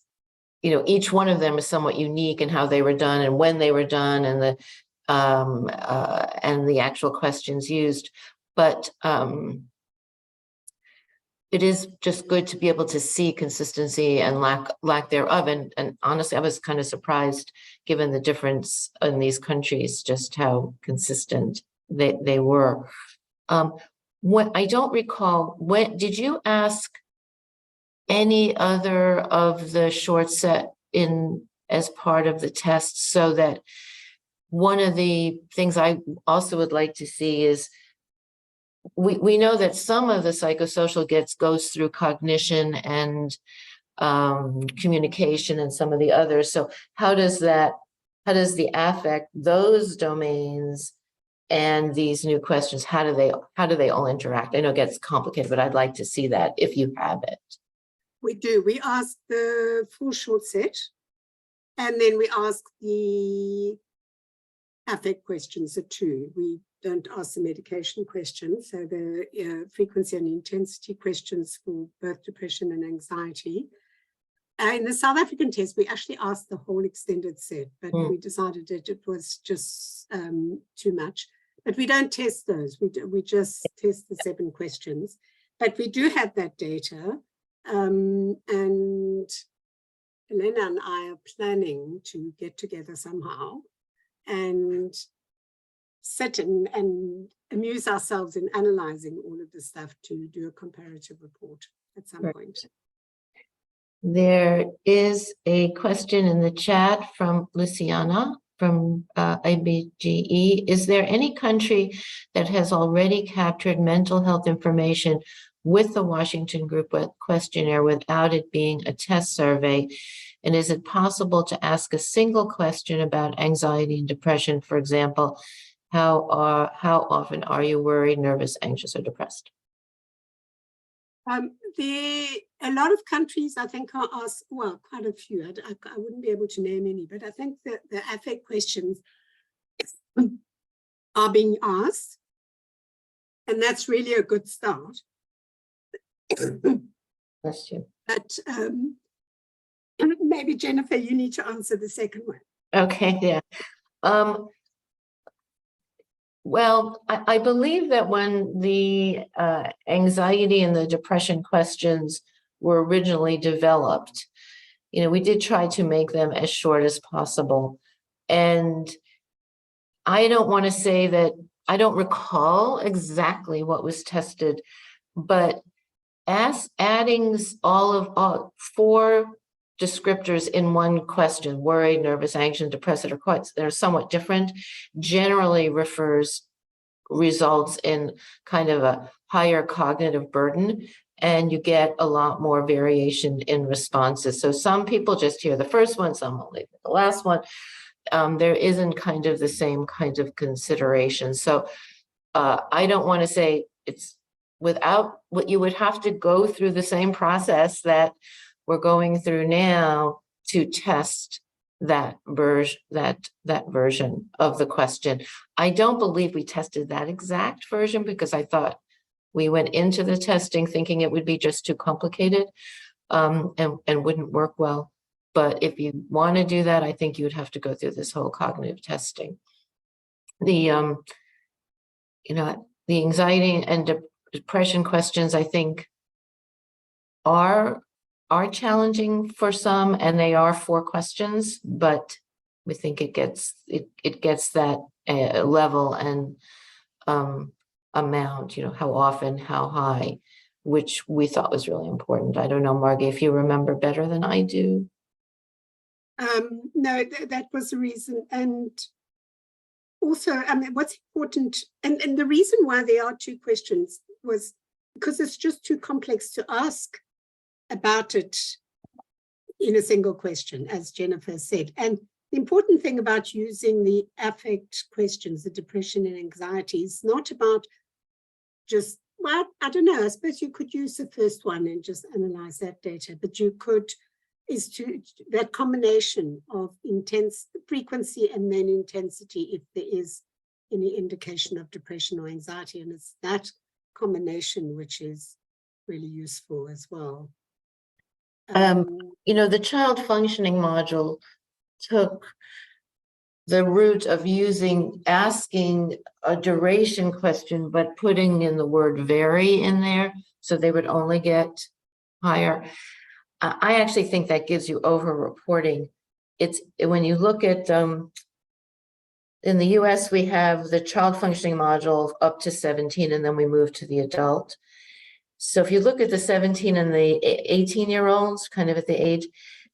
J: each one of them is somewhat unique in how they were done and when they were done and the actual questions used, but it is just good to be able to see consistency and lack thereof. And honestly, I was kind of surprised, given the difference in these countries, just how consistent they were. What I don't recall, when did you ask any other of the short set as part of the test, so that one of the things I also would like to see is we know that some of the psychosocial goes through cognition and communication and some of the others. So how does the affect those domains and these new questions? How do they all interact? I know it gets complicated, but I'd like to see that if you have it.
N: We do. We ask the full short set, and then we ask the affect questions, the two. We don't ask the medication questions, so the frequency and intensity questions for both depression and anxiety. In the South African test, we actually asked the whole extended set, but we decided that it was just too much. But we don't test those. We just test the 7 questions. But we do have that data, and Elena and I are planning to get together somehow and sit and amuse ourselves in analyzing all of this stuff to do a comparative report at some point.
J: There is a question in the chat from Luciana from IBGE. Is there any country that has already captured mental health information with the Washington Group questionnaire without it being a test survey? And is it possible to ask a single question about anxiety and depression? For example, how often are you worried, nervous, anxious, or depressed?
N: A lot of countries, I think, are asked, well, quite a few. I wouldn't be able to name any, but I think that the affect questions are being asked, and that's really a good start.
J: Bless you.
N: But maybe, Jennifer, you need to answer the second one.
J: Okay, yeah. Well, I believe that when the anxiety and the depression questions were originally developed, we did try to make them as short as possible. And I don't want to say that I don't recall exactly what was tested, but adding all 4 descriptors in one question, worried, nervous, anxious, depressed, or quite, they're somewhat different, generally results in kind of a higher cognitive burden, and you get a lot more variation in responses. So some people just hear the first one, some only the last one. There isn't kind of the same kind of consideration. So I don't want to say it's without what you would have to go through the same process that we're going through now to test that version of the question. I don't believe we tested that exact version because I thought we went into the testing thinking it would be just too complicated and wouldn't work well. But if you want to do that, I think you would have to go through this whole cognitive testing. The the anxiety and depression questions, I think, are challenging for some, and they are 4 questions, but we think it gets that level and amount, how often, how high, which we thought was really important. I don't know, Margie, if you remember better than I do.
N: No, that was the reason. And also, I mean, what's important, and the reason why there are 2 questions was because it's just too complex to ask about it in a single question, as Jennifer said. And the important thing about using the affect questions, the depression and anxiety, is not about just, well, I don't know, I suppose you could use the first one and just analyze that data, but you could, is to that combination of intense frequency and then intensity if there is any indication of depression or anxiety. And it's that combination which is really useful as well.
J: The child functioning module took the route of asking a duration question, but putting in the word vary in there, so they would only get higher. I actually think that gives you over-reporting. It's when you look at, in the US, we have the child functioning module up to 17, and then we move to the adult. So if you look at the 17 and the 18-year-olds, kind of at the age,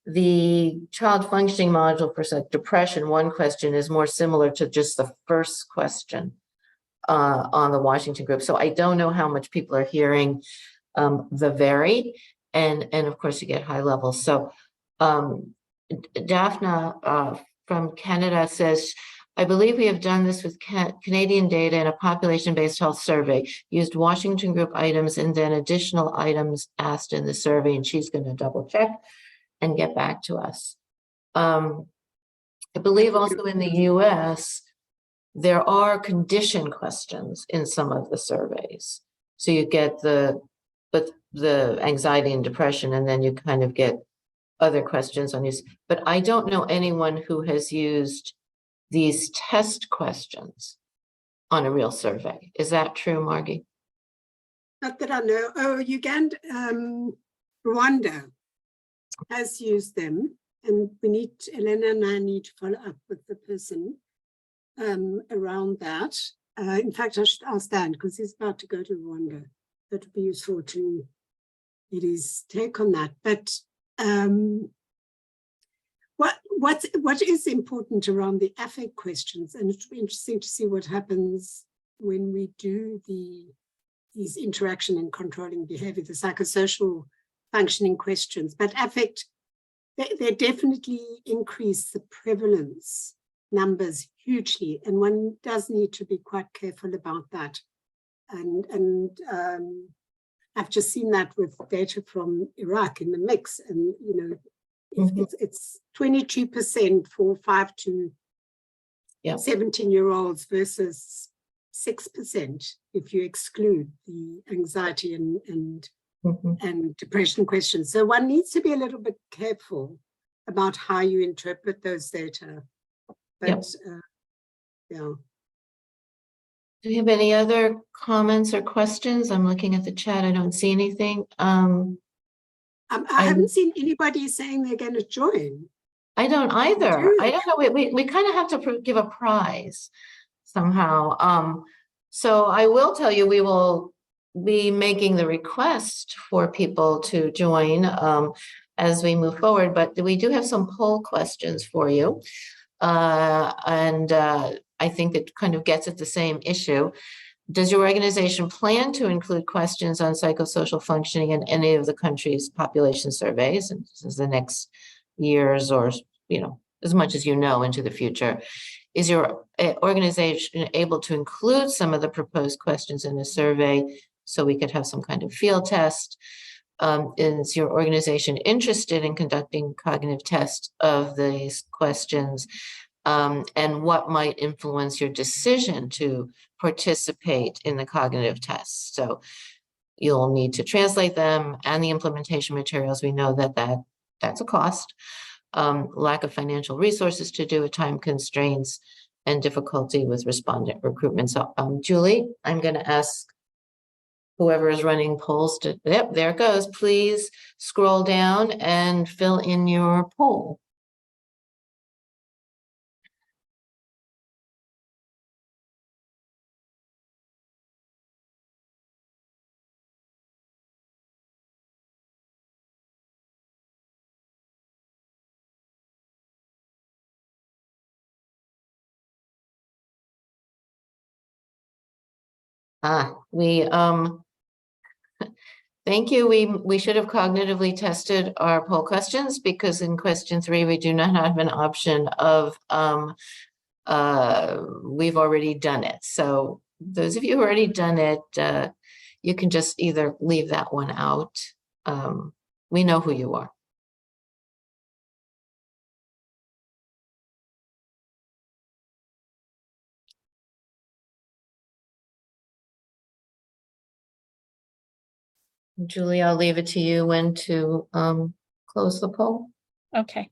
J: the child functioning module for depression, 1 question is more similar to just the first question on the Washington group. So I don't know how much people are hearing the vary, and of course you get high levels. So Daphna from Canada says, I believe we have done this with Canadian data in a population-based health survey, used Washington group items and then additional items asked in the survey, and she's going to double check and get back to us. I believe also in the US, there are condition questions in some of the surveys. So you get the anxiety and depression, and then you kind of get other questions on these. But I don't know anyone who has used these test questions on a real survey. Is that true, Margie?
N: Not that I know. Oh, Uganda, Rwanda has used them, and Elena and I need to follow up with the person around that. In fact, I should ask Dan because he's about to go to Rwanda. That would be useful to get his take on that. But what is important around the affect questions, and it'll be interesting to see what happens when we do these interaction and controlling behavior, the psychosocial functioning questions. But affect, they definitely increase the prevalence numbers hugely, and one does need to be quite careful about that. And I've just seen that with data from Iraq in the mix, and it's 22% for 5 to 17-year-olds versus 6% if you exclude the anxiety and depression questions. So one needs to be a little bit careful about how you interpret those data. But yeah.
J: Do you have any other comments or questions? I'm looking at the chat. I don't see anything.
N: I haven't seen anybody saying they're going to join.
J: I don't either. I don't know. We kind of have to give a prize somehow. So I will tell you, we will be making the request for people to join as we move forward, but we do have some poll questions for you. I think it kind of gets at the same issue. Does your organization plan to include questions on psychosocial functioning in any of the country's population surveys? And this is the next years or, as much as you know into the future. Is your organization able to include some of the proposed questions in the survey so we could have some kind of field test? Is your organization interested in conducting cognitive tests of these questions? And what might influence your decision to participate in the cognitive tests? So you'll need to translate them and the implementation materials. We know that's a cost. Lack of financial resources to do it, time constraints, and difficulty with respondent recruitment. So Julie, I'm going to ask whoever is running polls to, yep, there it goes. Please scroll down and fill in your poll. Thank you. We should have cognitively tested our poll questions, because in question 3, we do not have an option of we've already done it. So those of you who already done it, you can just either leave that one out. We know who you are. Julie, I'll leave it to you when to close the poll.
A: Okay.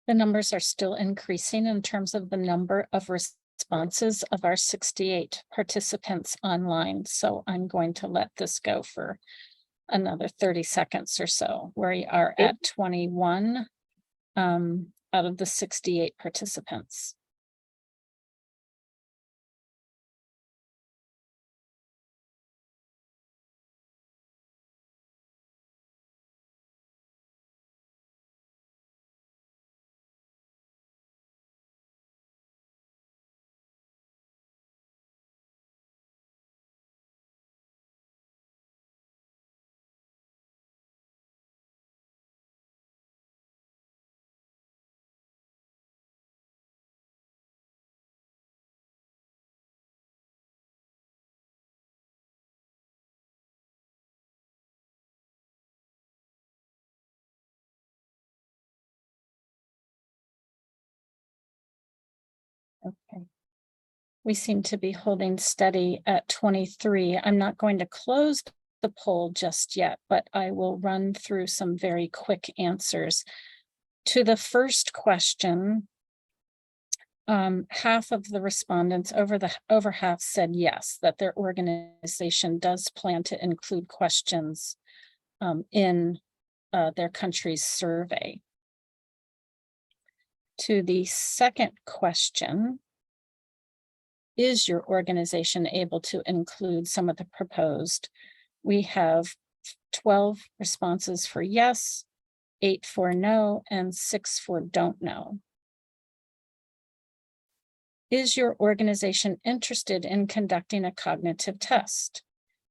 A: The numbers are still increasing in terms of the number of responses of our 68 participants online. So I'm going to let this go for another 30 seconds or so. We are at 21 out of the 68 participants. Okay. We seem to be holding steady at 23. I'm not going to close the poll just yet, but I will run through some very quick answers. To the first question, half of the respondents, over half, said yes, that their organization does plan to include questions in their country's survey. To the second question, is your organization able to include some of the proposed? We have 12 responses for yes, 8 for no, and 6 for don't know. Is your organization interested in conducting a cognitive test?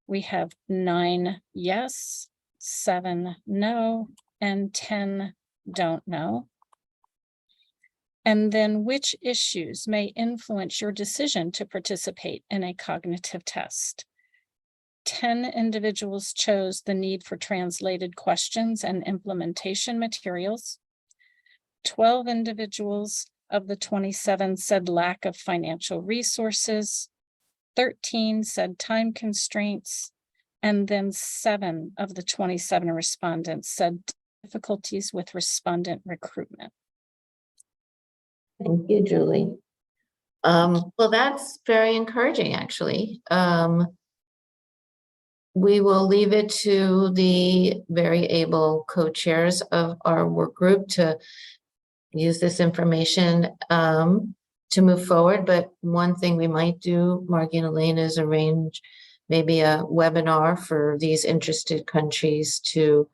A: We have 9 yes, 7 no, and 10 don't know. And then which issues may influence your decision to participate in a cognitive test? 10 individuals chose the need for translated questions and implementation materials. 12 individuals of the 27 said lack of financial resources, 13 said time constraints, and then 7 of the 27 respondents said difficulties with respondent recruitment.
J: Thank you, Julie. Well, that's very encouraging, actually. We will leave it to the very able co-chairs of our work group to use this information to move forward. But one thing we might do, Margie and Elaine, is arrange maybe a webinar for these interested countries to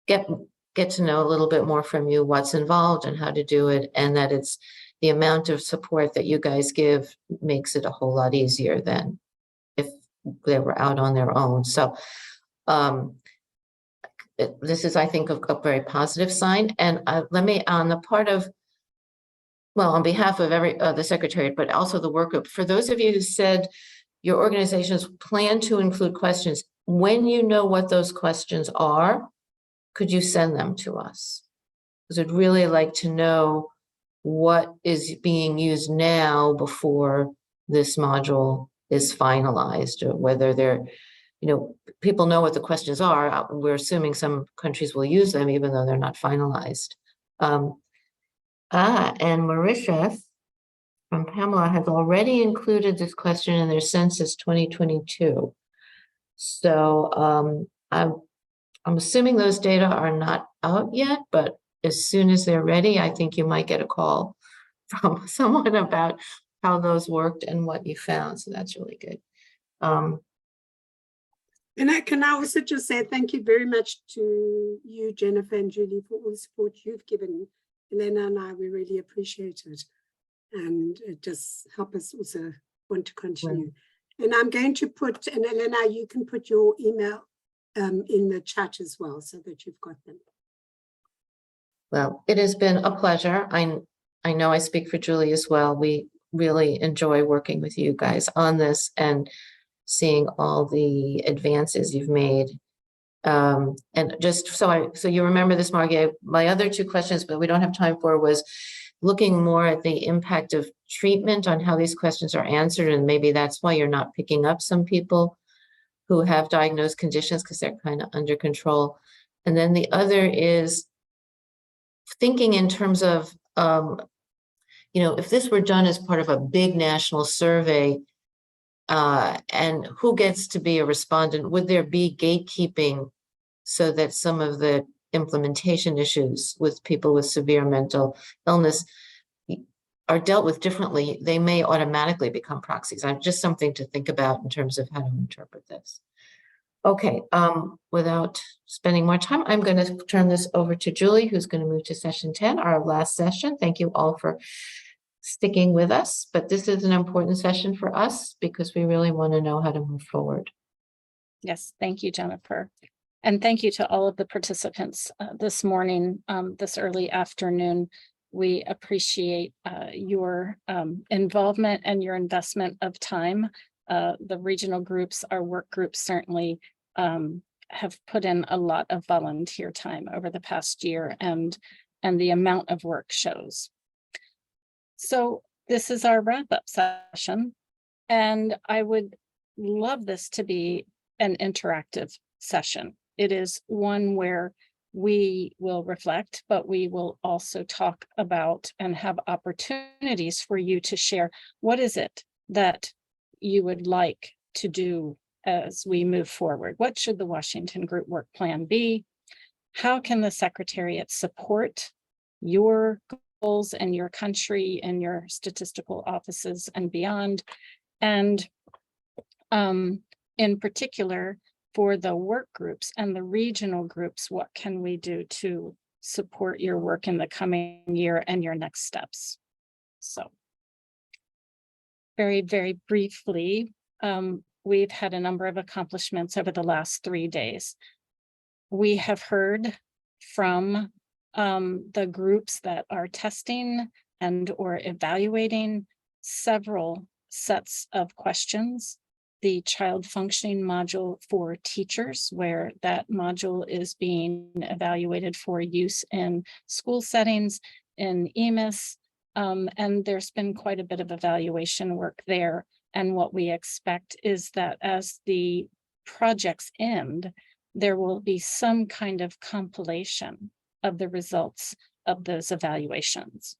J: get to know a little bit more from you, what's involved and how to do it, and that it's the amount of support that you guys give makes it a whole lot easier than if they were out on their own. So this is, I think, a very positive sign. And let me, on the part of, well, on behalf of the Secretariat, but also the work group, for those of you who said your organizations plan to include questions, when you know what those questions are, could you send them to us? Because I'd really like to know what is being used now before this module is finalized, or whether they're, people know what the questions are. We're assuming some countries will use them even though they're not finalized. And Mauritius from Pamela has already included this question in their census 2022. So I'm assuming those data are not out yet, but as soon as they're ready, I think you might get a call from someone about how those worked and what you found. So that's really good.
N: And I can also just say thank you very much to you, Jennifer and Julie, for all the support you've given Elena and I. We really appreciate it. And it just helps us also want to continue. Right. And I'm going to put, and Elena, you can put your email in the chat as well so that you've got them.
J: Well, it has been a pleasure. I know I speak for Julie as well. We really enjoy working with you guys on this and seeing all the advances you've made. And just so you remember this, Margie, my other 2 questions, but we don't have time for, was looking more at the impact of treatment on how these questions are answered. And maybe that's why you're not picking up some people who have diagnosed conditions, because they're kind of under control. And then the other is thinking in terms of, if this were done as part of a big national survey, and who gets to be a respondent, would there be gatekeeping so that some of the implementation issues with people with severe mental illness are dealt with differently? They may automatically become proxies. Just something to think about in terms of how to interpret this. Okay, without spending more time, I'm going to turn this over to Julie, who's going to move to session 10, our last session. Thank you all for sticking with us, but this is an important session for us because we really want to know how to move forward.
A: Yes, thank you, Jennifer. And thank you to all of the participants this morning, this early afternoon. We appreciate your involvement and your investment of time. The regional groups, our work groups certainly have put in a lot of volunteer time over the past year, and the amount of work shows. So this is our wrap-up session, and I would love this to be an interactive session. It is one where we will reflect, but we will also talk about and have opportunities for you to share what is it that you would like to do as we move forward. What should the Washington Group Work Plan be? How can the Secretariat support your goals and your country and your statistical offices and beyond? And in particular, for the work groups and the regional groups, what can we do to support your work in the coming year and your next steps? So very, very briefly, we've had a number of accomplishments over the last 3 days. We have heard from the groups that are testing and or evaluating several sets of questions the child functioning module for teachers, where that module is being evaluated for use in school settings, in EMIS, and there's been quite a bit of evaluation work there. And what we expect is that as the projects end, there will be some kind of compilation of the results of those evaluations.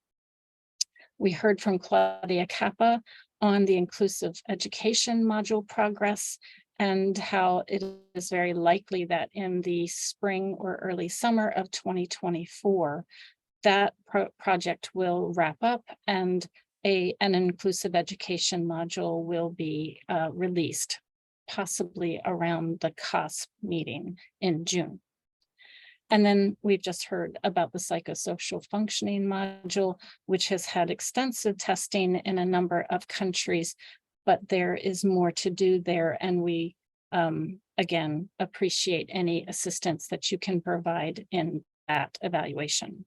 A: We heard from Claudia Kappa on the inclusive education module progress and how it is very likely that in the spring or early summer of 2024, that project will wrap up and an inclusive education module will be released, possibly around the COSP meeting in June. And then we've just heard about the psychosocial functioning module, which has had extensive testing in a number of countries, but there is more to do there. And we, again, appreciate any assistance that you can provide in that evaluation.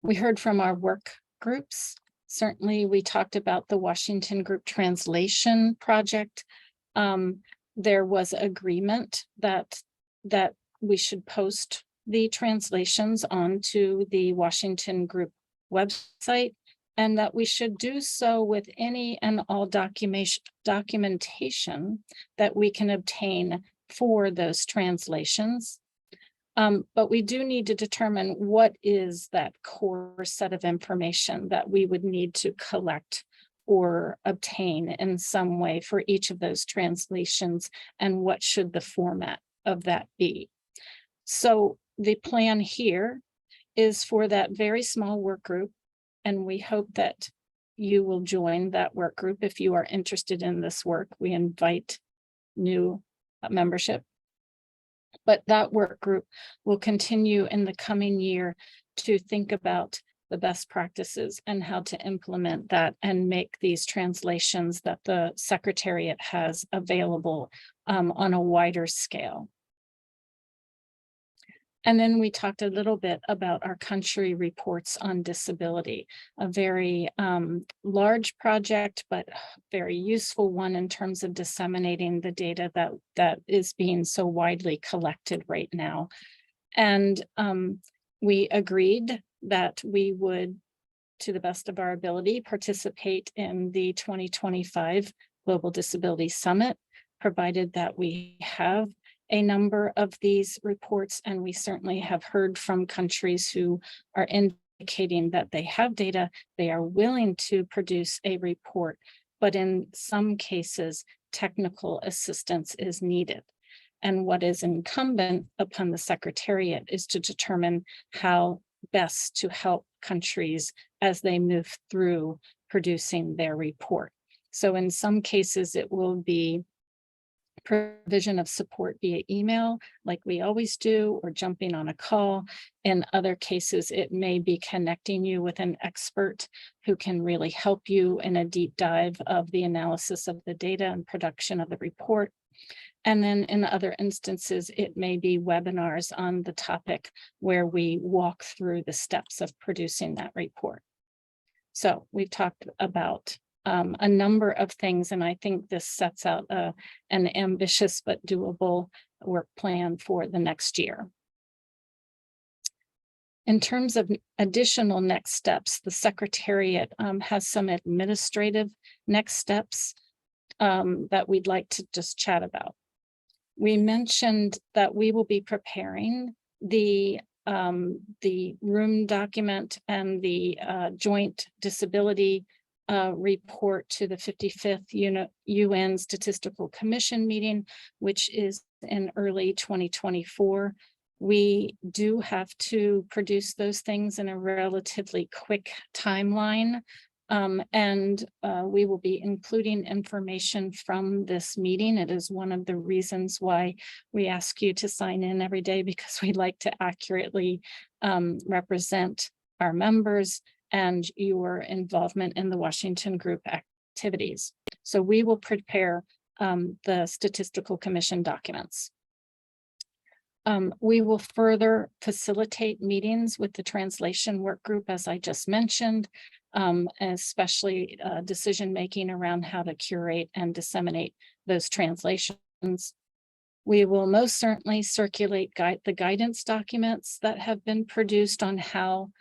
A: We heard from our work groups. Certainly, we talked about the Washington Group Translation Project. There was agreement that we should post the translations onto the Washington Group website, and that we should do so with any and all documentation that we can obtain for those translations. But we do need to determine what is that core set of information that we would need to collect or obtain in some way for each of those translations, and what should the format of that be. So the plan here is for that very small work group, and we hope that you will join that work group if you are interested in this work. We invite new membership. But that work group will continue in the coming year to think about the best practices and how to implement that and make these translations that the Secretariat has available on a wider scale. And then we talked a little bit about our country reports on disability, a very large project, but very useful one in terms of disseminating the data that is being so widely collected right now. And we agreed that we would, to the best of our ability, participate in the 2025 Global Disability Summit, provided that we have a number of these reports, and we certainly have heard from countries who are indicating that they have data, they are willing to produce a report, but in some cases, technical assistance is needed. And what is incumbent upon the Secretariat is to determine how best to help countries as they move through producing their report. So in some cases, it will be provision of support via email, like we always do, or jumping on a call. In other cases, it may be connecting you with an expert who can really help you in a deep dive of the analysis of the data and production of the report. And then in other instances, it may be webinars on the topic where we walk through the steps of producing that report. So we've talked about a number of things, and I think this sets out an ambitious but doable work plan for the next year. In terms of additional next steps, the Secretariat has some administrative next steps that we'd like to just chat about. We mentioned that we will be preparing the room document and the joint disability report to the 55th UN Statistical Commission meeting, which is in early 2024. We do have to produce those things in a relatively quick timeline, and we will be including information from this meeting. It is one of the reasons why we ask you to sign in every day, because we like to accurately represent our members and your involvement in the Washington Group activities. So we will prepare the Statistical Commission documents. We will further facilitate meetings with the translation work group, as I just mentioned, especially decision-making around how to curate and disseminate those translations. We will most certainly circulate the guidance documents that have been produced on how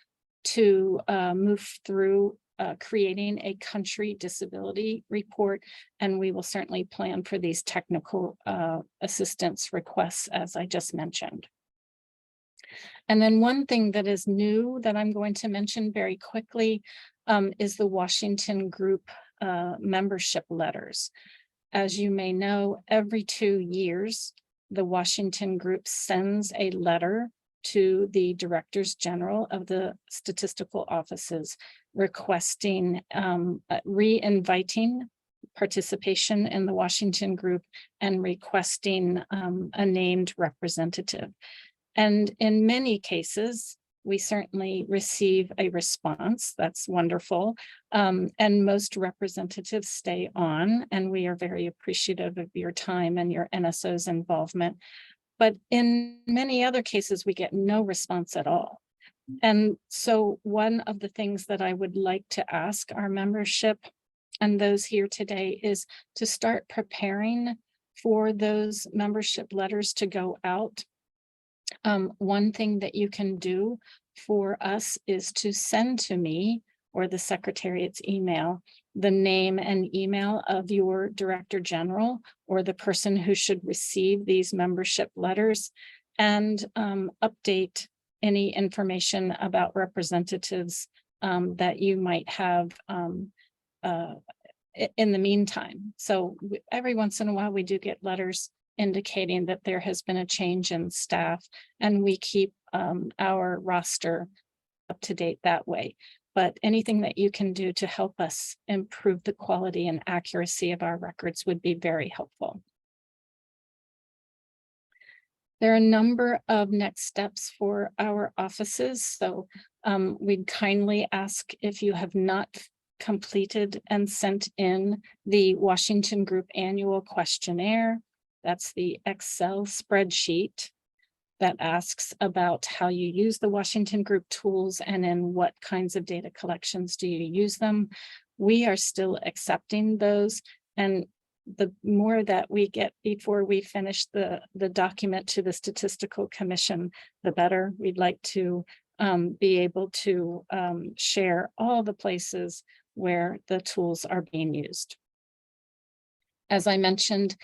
A: to move through creating a country disability report, and we will certainly plan for these technical assistance requests, as I just mentioned. And then one thing that is new that I'm going to mention very quickly is the Washington Group membership letters. As you may know, every 2 years, the Washington Group sends a letter to the Directors General of the statistical offices requesting, re-inviting participation in the Washington Group and requesting a named representative. And in many cases, we certainly receive a response. That's wonderful. And most representatives stay on, and we are very appreciative of your time and your NSO's involvement. But in many other cases, we get no response at all. And so one of the things that I would like to ask our membership and those here today is to start preparing for those membership letters to go out. One thing that you can do for us is to send to me or the Secretariat's email the name and email of your Director General or the person who should receive these membership letters, and update any information about representatives that you might have in the meantime. So every once in a while, we do get letters indicating that there has been a change in staff, and we keep our roster up to date that way. But anything that you can do to help us improve the quality and accuracy of our records would be very helpful. There are a number of next steps for our offices. So we'd kindly ask, if you have not completed and sent in the Washington Group annual questionnaire, that's the Excel spreadsheet that asks about how you use the Washington Group tools and in what kinds of data collections do you use them. We are still accepting those, and the more that we get before we finish the document to the Statistical Commission, the better. We'd like to be able to share all the places where the tools are being used. As I mentioned,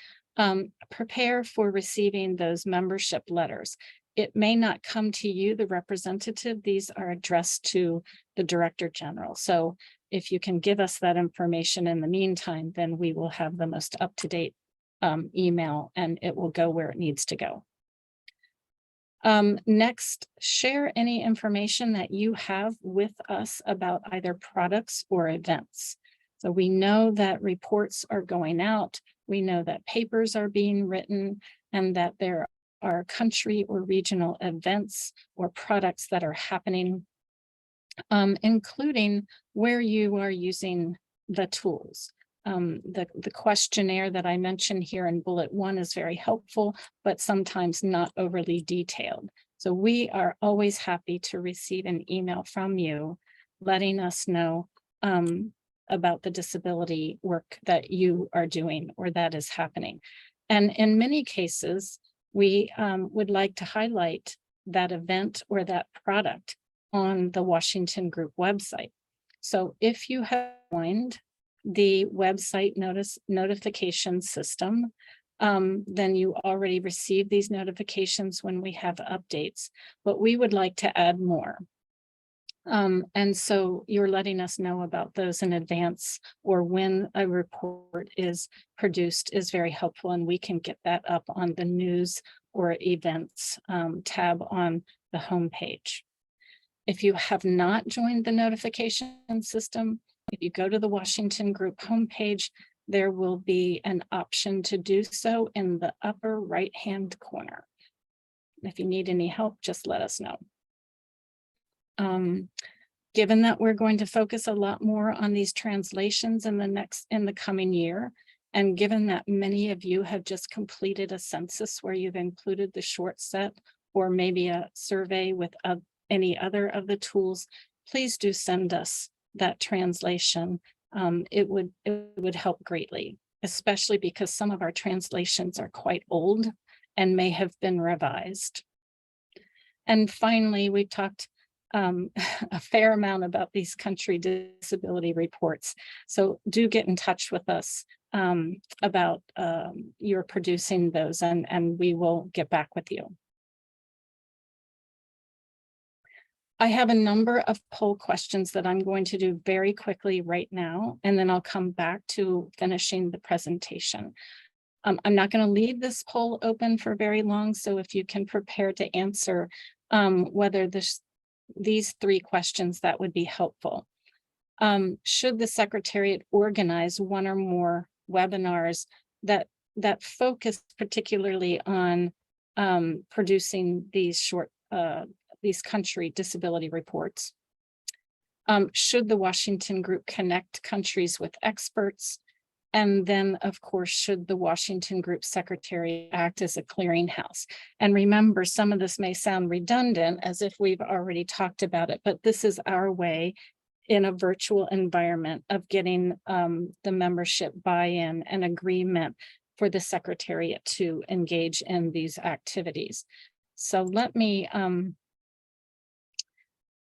A: prepare for receiving those membership letters. It may not come to you, the representative. These are addressed to the Director General. So if you can give us that information in the meantime, then we will have the most up-to-date email, and it will go where it needs to go. Next, share any information that you have with us about either products or events. So we know that reports are going out. We know that papers are being written, and that there are country or regional events or products that are happening, including where you are using the tools. The questionnaire that I mentioned here in bullet 1 is very helpful, but sometimes not overly detailed. So we are always happy to receive an email from you letting us know about the disability work that you are doing or that is happening. And in many cases, we would like to highlight that event or that product on the Washington Group website. So if you have joined the website notification system, then you already receive these notifications when we have updates, but we would like to add more. And so you're letting us know about those in advance, or when a report is produced is very helpful, and we can get that up on the news or events tab on the homepage. If you have not joined the notification system, if you go to the Washington Group homepage, there will be an option to do so in the upper right-hand corner. If you need any help, just let us know. Given that we're going to focus a lot more on these translations in the coming year, And given that many of you have just completed a census where you've included the short set or maybe a survey with any other of the tools, please do send us that translation. It would help greatly, especially because some of our translations are quite old and may have been revised. And finally, we've talked a fair amount about these country disability reports. So do get in touch with us about your producing those, and we will get back with you. I have a number of poll questions that I'm going to do very quickly right now, and then I'll come back to finishing the presentation. I'm not going to leave this poll open for very long, so if you can prepare to answer whether these three questions, that would be helpful. Should the Secretariat organize one or more webinars that focus particularly on producing these country disability reports? Should the Washington Group connect countries with experts? And then, of course, should the Washington Group Secretary act as a clearinghouse? And remember, some of this may sound redundant as if we've already talked about it, but this is our way in a virtual environment of getting the membership buy-in and agreement for the Secretariat to engage in these activities. So let me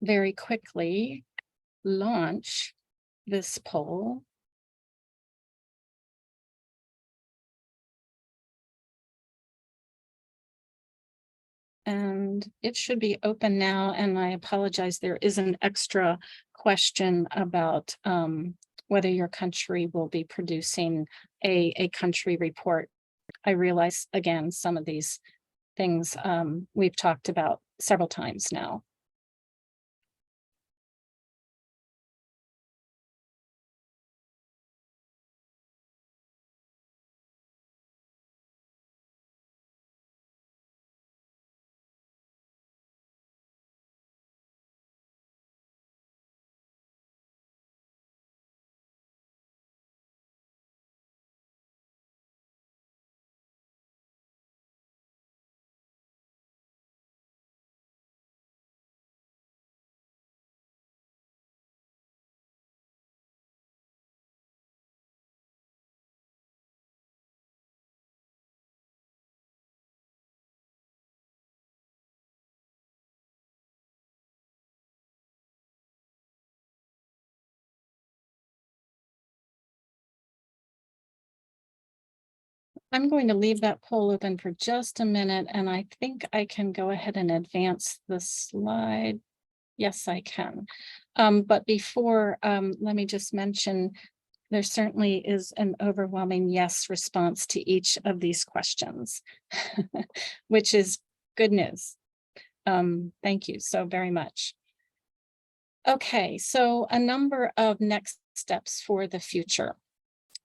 A: very quickly launch this poll. And it should be open now, and I apologize, there is an extra question about whether your country will be producing a country report. I realize, again, some of these things we've talked about several times now. I'm going to leave that poll open for just a minute, and I think I can go ahead and advance the slide. Yes, I can. But before, let me just mention, there certainly is an overwhelming yes response to each of these questions, which is good news. Thank you so very much. Okay, so a number of next steps for the future.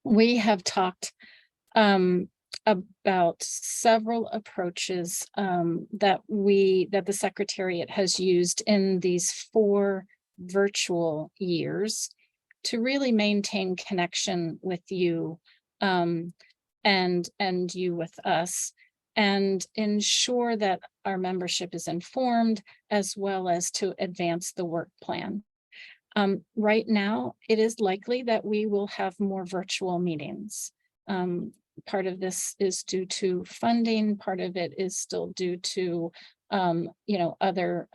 A: We have talked about several approaches that the Secretariat has used in these 4 virtual years to really maintain connection with you and you with us, and ensure that our membership is informed, as well as to advance the work plan. Right now, it is likely that we will have more virtual meetings. Part of this is due to funding, part of it is still due to other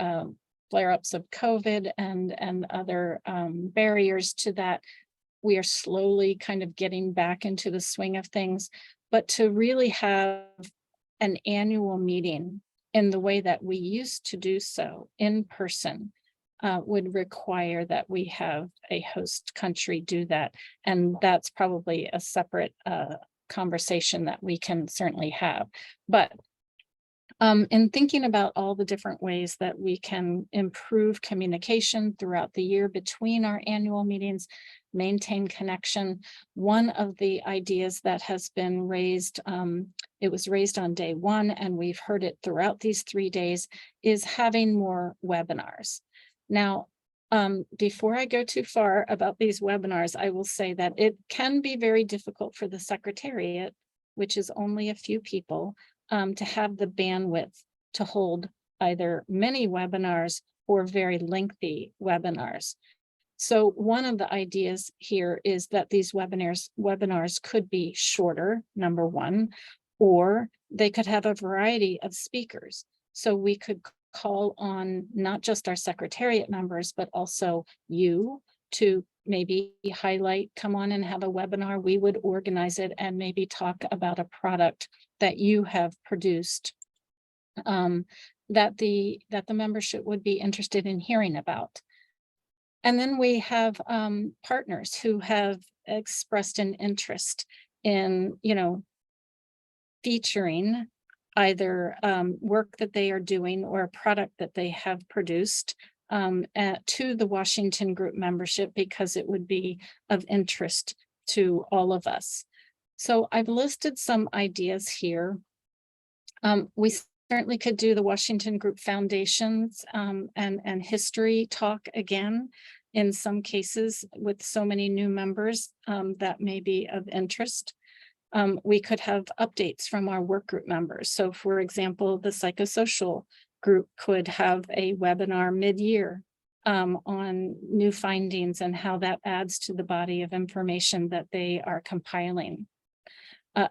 A: flare-ups of COVID and other barriers to that. We are slowly kind of getting back into the swing of things, but to really have an annual meeting in the way that we used to do so in person would require that we have a host country do that. And that's probably a separate conversation that we can certainly have. But in thinking about all the different ways that we can improve communication throughout the year between our annual meetings, maintain connection, one of the ideas that has been raised, it was raised on day 1, and we've heard it throughout these 3 days, is having more webinars. Now, Before I go too far about these webinars, I will say that it can be very difficult for the Secretariat, which is only a few people, to have the bandwidth to hold either many webinars or very lengthy webinars. So one of the ideas here is that these webinars could be shorter, number one, or they could have a variety of speakers. So we could call on not just our Secretariat members, but also you to maybe highlight, come on and have a webinar. We would organize it and maybe talk about a product that you have produced that the membership would be interested in hearing about. And then we have partners who have expressed an interest in, featuring either work that they are doing or a product that they have produced to the Washington Group membership, because it would be of interest to all of us. So I've listed some ideas here. We certainly could do the Washington Group Foundations and history talk again. In some cases, with so many new members, that may be of interest. We could have updates from our work group members. So for example, the psychosocial group could have a webinar mid-year on new findings and how that adds to the body of information that they are compiling.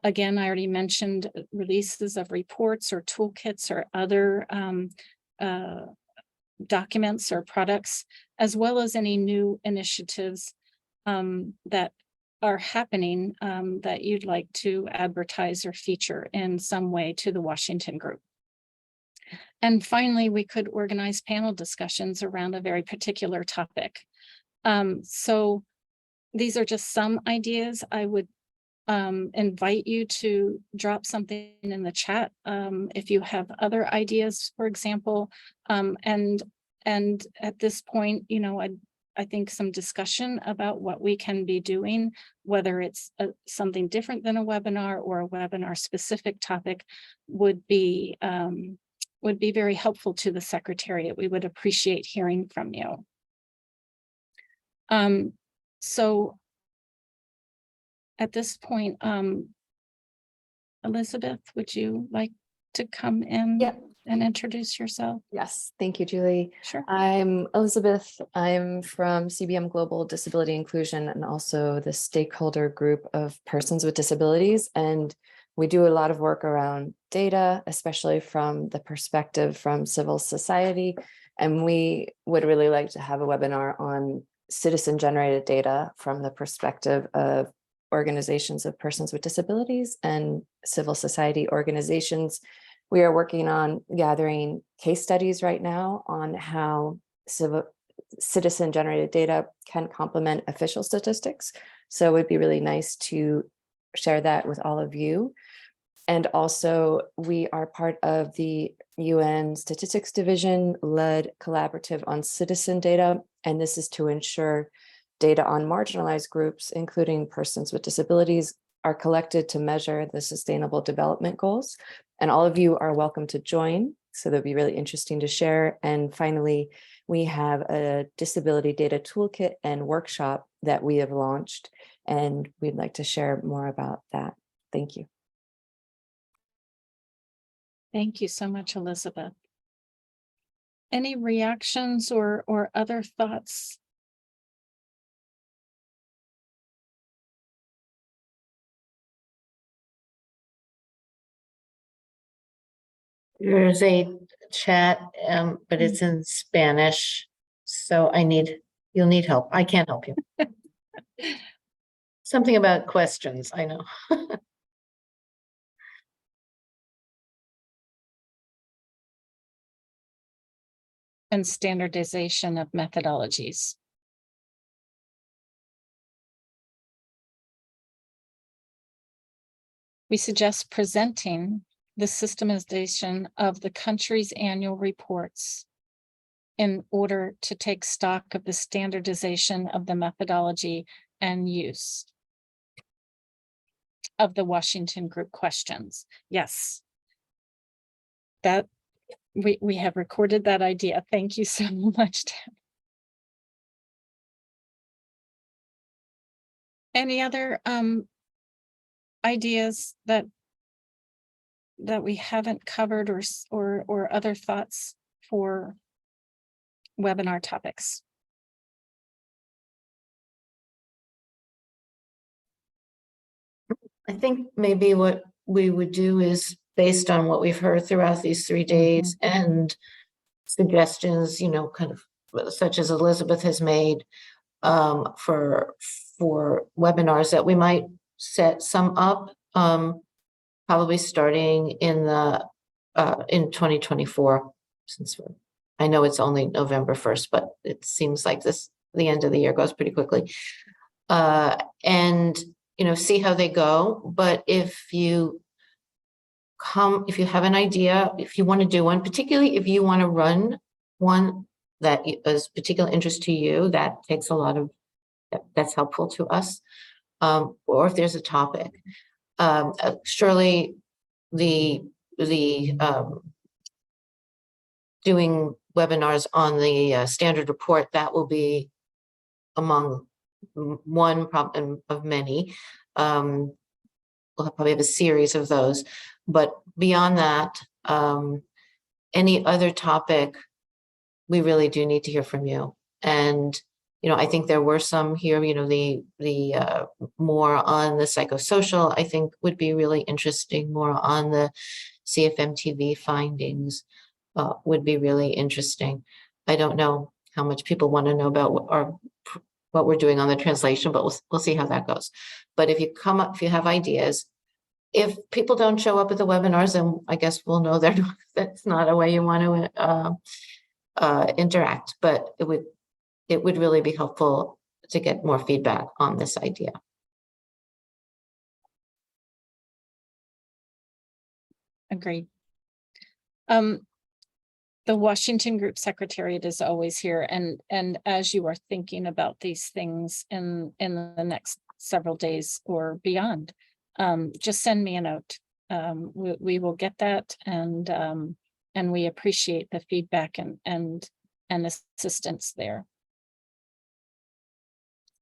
A: Again, I already mentioned releases of reports or toolkits or other documents or products, as well as any new initiatives that are happening that you'd like to advertise or feature in some way to the Washington Group. And finally, we could organize panel discussions around a very particular topic. So these are just some ideas. I would invite you to drop something in the chat if you have other ideas, for example. And at this point, I think some discussion about what we can be doing, whether it's something different than a webinar or a webinar specific topic, would be very helpful to the Secretariat. We would appreciate hearing from you. So at this point, Elizabeth, would you like to come in and introduce yourself?
O: Yes, thank you, Julie.
A: Sure.
O: I'm Elizabeth. I'm from CBM Global Disability Inclusion and also the stakeholder group of persons with disabilities. And we do a lot of work around data, especially from the perspective from civil society. And we would really like to have a webinar on citizen-generated data from the perspective of organizations of persons with disabilities and civil society organizations. We are working on gathering case studies right now on how citizen-generated data can complement official statistics. So it would be really nice to share that with all of you. And also, we are part of the UN Statistics Division led collaborative on citizen data, and this is to ensure data on marginalized groups, including persons with disabilities, are collected to measure the Sustainable Development Goals. And all of you are welcome to join. So that'd be really interesting to share. And finally, we have a disability data toolkit and workshop that we have launched, and we'd like to share more about that. Thank you.
A: Thank you so much, Elizabeth. Any reactions or other thoughts?
J: There's a chat, but it's in Spanish. So you'll need help. I can't help you. Something about questions, I know.
A: And standardization of methodologies. We suggest presenting the systemization of the country's annual reports in order to take stock of the standardization of the methodology and use of the Washington Group questions. Yes. That we have recorded that idea. Thank you so much, Deb. Any other ideas that we haven't covered, or other thoughts for webinar topics?
J: I think maybe what we would do is, based on what we've heard throughout these 3 days and suggestions, you know, kind of such as Elizabeth has made for webinars, that we might set some up probably starting in 2024, since I know it's only November 1st, but it seems like the end of the year goes pretty quickly. And you know, see how they go. But if you have an idea, if you want to do one, particularly if you want to run one that is particular interest to you, that takes a lot of, that's helpful to us. Or if there's a topic, surely doing webinars on the standard report, that will be among one problem of many. We'll probably have a series of those, but beyond that, any other topic, we really do need to hear from you. And you know, I think there were some here, you know, the more on the psychosocial, I think would be really interesting. More on the CFMTV findings would be really interesting. I don't know how much people want to know about what we're doing on the translation, but we'll see how that goes. But if you have ideas, if people don't show up at the webinars, then I guess we'll know that's not a way you want to interact. But it would really be helpful to get more feedback on this idea.
A: Agreed. The Washington Group Secretariat is always here, and as you are thinking about these things in the next several days or beyond, just send me a note. We will get that, and we appreciate the feedback and assistance there.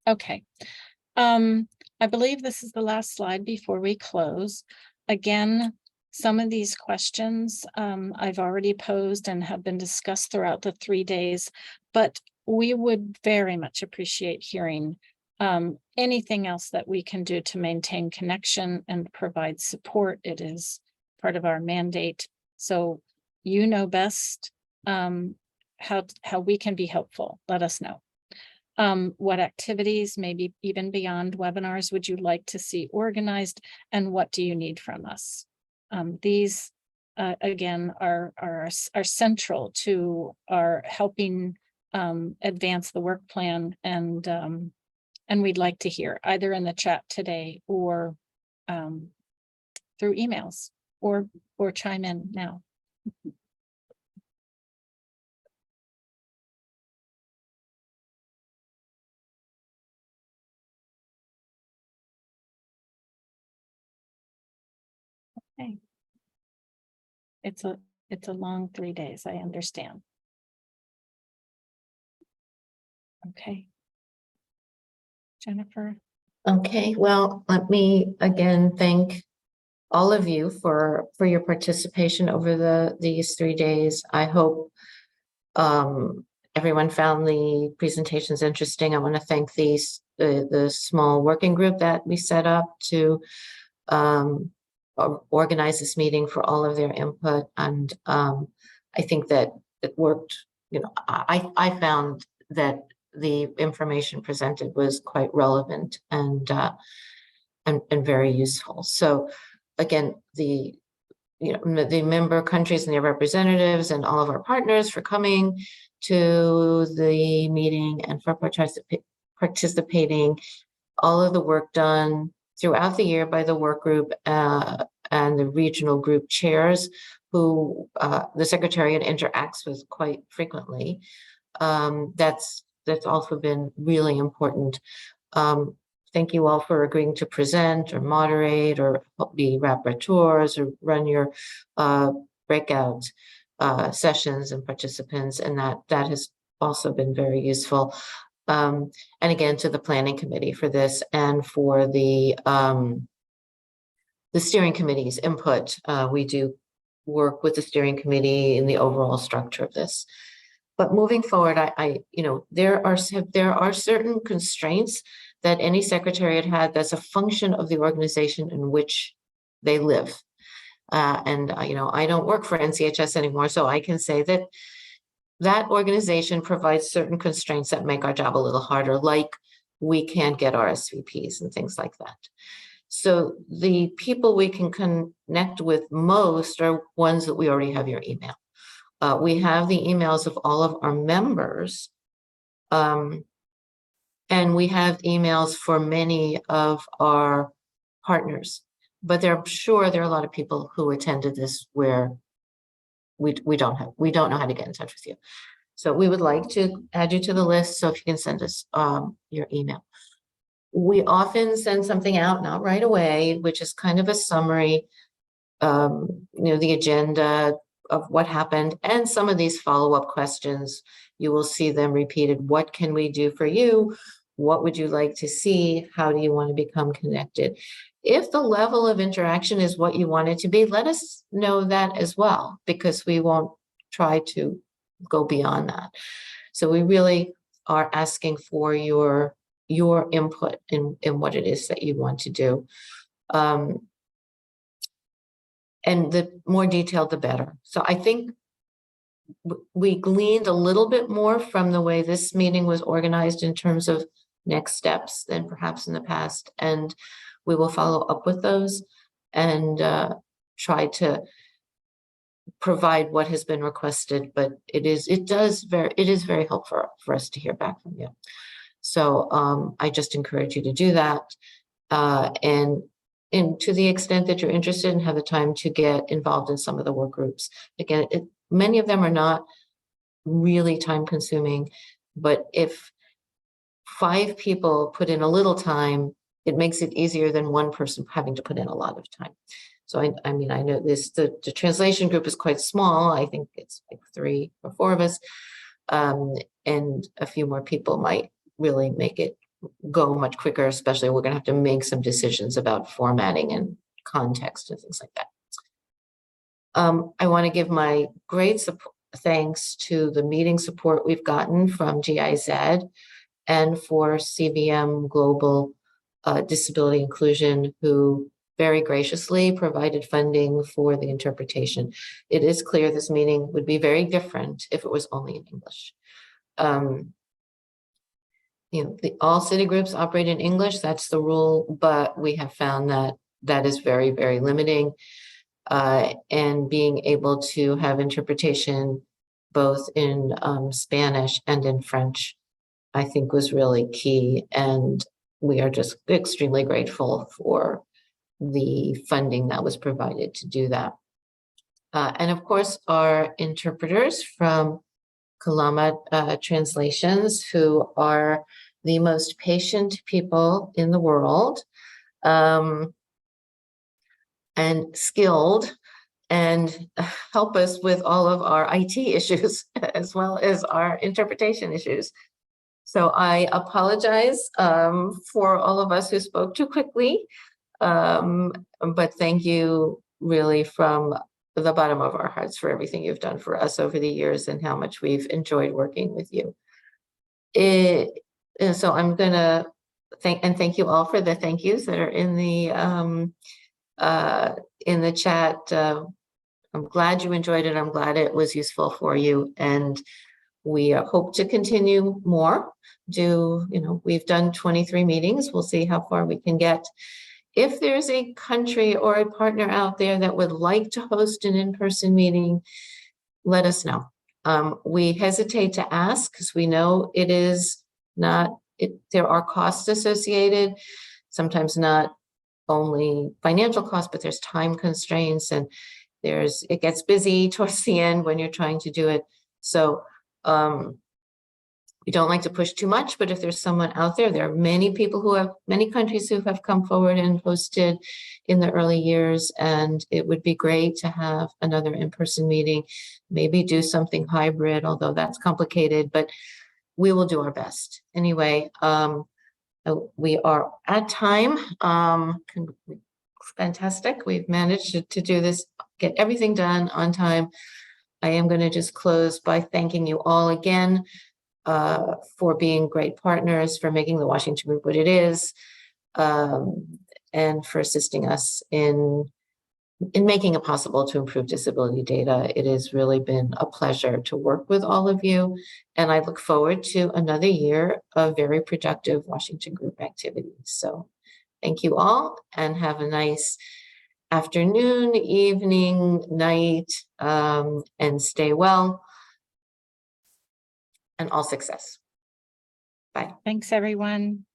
A: Okay. I believe this is the last slide before we close. Again, some of these questions I've already posed and have been discussed throughout the 3 days, but we would very much appreciate hearing anything else that we can do to maintain connection and provide support. It is part of our mandate. So you know best how we can be helpful. Let us know. What activities, maybe even beyond webinars, would you like to see organized, and what do you need from us? These again are central to our helping advance the work plan, and we'd like to hear either in the chat today or through emails, or chime in now. Okay. It's a long 3 days, I understand. Okay. Jennifer.
J: Okay, well, let me again thank all of you for your participation over these 3 days. I hope everyone found the presentations interesting. I want to thank the small working group that we set up to organize this meeting, for all of their input. And I think that it worked. You know, I found that the information presented was quite relevant and very useful. So again, the member countries and their representatives and all of our partners for coming to the meeting and for participating, all of the work done throughout the year by the work group and the regional group chairs, who the Secretariat interacts with quite frequently. That's also been really important. Thank you all for agreeing to present or moderate or be rapporteurs or run your breakout sessions and participants, and that has also been very useful. And again, to the planning committee for this and for the steering committee's input. We do work with the steering committee in the overall structure of this. But moving forward, there are certain constraints that any secretariat had that's a function of the organization in which they live. I don't work for NCHS anymore, so I can say that that organization provides certain constraints that make our job a little harder, like we can't get RSVPs and things like that. So the people we can connect with most are ones that we already have your email. We have the emails of all of our members, and we have emails for many of our partners. But I'm sure there are a lot of people who attended this where we don't know how to get in touch with you. So we would like to add you to the list. So if you can send us your email. We often send something out, not right away, which is kind of a summary, the agenda of what happened, and some of these follow-up questions. You will see them repeated. What can we do for you? What would you like to see? How do you want to become connected? If the level of interaction is what you want it to be, let us know that as well, because we won't try to go beyond that. So we really are asking for your input in what it is that you want to do. And the more detailed, the better. So I think we gleaned a little bit more from the way this meeting was organized in terms of next steps than perhaps in the past. And we will follow up with those and try to provide what has been requested, but it is very helpful for us to hear back from you. So I just encourage you to do that. And to the extent that you're interested and have the time to get involved in some of the work groups. Again, many of them are not really time consuming, but if 5 people put in a little time, it makes it easier than one person having to put in a lot of time. So I know the translation group is quite small. I think it's like 3 or 4 of us, and a few more people might really make it go much quicker, especially we're going to have to make some decisions about formatting and context and things like that. I want to give my great thanks to the meeting support we've gotten from GIZ and for CVM Global Disability Inclusion, who very graciously provided funding for the interpretation. It is clear this meeting would be very different if it was only in English. All city groups operate in English, that's the rule, but we have found that is very, very limiting. And being able to have interpretation both in Spanish and in French, I think was really key. And we are just extremely grateful for the funding that was provided to do that. And of course, our interpreters from Kalama Translations, who are the most patient people in the world, and skilled, and help us with all of our IT issues as well as our interpretation issues. So I apologize for all of us who spoke too quickly, but thank you really from the bottom of our hearts for everything you've done for us over the years and how much we've enjoyed working with you. So I'm gonna thank you all for the thank yous that are in the chat. I'm glad you enjoyed it. I'm glad it was useful for you, and we hope to continue more. We've done 23 meetings. We'll see how far we can get. If there's a country or a partner out there that would like to host an in-person meeting, let us know. We hesitate to ask because we know it is not, there are costs associated, sometimes not only financial costs, but there's time constraints, and it gets busy towards the end when you're trying to do it. So we don't like to push too much, but if there's someone out there, there are many countries who have come forward and hosted in the early years, and it would be great to have another in-person meeting, maybe do something hybrid, although that's complicated, but we will do our best. Anyway, we are at time. Fantastic. We've managed to do this, get everything done on time. I am going to just close by thanking you all again for being great partners, for making the Washington Group what it is, and for assisting us in making it possible to improve disability data. It has really been a pleasure to work with all of you, and I look forward to another year of very productive Washington Group activities. So thank you all, and have a nice afternoon, evening, night, and stay well, and all success. Bye.
A: Thanks, everyone.